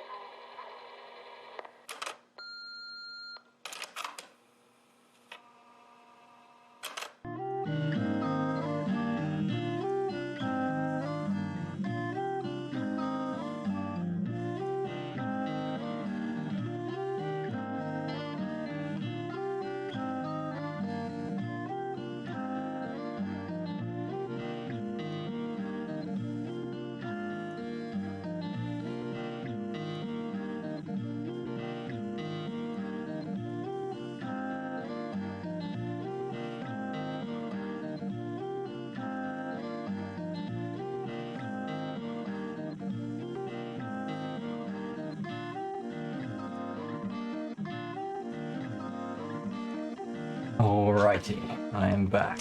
Alrighty, I am back.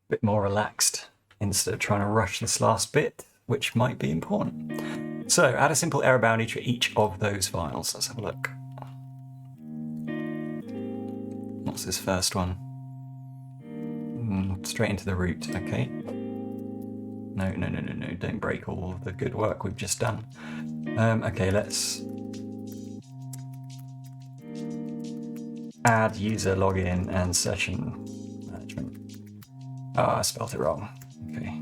Bit more relaxed instead of trying to rush this last bit, which might be important. So, add a simple error boundary to each of those files. Let's have a look. What's this first one? Straight into the root, okay. No, don't break all of the good work we've just done. Okay, let's add user login and session management. I spelled it wrong. Okay.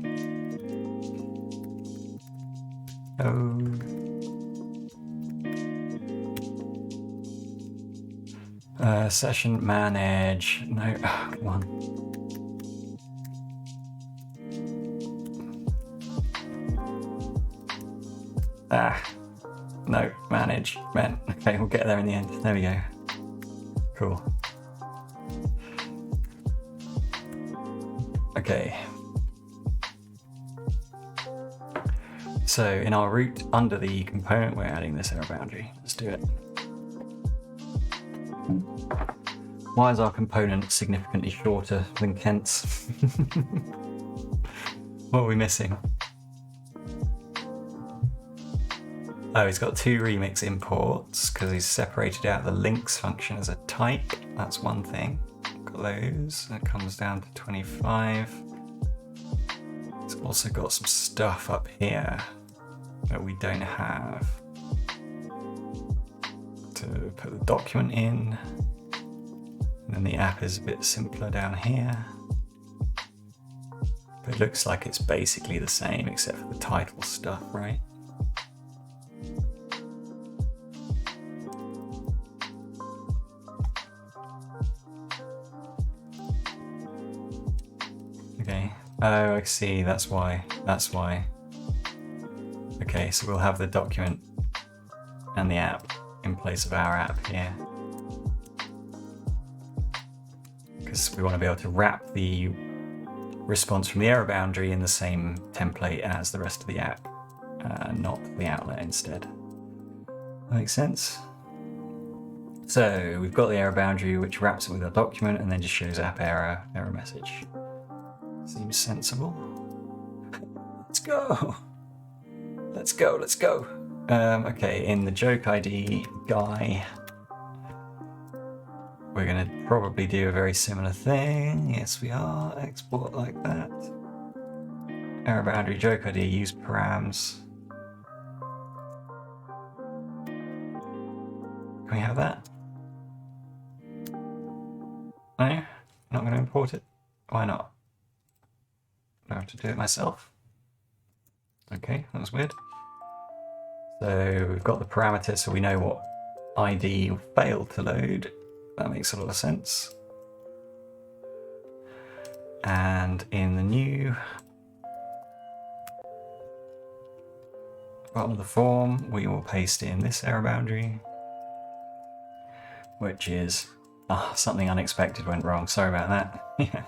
Session manage. No, come on. No, manage. Man. Okay, we'll get there in the end. There we go. Cool. Okay. So in our root under the component, we're adding this error boundary. Let's do it. Why is our component significantly shorter than Kent's? What are we missing? Oh, he's got two remix imports because he's separated out the links function as a type. That's one thing. Got those. That comes down to 25. He's also got some stuff up here that we don't have. To put the document in. And then the app is a bit simpler down here. But it looks like it's basically the same except for the title stuff, right? Okay. Oh, I see. That's why. That's why. Okay, so we'll have the document and the app in place of our app here. Because we want to be able to wrap the response from the error boundary in the same template as the rest of the app, not the outlet instead. That makes sense? So we've got the error boundary which wraps it with our document and then just shows app error message. Seems sensible. Let's go. Let's go, let's go. Okay, in the joke ID guy, we're going to probably do a very similar thing. Yes, we are. Export like that. Error boundary, joke ID, use params. Can we have that? No? Not going to import it? Why not? I have to do it myself. Okay, that was weird. So we've got the parameter so we know what ID failed to load. That makes a lot of sense. And in the new bottom of the form, we will paste in this error boundary, which is something unexpected went wrong. Sorry about that. Yeah.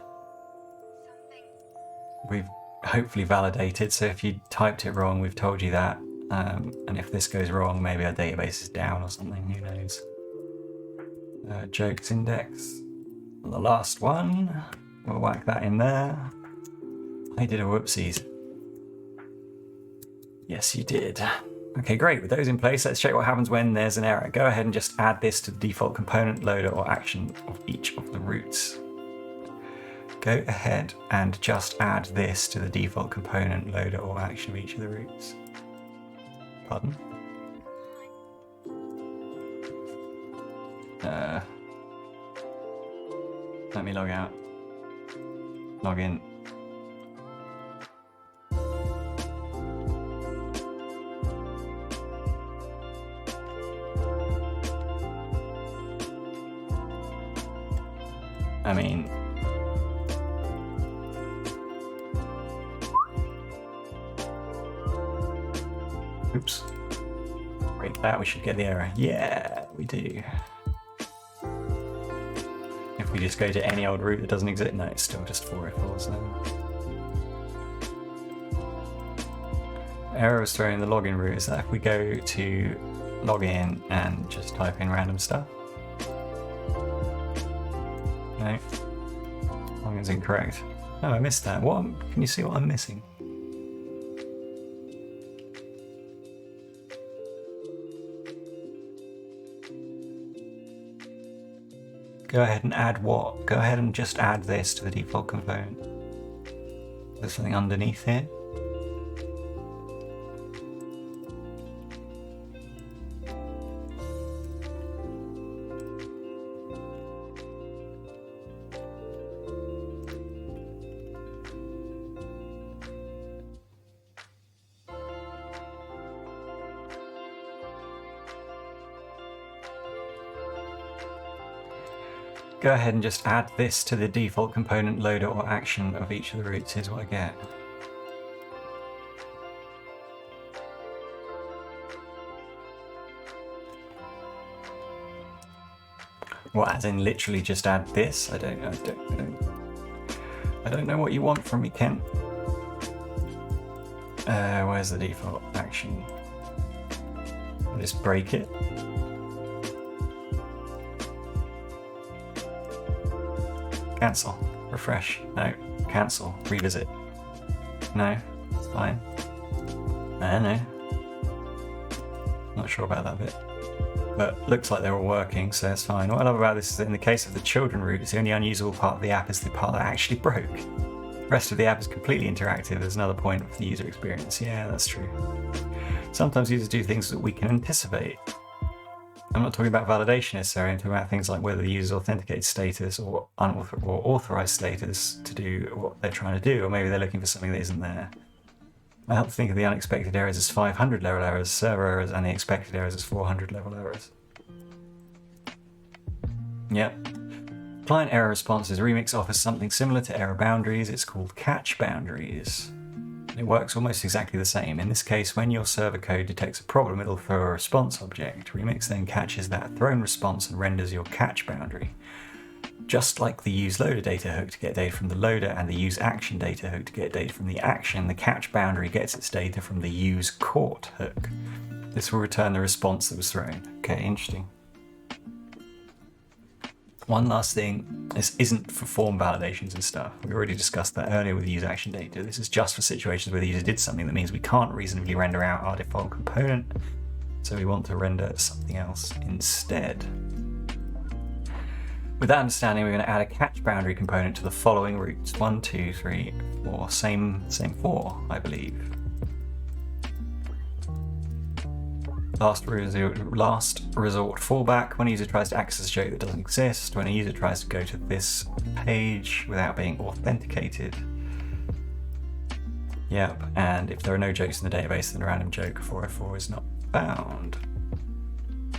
We've hopefully validated, so if you typed it wrong, we've told you that. And if this goes wrong, maybe our database is down or something, who knows. Jokes index, the last one, we'll whack that in there. I did a whoopsies. Yes, you did. Okay, great. With those in place, let's check what happens when there's an error. Go ahead and just add this to the default component, loader, or action of each of the routes. Go ahead and just add this to the default component, loader, or action of each of the routes. Pardon? Let me log out. Log in. I mean, oops. Break that, we should get the error. Yeah, we do. If we just go to any old route that doesn't exist, no, it's still just 404s now. Error was thrown in the login route. Is that if we go to login and just type in random stuff? No. Login's incorrect. Oh, I missed that. What? Can you see what I'm missing? Go ahead and add what? Go ahead and just add this to the default component. There's something underneath here. Go ahead and just add this to the default component, loader, or action of each of the routes. Here's what I get. What, as in literally just add this? I don't know what you want from me, Kent. Where's the default action? Just break it. Cancel. Refresh. No. Cancel. Revisit. No. It's fine. No. Not sure about that bit. But looks like they're all working, so it's fine. What I love about this is that in the case of the children route, it's the only unusable part of the app is the part that actually broke. The rest of the app is completely interactive. There's another point of the user experience. Yeah, that's true. Sometimes users do things that we can anticipate. I'm not talking about validation necessarily, I'm talking about things like whether the user's authenticated status or authorized status to do what they're trying to do, or maybe they're looking for something that isn't there. I help think of the unexpected errors as 500 level errors, server errors, and the expected errors as 400 level errors. Yep. Client error responses. Remix offers something similar to error boundaries. It's called catch boundaries. It works almost exactly the same. In this case, when your server code detects a problem, it'll throw a response object. Remix then catches that thrown response and renders your catch boundary. Just like the use loader data hook to get data from the loader and the use action data hook to get data from the action, the catch boundary gets its data from the use caught hook. This will return the response that was thrown. Okay, interesting. One last thing, this isn't for form validations and stuff. We already discussed that earlier with use action data. This is just for situations where the user did something that means we can't reasonably render out our default component, so we want to render something else instead. With that understanding, we're going to add a catch boundary component to the following routes. 1, 2, 3, 4. Same 4, I believe. Last resort fallback. When a user tries to access a joke that doesn't exist. When a user tries to go to this page without being authenticated. Yep, and if there are no jokes in the database, then a random joke 404 is not bound.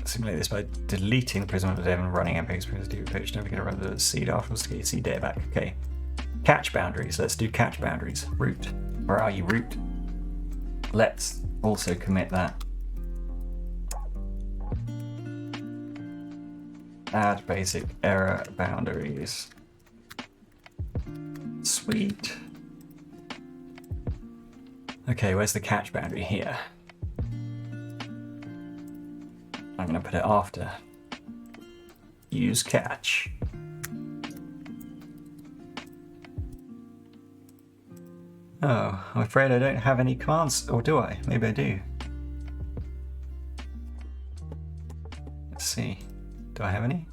Simulate this by deleting the Prisma dev and running npm experience do page. Don't forget to run the seed afterwards to get your seed data back. Okay. Catch boundaries. Let's do catch boundaries. Root. Where are you, root? Let's also commit that. Add basic error boundaries. Sweet. Okay, where's the catch boundary? Here. I'm going to put it after use catch. Oh, I'm afraid I don't have any commands, or do I? Maybe I do. I have any?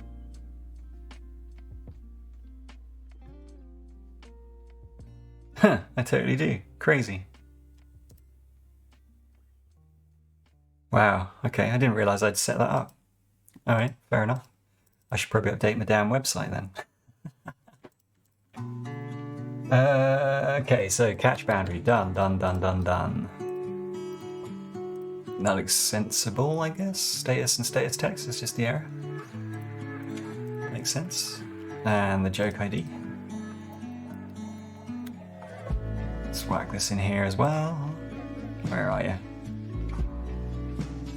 Huh, I totally do. Crazy. Wow, okay, I didn't realise I'd set that up. Alright, fair enough. I should probably update my damn website then. Okay, so catch boundary, done. That looks sensible, I guess. Status and status text is just the error. Makes sense. And the joke ID. Let's whack this in here as well. Where are you?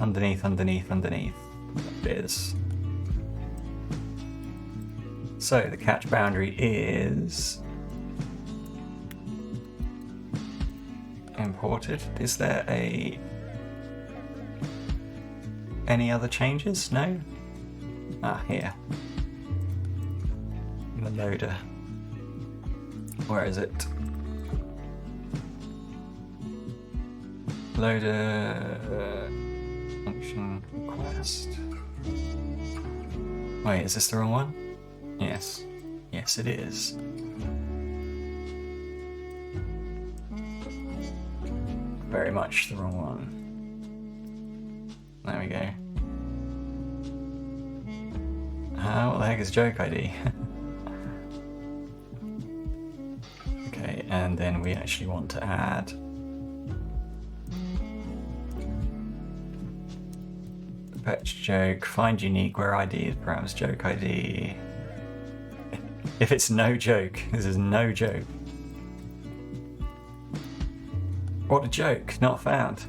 Underneath. Biz. So the catch boundary is imported. Is there any other changes? No? Ah, here. In the loader. Where is it? Loader function request. Wait, is this the wrong one? Yes. Yes, it is. Very much the wrong one. There we go. What the heck is joke ID? Okay, and then we actually want to add patch joke, find unique where ID is Params joke ID. If it's no joke, this is no joke. What a joke, not found.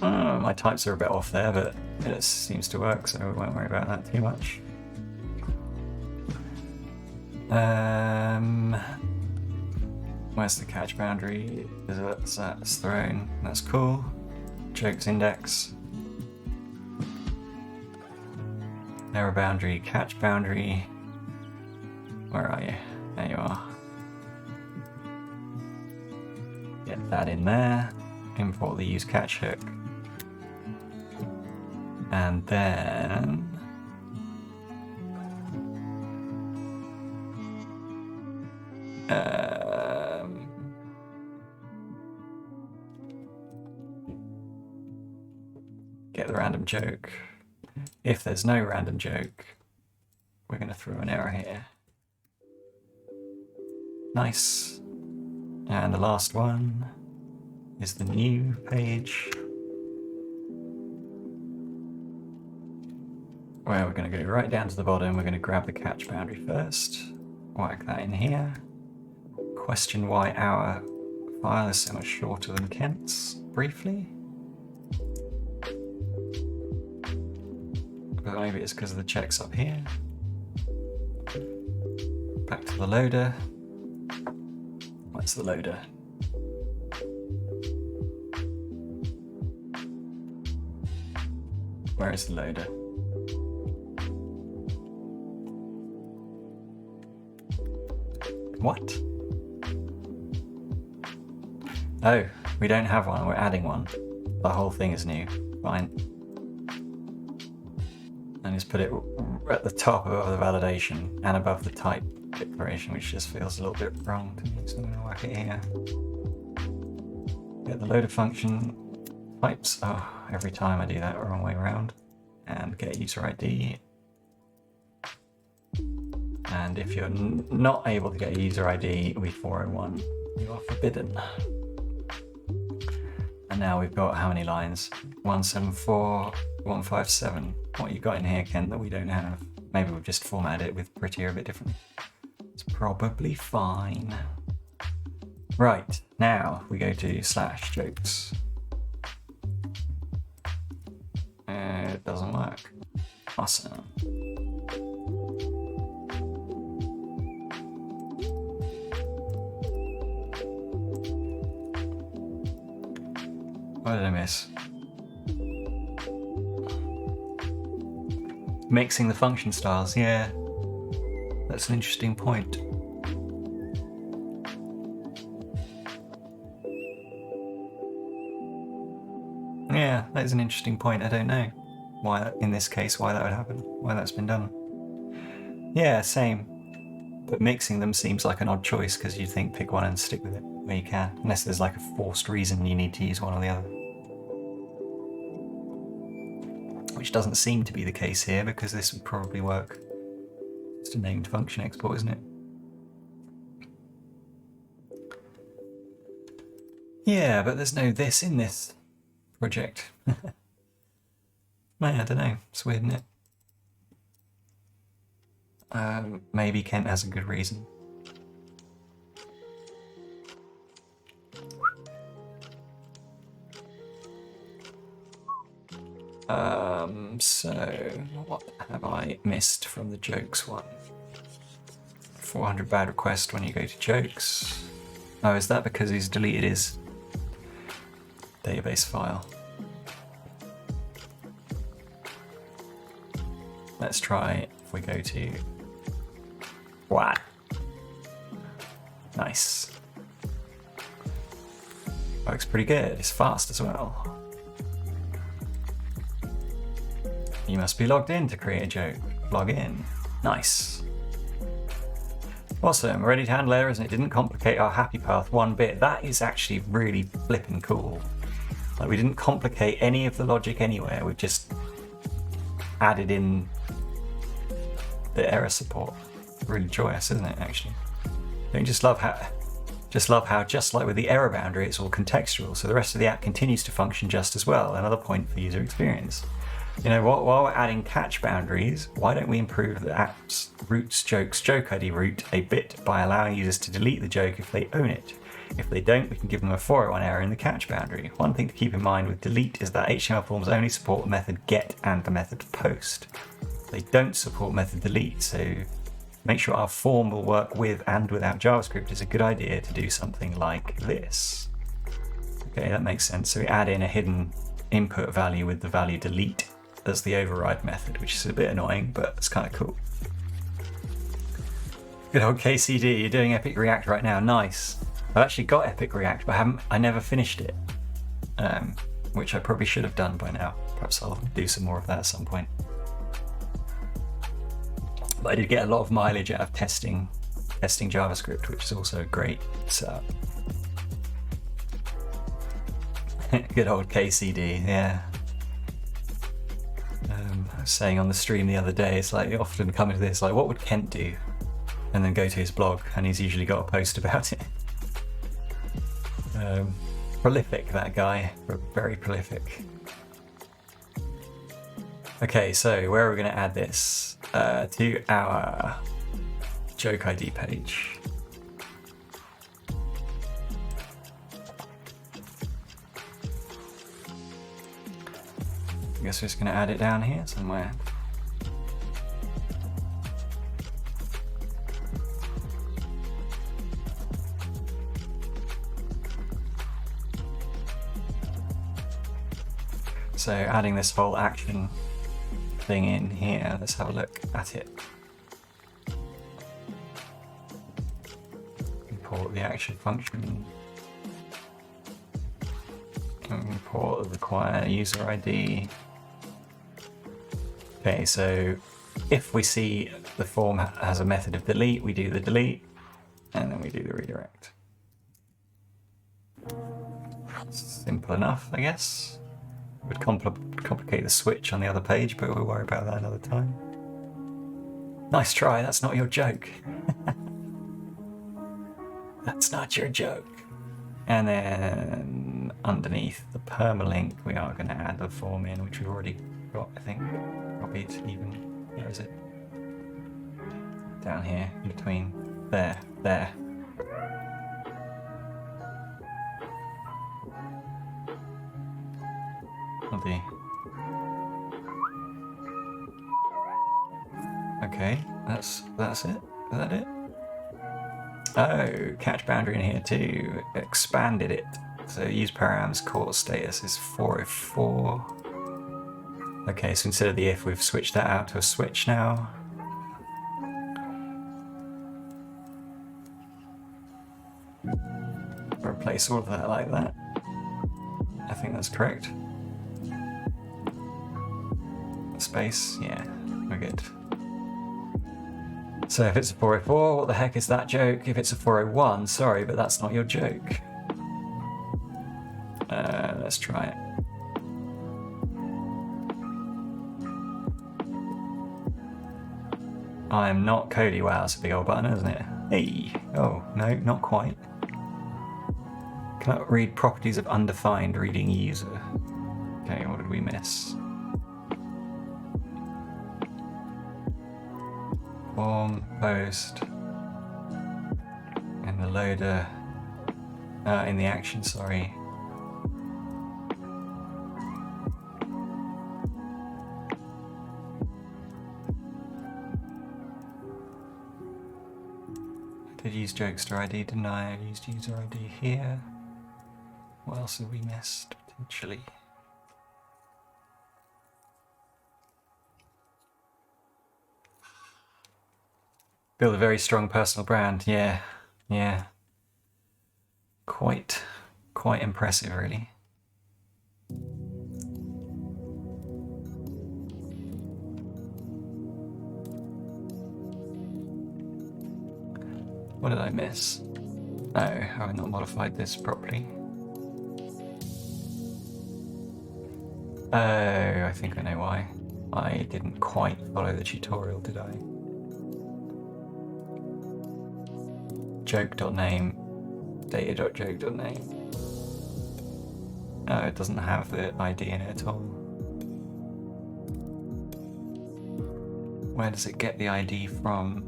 My types are a bit off there, but it seems to work, so we won't worry about that too much. Where's the catch boundary? That's thrown. That's cool. Jokes index. Error boundary, catch boundary. Where are you? There you are. Get that in there. Import the use catch hook. And then get the random joke. If there's no random joke, we're going to throw an error here. Nice. And the last one is the new page, where we're going to go right down to the bottom. We're going to grab the catch boundary first, whack that in here. Question why our file is so much shorter than Kent's, briefly. But maybe it's because of the checks up here. Back to the loader. Where's the loader? Where is the loader? What? Oh, we don't have one, we're adding one. The whole thing is new. Fine. And just put it at the top of the validation and above the type declaration, which just feels a little bit wrong to me, so I'm going to whack it here. Get the loader function types. Oh, every time I do that, wrong way around. And get user ID. And if you're not able to get a user ID with 401, you are forbidden. And now we've got how many lines? 174, 157. What you got in here, Kent, that we don't have? Maybe we've just formatted it with prettier a bit differently. It's probably fine. Right, now we go to /jokes. It doesn't work. Awesome. What did I miss? Mixing the function styles, yeah. That's an interesting point. That is an interesting point. I don't know why, in this case, why that would happen, why that's been done. Yeah, same. But mixing them seems like an odd choice because you think pick one and stick with it where you can, unless there's like a forced reason you need to use one or the other. Which doesn't seem to be the case here because this would probably work. It's a named function export, isn't it? Yeah, but there's no this in this project. I don't know. It's weird, isn't it? Maybe Kent has a good reason. So what have I missed from the jokes one? 400 bad request when you go to jokes. Oh, is that because he's deleted his database file? Let's try if we go to what? Nice. Works pretty good. It's fast as well. You must be logged in to create a joke. Log in. Nice. Awesome. Ready to handle errors and it didn't complicate our happy path one bit. That is actually really flippin' cool. Like, we didn't complicate any of the logic anywhere. We've just added in the error support. Really joyous, isn't it, actually? Don't you just love how just like with the error boundary, it's all contextual, so the rest of the app continues to function just as well. Another point for user experience. You know, while we're adding catch boundaries, why don't we improve the app's root's joke's joke ID root a bit by allowing users to delete the joke if they own it? If they don't, we can give them a 401 error in the catch boundary. One thing to keep in mind with delete is that HTML forms only support the method get and the method post. They don't support method delete, so make sure our form will work with and without JavaScript is a good idea to do something like this. Okay, that makes sense. So we add in a hidden input value with the value delete as the override method, which is a bit annoying, but it's kind of cool. Good old KCD, you're doing Epic React right now. Nice. I've actually got Epic React, but I never finished it, which I probably should have done by now. Perhaps I'll do some more of that at some point. But I did get a lot of mileage out of testing JavaScript, which is also a great setup. Good old KCD, yeah. I was saying on the stream the other day, it's like you often come into this, like, what would Kent do? And then go to his blog, and he's usually got a post about it. Prolific, that guy. Very prolific. Okay, so where are we going to add this? To our joke ID page. I guess we're just going to add it down here somewhere. So adding this whole action thing in here, let's have a look at it. Import the action function. Import the require user ID. Okay, so if we see the form has a method of delete, we do the delete, and then we do the redirect. Simple enough, I guess. It would complicate the switch on the other page, but we'll worry about that another time. Nice try, that's not your joke. That's not your joke. And then underneath the permalink, we are going to add the form in, which we've already got, I think. Copied even. Where is it? Down here, in between. There. Lovely. Okay, that's it. Is that it? Oh, catch boundary in here too. Expanded it. So use params core status is 404. Okay, so instead of the if, we've switched that out to a switch now. Replace all of that like that. I think that's correct. space. Yeah, we're good. So if it's a 404, what the heck is that joke? If it's a 401, sorry, but that's not your joke. Let's try it. I am not Cody. Wow, it's a big old button, isn't it? Hey. Oh, no, not quite. Cannot read properties of undefined reading user. Okay, what did we miss? Form, post, in the loader, in the action, sorry. I did use Jokester ID, didn't I? I used user ID here. What else have we missed, potentially? Build a very strong personal brand, yeah. Quite impressive, really. What did I miss? Oh, have I not modified this properly? Oh, I think I know why. I didn't quite follow the tutorial, did I? Joke.name, data.joke.name. Oh, it doesn't have the ID in it at all. Where does it get the ID from?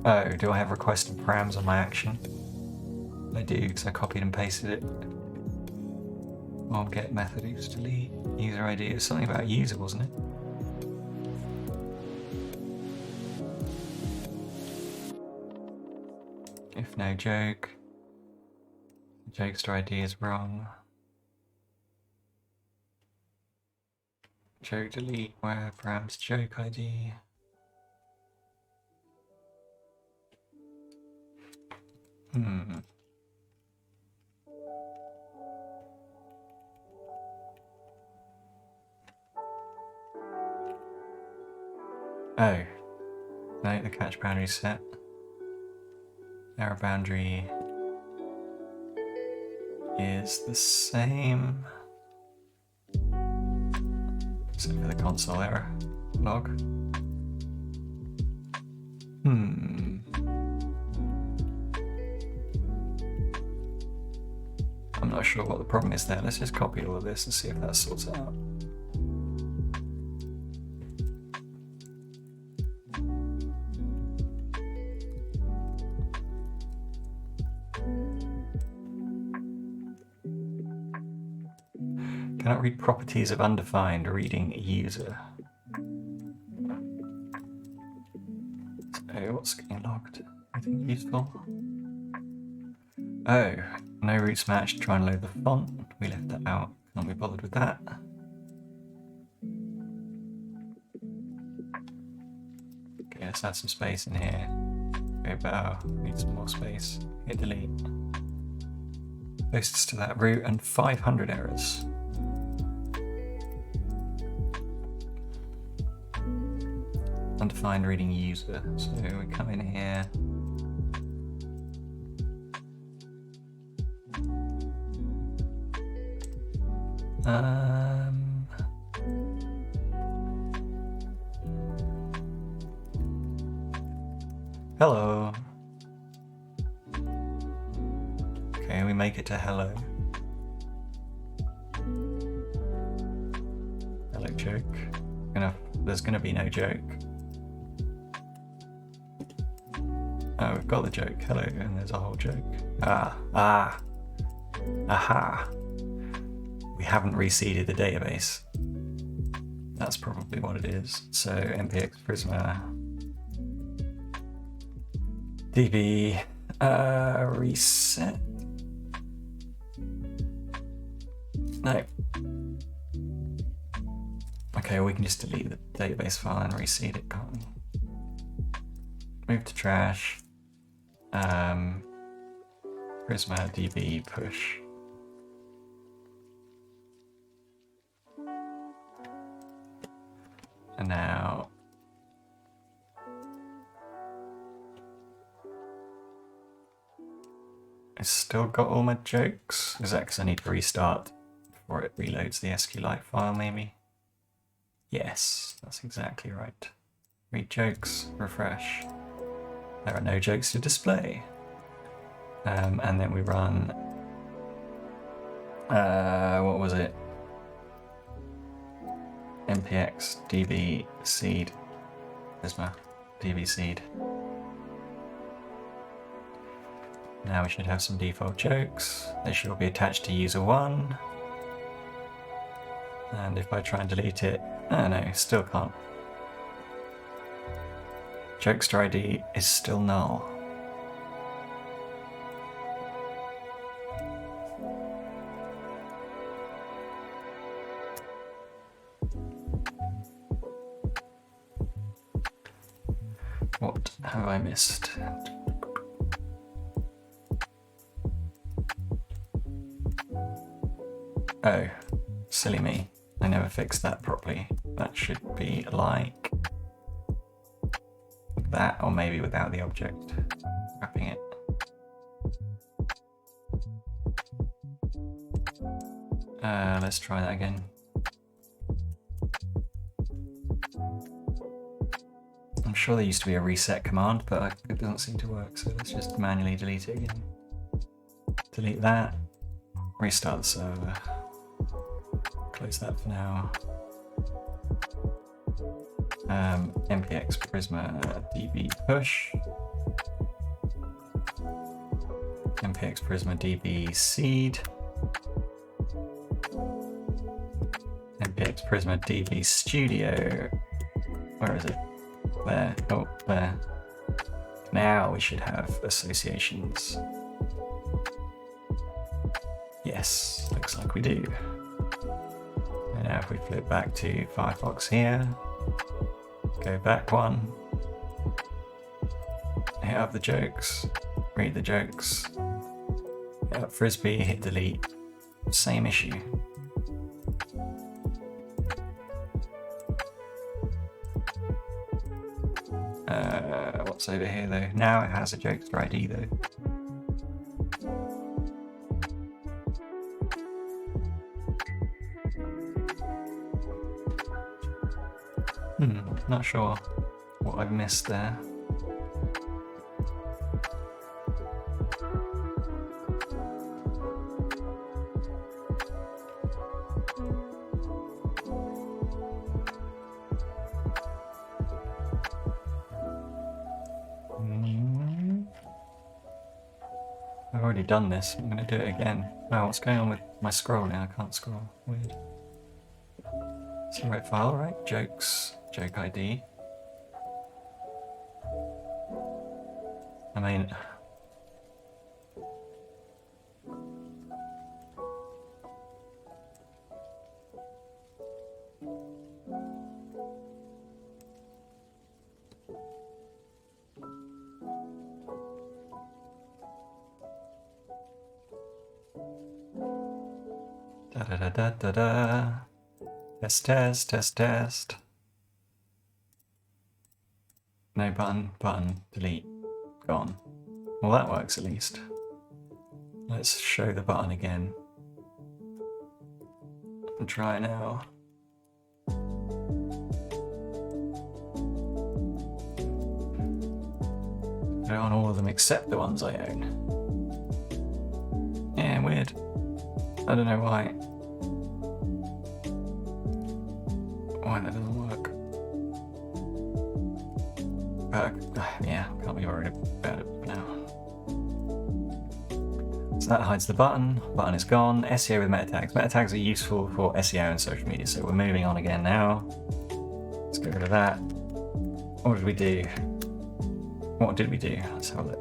Oh, do I have request and params on my action? I do, because I copied and pasted it. I'll get method equals delete. User ID, it was something about user, wasn't it? If no joke. The Jokester ID is wrong. Joke delete, where params joke ID. Oh. No, the catch boundary set. Error boundary is the same. Except for the console error log. I'm not sure what the problem is there. Let's just copy all of this and see if that sorts it out. Cannot read properties of undefined reading user. So what's getting logged? Anything useful? Oh, no roots matched. Try and load the font. We left that out. Can't be bothered with that. Okay, let's add some space in here. Go bow. Need some more space. Hit delete. Posts to that root and 500 errors. Undefined reading user. So we come in here. Hello. Okay, we make it to hello. Hello joke. There's gonna be no joke. Oh, we've got the joke. Hello, and there's a whole joke. Aha. We haven't reseeded the database. That's probably what it is. So npx Prisma db reset. No. Okay, we can just delete the database file and reseed it, can't we? Move to trash. Prisma db push. And now it's still got all my jokes. Is that because I need to restart before it reloads the SQLite file, maybe? Yes, that's exactly right. Read jokes, refresh. There are no jokes to display. And then we run, what was it? npx db seed, Prisma, db seed. Now we should have some default jokes. They should all be attached to user 1. And if I try and delete it, oh no, still can't. Jokester ID is still null. What have I missed? Oh, silly me. I never fixed that properly. That should be like that, or maybe without the object. Wrapping it. Let's try that again. I'm sure there used to be a reset command, but it doesn't seem to work, so let's just manually delete it again. Delete that. Restart the server. Close that for now. npx Prisma db push. npx Prisma db seed. npx Prisma db studio. Where is it? There. Oh, there. Now we should have associations. Yes, looks like we do. And now if we flip back to Firefox here, go back one, hit up the jokes, read the jokes, hit up Frisbee, hit delete, same issue. What's over here though? Now it has a jokester ID though. Not sure what I've missed there. I've already done this. I'm going to do it again. Wow, what's going on with my scroll now? I can't scroll. Weird. It's the right file, right? Jokes. Joke ID. I mean... Da-da-da-da-da-da. Test. No button, delete, gone. Well, that works at least. Let's show the button again. And try it now. Put it on all of them except the ones I own. Yeah, weird. I don't know why. Why that doesn't work. Yeah, can't be worried about it for now. So that hides the button. Button is gone. SEO with meta tags. Meta tags are useful for SEO and social media, so we're moving on again now. Let's get rid of that. What did we do? What did we do? Let's have a look.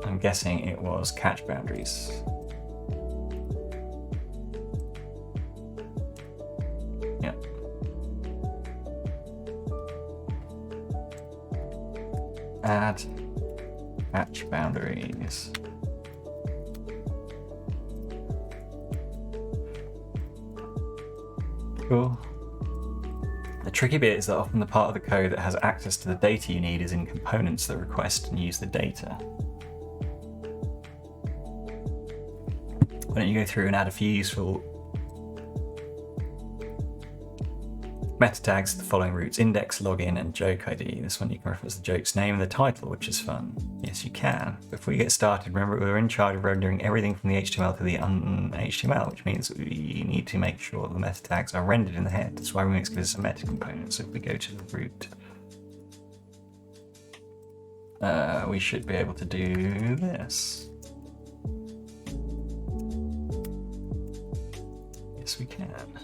I'm guessing it was catch boundaries. Add catch boundaries. Cool. The tricky bit is that often the part of the code that has access to the data you need is in components that request and use the data. Why don't you go through and add a few useful meta tags to the following routes: index, login, and joke ID. This one you can reference the joke's name and the title, which is fun. Yes, you can. Before we get started, remember we're in charge of rendering everything from the HTML to the un-HTML, which means that we need to make sure the meta tags are rendered in the head. That's why Remix gives us a meta component. So if we go to the root, we should be able to do this. Yes, we can.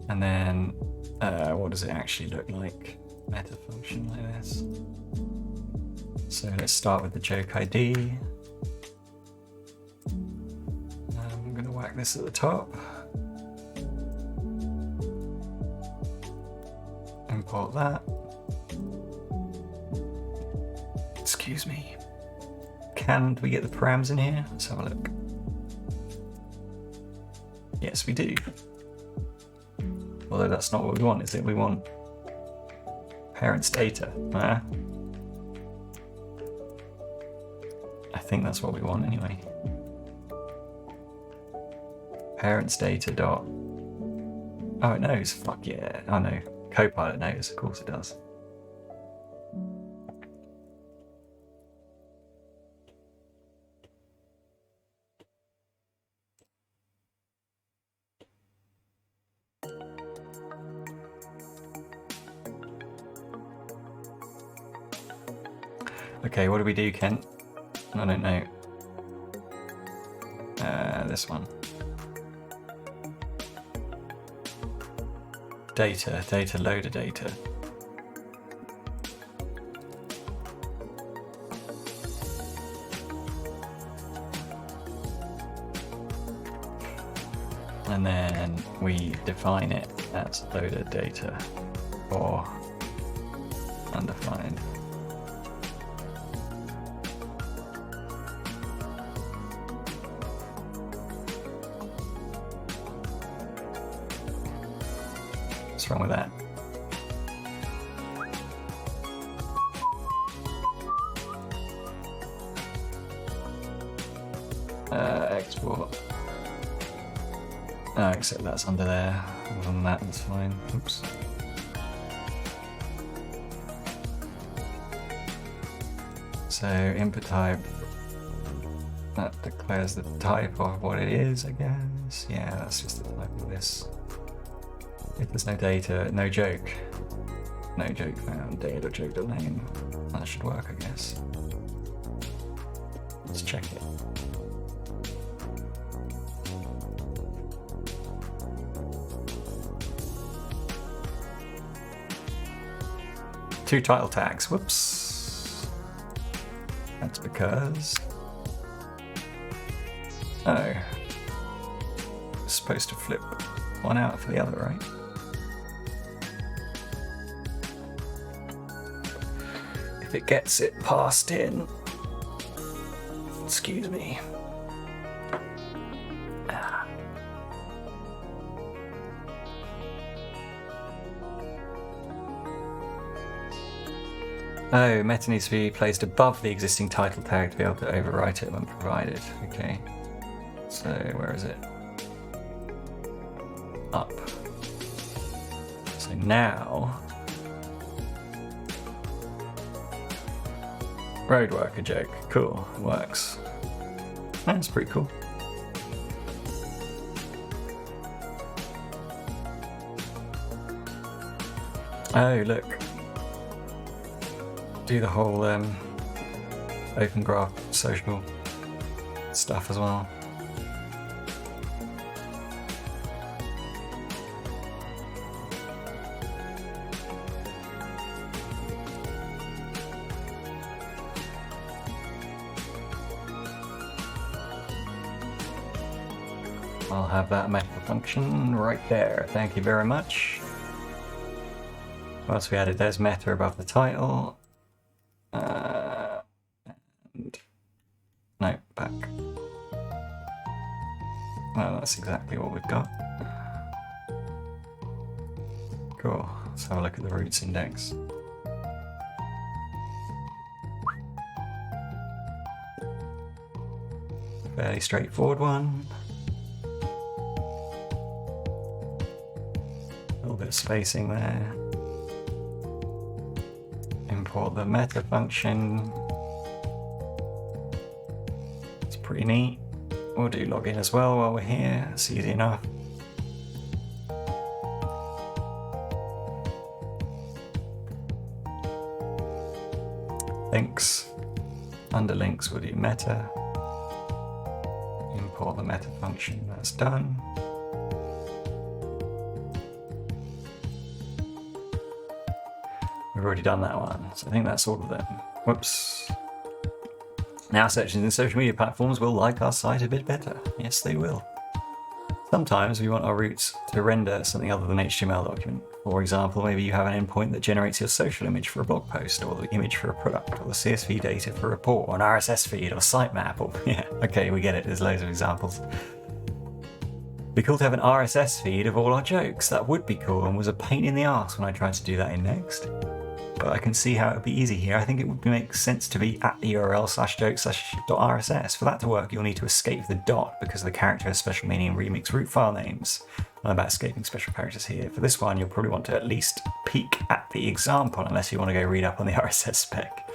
And then, what does it actually look like? Meta function like this. So let's start with the joke ID. I'm going to whack this at the top. Import that. Excuse me. Can we get the params in here? Let's have a look. Yes, we do. Although that's not what we want, is it? We want parents' data. I think that's what we want anyway. Parents' data dot. Oh, it knows. Fuck yeah. Oh no. Copilot knows. Of course it does. Okay, what do we do, Kent? I don't know. This one. Data, loader data. And then we define it as loader data or undefined. What's wrong with that? Export. Oh, except that's under there. Other than that, that's fine. Oops. So input type. That declares the type of what it is, I guess. Yeah, that's just the type of this. If there's no data, no joke. No joke found, data.joke.name. That should work, I guess. Let's check it. Two title tags, whoops. That's because... Oh. It's supposed to flip one out for the other, right? If it gets it passed in. Excuse me. Oh, meta needs to be placed above the existing title tag to be able to overwrite it when provided. Okay. So, where is it? Up. So now... Road worker joke. Cool. It works. That's pretty cool. Oh, look. Do the whole open graph social stuff as well. I'll have that meta function right there. Thank you very much. What else we added? There's meta above the title. And no, back. Well, that's exactly what we've got. Cool. Let's have a look at the roots index. Fairly straightforward one. A little bit of spacing there. Import the meta function. It's pretty neat. We'll do login as well while we're here. It's easy enough. Links. Under links we'll do meta. Import the meta function. That's done. We've already done that one, so I think that's all of them. Whoops. Now search engines and social media platforms will like our site a bit better. Yes, they will. Sometimes we want our routes to render something other than HTML document. For example, maybe you have an endpoint that generates your social image for a blog post, or the image for a product, or the CSV data for a report, or an RSS feed, or sitemap, or yeah, okay, we get it. There's loads of examples. It'd be cool to have an RSS feed of all our jokes. That would be cool, and was a pain in the arse when I tried to do that in Next. But I can see how it would be easy here. I think it would make sense to be at the URL /joke/.rss. For that to work, you'll need to escape the dot because the character has special meaning in remix root file names. I'm about escaping special characters here. For this one, you'll probably want to at least peek at the example unless you want to go read up on the RSS spec.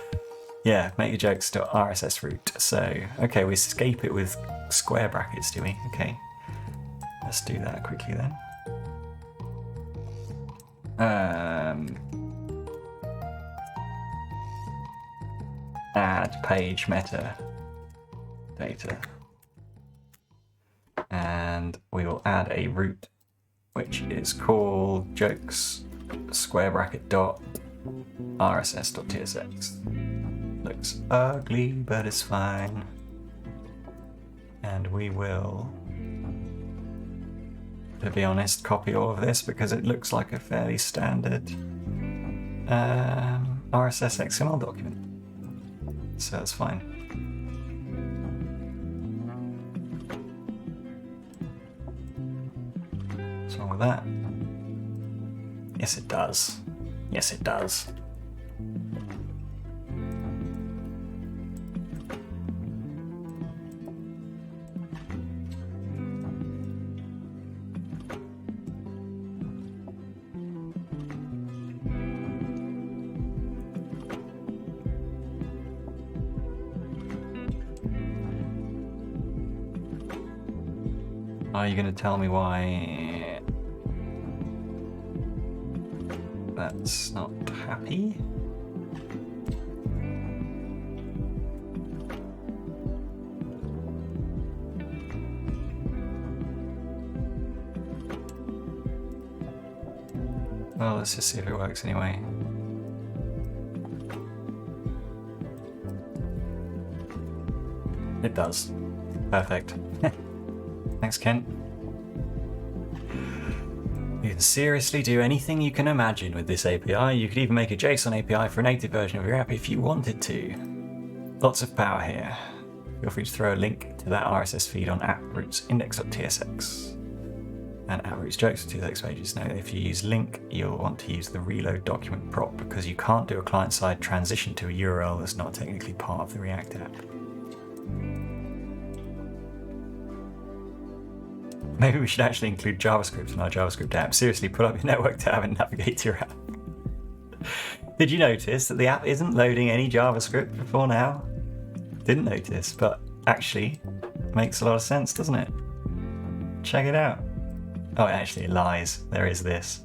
Yeah, make your jokes.rss root. So, okay, we escape it with square brackets, do we? Okay. Let's do that quickly then. Add page meta data, and we will add a root which is called jokes square bracket dot rss.tsx. Looks ugly, but it's fine, and we will, to be honest, copy all of this because it looks like a fairly standard RSS XML document. So that's fine. What's wrong with that? Yes, it does. Yes, it does. Are you going to tell me why that's not happy? Well, let's just see if it works anyway. It does. Perfect. Thanks, Kent. You can seriously do anything you can imagine with this API. You could even make a JSON API for a native version of your app if you wanted to. Lots of power here. Feel free to throw a link to that RSS feed on app.roots index.tsx and app.roots jokes.tsx pages. Now, if you use link, you'll want to use the reload document prop because you can't do a client-side transition to a URL that's not technically part of the React app. Maybe we should actually include JavaScript in our JavaScript app. Seriously, pull up your network tab and navigate to your app. Did you notice that the app isn't loading any JavaScript before now? Didn't notice, but actually makes a lot of sense, doesn't it? Check it out. Oh, actually it lies. There is this.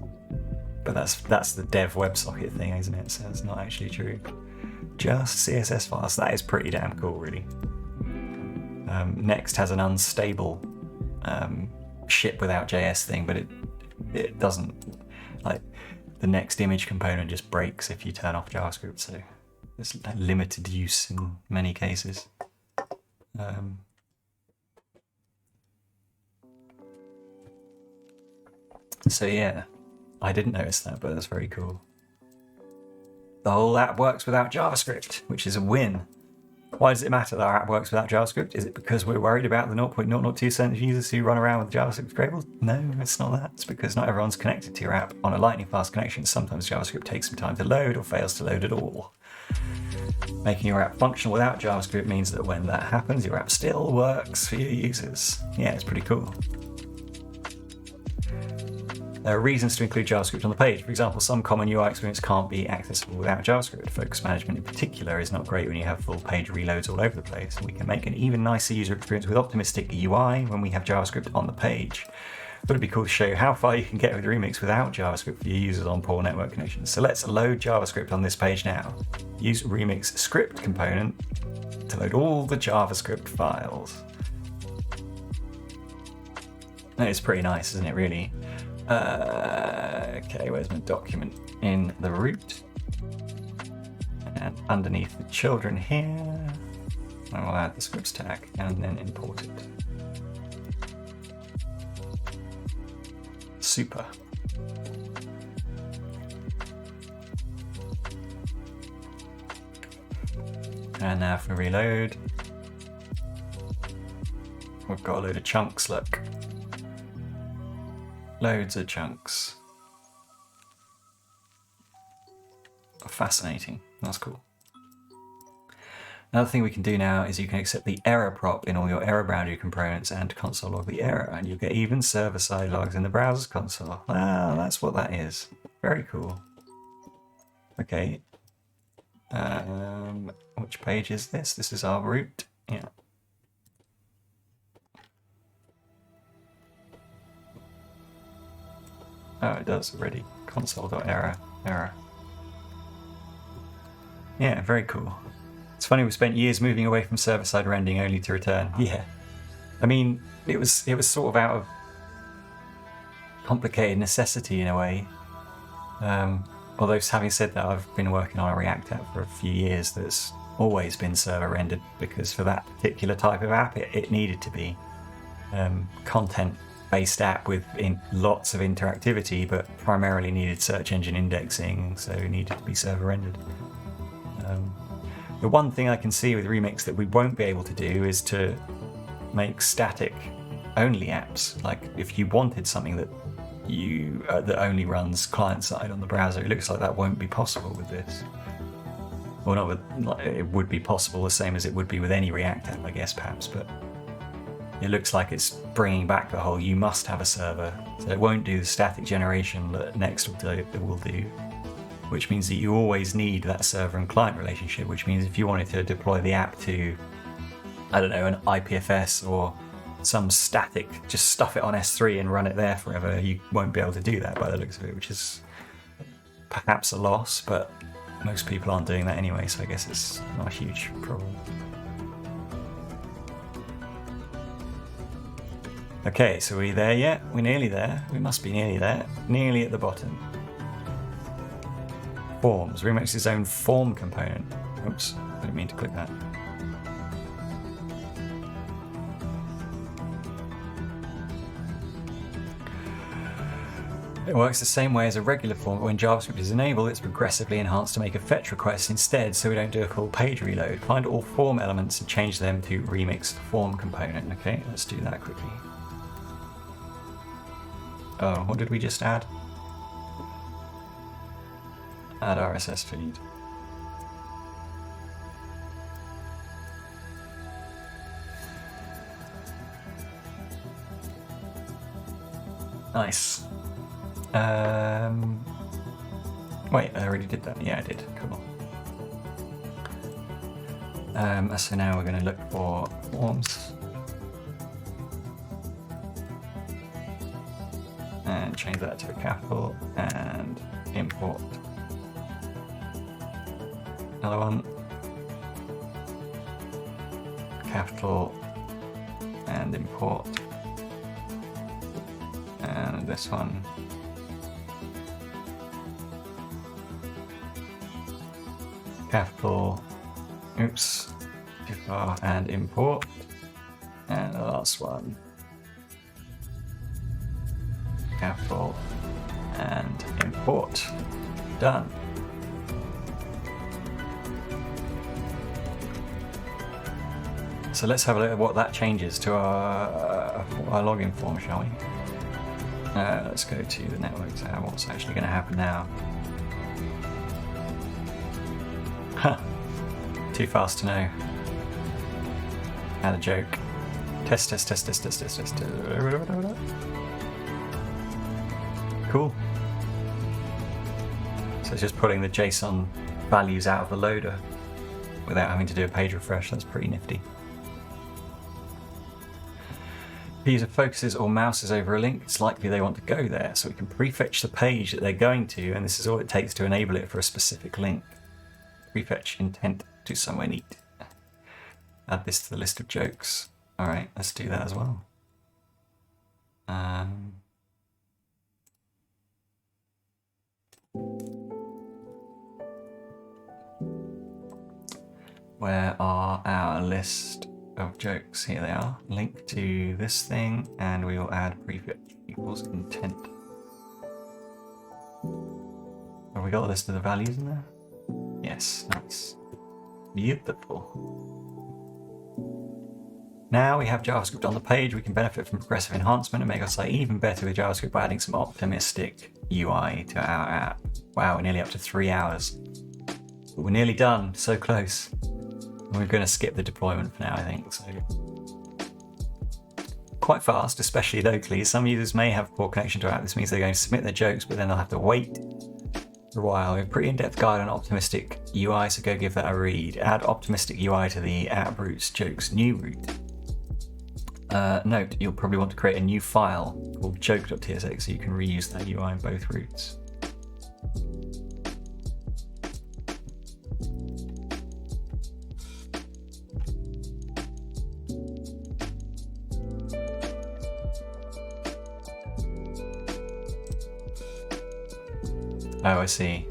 But that's the dev WebSocket thing, isn't it? So it's not actually true. Just CSS files. That is pretty damn cool, really. Next has an unstable ship without JS thing, but it doesn't, like, the next image component just breaks if you turn off JavaScript, so it's limited use in many cases. So yeah, I didn't notice that, but that's very cool. The whole app works without JavaScript, which is a win. Why does it matter that our app works without JavaScript? Is it because we're worried about the 0.002% of users who run around with JavaScript cables? No, it's not that. It's because not everyone's connected to your app on a lightning fast connection. Sometimes JavaScript takes some time to load or fails to load at all. Making your app functional without JavaScript means that when that happens, your app still works for your users. Yeah, it's pretty cool. There are reasons to include JavaScript on the page. For example, some common UI experience can't be accessible without JavaScript. Focus management in particular is not great when you have full page reloads all over the place. And we can make an even nicer user experience with optimistic UI when we have JavaScript on the page. But it'd be cool to show you how far you can get with Remix without JavaScript for your users on poor network connections. So let's load JavaScript on this page now. Use Remix script component to load all the JavaScript files. It's pretty nice, isn't it, really? Okay, where's my document? In the root. And underneath the children here, I will add the scripts tag and then import it. Super. And now if we reload, we've got a load of chunks, look. Loads of chunks. Fascinating. That's cool. Another thing we can do now is you can accept the error prop in all your error boundary components and console log the error, and you'll get even server-side logs in the browser's console. Wow, that's what that is. Very cool. Okay. Which page is this? This is our root. Yeah. Oh, it does already. Console.error. Error. Yeah, very cool. It's funny, we spent years moving away from server-side rendering only to return. Yeah. I mean, it was sort of out of complicated necessity in a way. Although having said that, I've been working on a React app for a few years that's always been server rendered because for that particular type of app, it needed to be. Content-based app with lots of interactivity, but primarily needed search engine indexing, so needed to be server rendered. The one thing I can see with Remix that we won't be able to do is to make static only apps. Like if you wanted something that that only runs client side on the browser, it looks like that won't be possible with this. Well, not with, it would be possible the same as it would be with any React app, I guess, perhaps, but it looks like it's bringing back the whole you must have a server, so it won't do the static generation that Next will do, which means that you always need that server and client relationship, which means if you wanted to deploy the app to, I don't know, an IPFS or some static, just stuff it on S3 and run it there forever, you won't be able to do that by the looks of it, which is perhaps a loss, but most people aren't doing that anyway, so I guess it's not a huge problem. Okay, so are we there yet? We're nearly there. We must be nearly there. Nearly at the bottom. Forms. Remix its own form component. Oops, I didn't mean to click that. It works the same way as a regular form, but when JavaScript is enabled, it's progressively enhanced to make a fetch request instead, so we don't do a full page reload. Find all form elements and change them to Remix form component. Okay, let's do that quickly. Oh, what did we just add? Add RSS feed. Nice. Wait, I already did that. Yeah, I did. Cool. So now we're going to look for forms. And change that to a capital and import. Another one. Capital and import. And this one. Capital, oops, too far, and import. And the last one. Capital and import. Done. So let's have a look at what that changes to our login form, shall we? Let's go to the network tab. What's actually going to happen now? Huh. Too fast to know. Had a joke. Test. Cool. So it's just pulling the JSON values out of the loader without having to do a page refresh. That's pretty nifty. If the user focuses or mouses over a link, it's likely they want to go there, so we can prefetch the page that they're going to, and this is all it takes to enable it for a specific link. Prefetch intent to somewhere neat. Add this to the list of jokes. Alright, let's do that as well. Where are our list of jokes? Here they are. Link to this thing, and we will add prefetch equals intent. Have we got a list of the values in there? Yes, nice. Beautiful. Now we have JavaScript on the page, we can benefit from progressive enhancement and make our site even better with JavaScript by adding some optimistic UI to our app. Wow, we're nearly up to 3 hours. But we're nearly done, so close. We're going to skip the deployment for now, I think. So quite fast, especially locally. Some users may have poor connection to our app. This means they're going to submit their jokes, but then they'll have to wait for a while. We have a pretty in-depth guide on optimistic UI, so go give that a read. Add optimistic UI to the app routes jokes new route. Note, you'll probably want to create a new file called joke.tsx so you can reuse that UI in both routes. Oh, I see.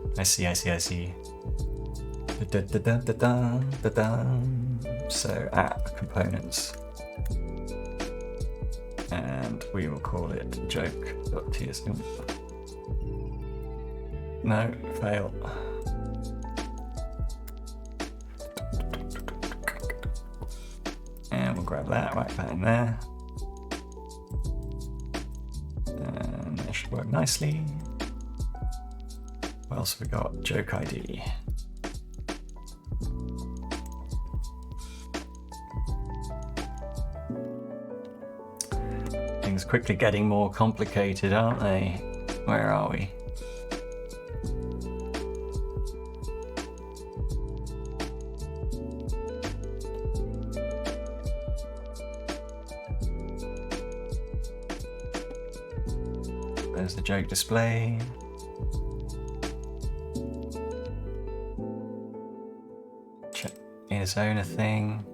So app components. And we will call it joke.tsx. No, fail. And we'll grab that, right back in there. And that should work nicely. What else have we got? Joke ID. Things quickly getting more complicated, aren't they? Where are we? There's the joke display. Check is owner thing.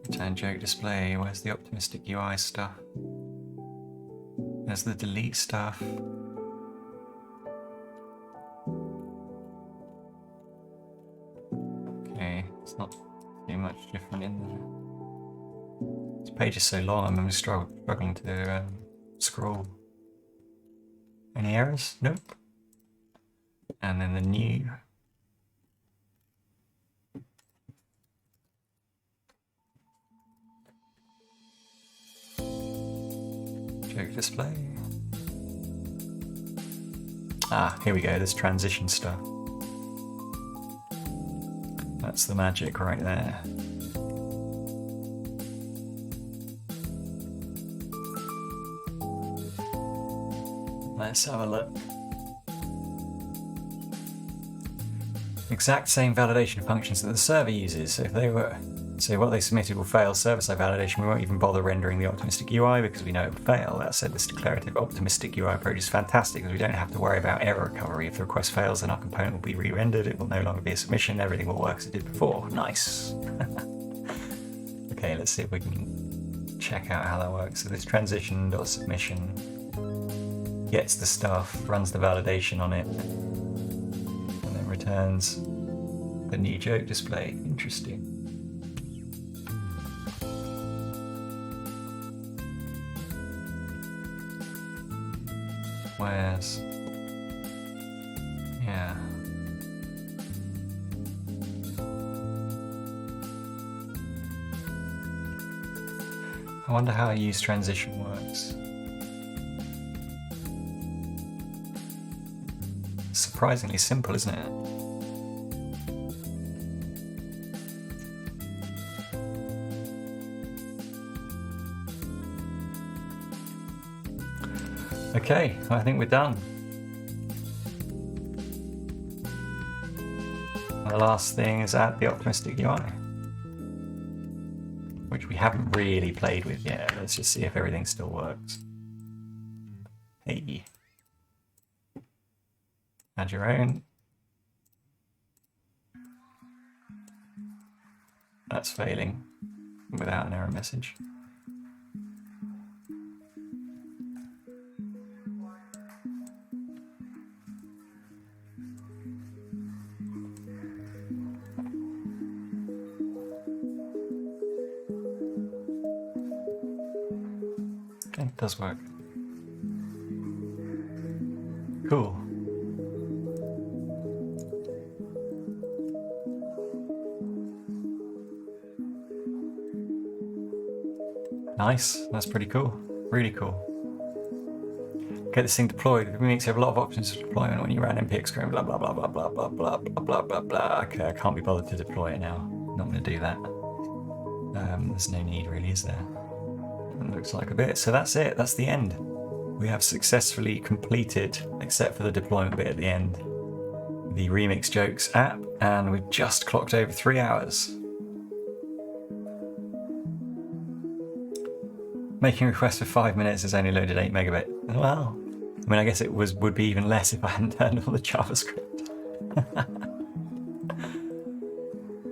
Return joke display. Where's the optimistic UI stuff? There's the delete stuff. Okay, it's not too much different in there. This page is so long, I'm struggling to scroll. Any errors? Nope. And then the new. Joke display. Ah, here we go, this transition stuff. That's the magic right there. Let's have a look. Exact same validation functions that the server uses. So what they submitted will fail server-side validation. We won't even bother rendering the optimistic UI because we know it will fail. That said, this declarative optimistic UI approach is fantastic because we don't have to worry about error recovery. If the request fails, then our component will be re-rendered. It will no longer be a submission. Everything will work as it did before. Nice. Okay, let's see if we can check out how that works. So this transition.submission gets the stuff, runs the validation on it, and then returns the new joke display. Interesting. Where's... yeah. I wonder how a use transition works. Surprisingly simple, isn't it? Okay, I think we're done. And the last thing is add the optimistic UI, which we haven't really played with yet. Let's just see if everything still works. Hey. Add your own. That's failing without an error message. Okay, it does work. Cool. Nice, that's pretty cool. Really cool. Get this thing deployed. It means you have a lot of options for deployment when you run npx screen, blah blah blah blah blah blah blah blah blah blah blah. Okay, I can't be bothered to deploy it now. Not going to do that. There's no need really, is there? It looks like a bit. So that's it, that's the end. We have successfully completed, except for the deployment bit at the end, the Remix Jokes app, and we've just clocked over 3 hours. Making requests for 5 minutes has only loaded 8 megabit. Well, I mean, I guess it would be even less if I hadn't turned on the JavaScript.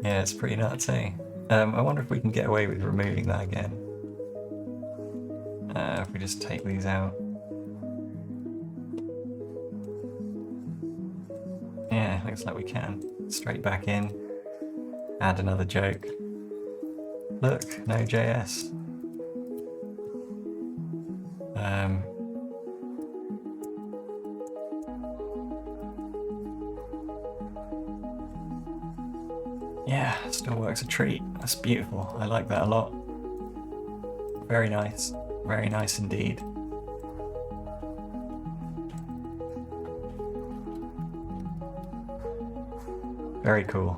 Yeah, it's pretty nuts, eh? I wonder if we can get away with removing that again. If we just take these out. Yeah, looks like we can. Straight back in. Add another joke. Look, no JS. Yeah, still works a treat. That's beautiful. I like that a lot. Very nice. Very nice indeed. Very cool.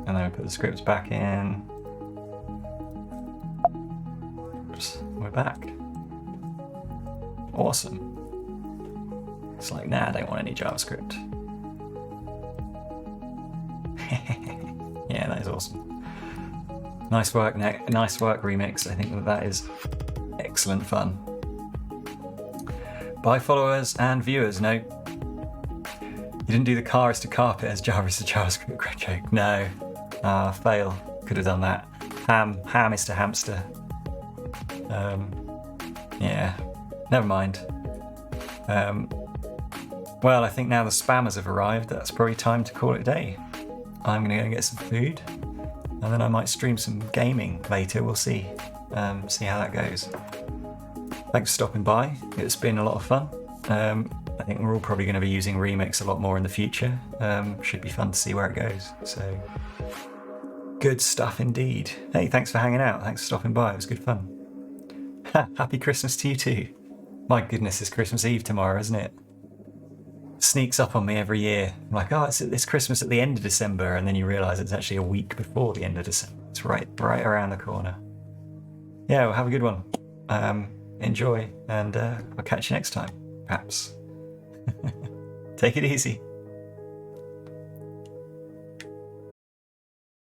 And then we put the scripts back in. Oops, we're back. Awesome. It's like, nah, I don't want any JavaScript. Yeah, that is awesome. Nice work, Nick. Nice work, Remix. I think that is excellent fun. Bye, followers and viewers. No, you didn't do the car is to carpet as Java is to JavaScript. Great joke. No, fail. Could have done that. Ham is to hamster. Yeah, never mind. Well, I think now the spammers have arrived. That's probably time to call it a day. I'm going to go get some food, and then I might stream some gaming later. We'll see. See how that goes. Thanks for stopping by. It's been a lot of fun. I think we're all probably going to be using Remix a lot more in the future. Should be fun to see where it goes. So, good stuff indeed. Hey, thanks for hanging out. Thanks for stopping by. It was good fun. Happy Christmas to you too. My goodness, it's Christmas Eve tomorrow, isn't it? Sneaks up on me every year. I'm like, oh, it's Christmas at the end of December, and then you realise it's actually a week before the end of December. It's right around the corner. Yeah, well, have a good one. Enjoy, and I'll catch you next time, perhaps. Take it easy.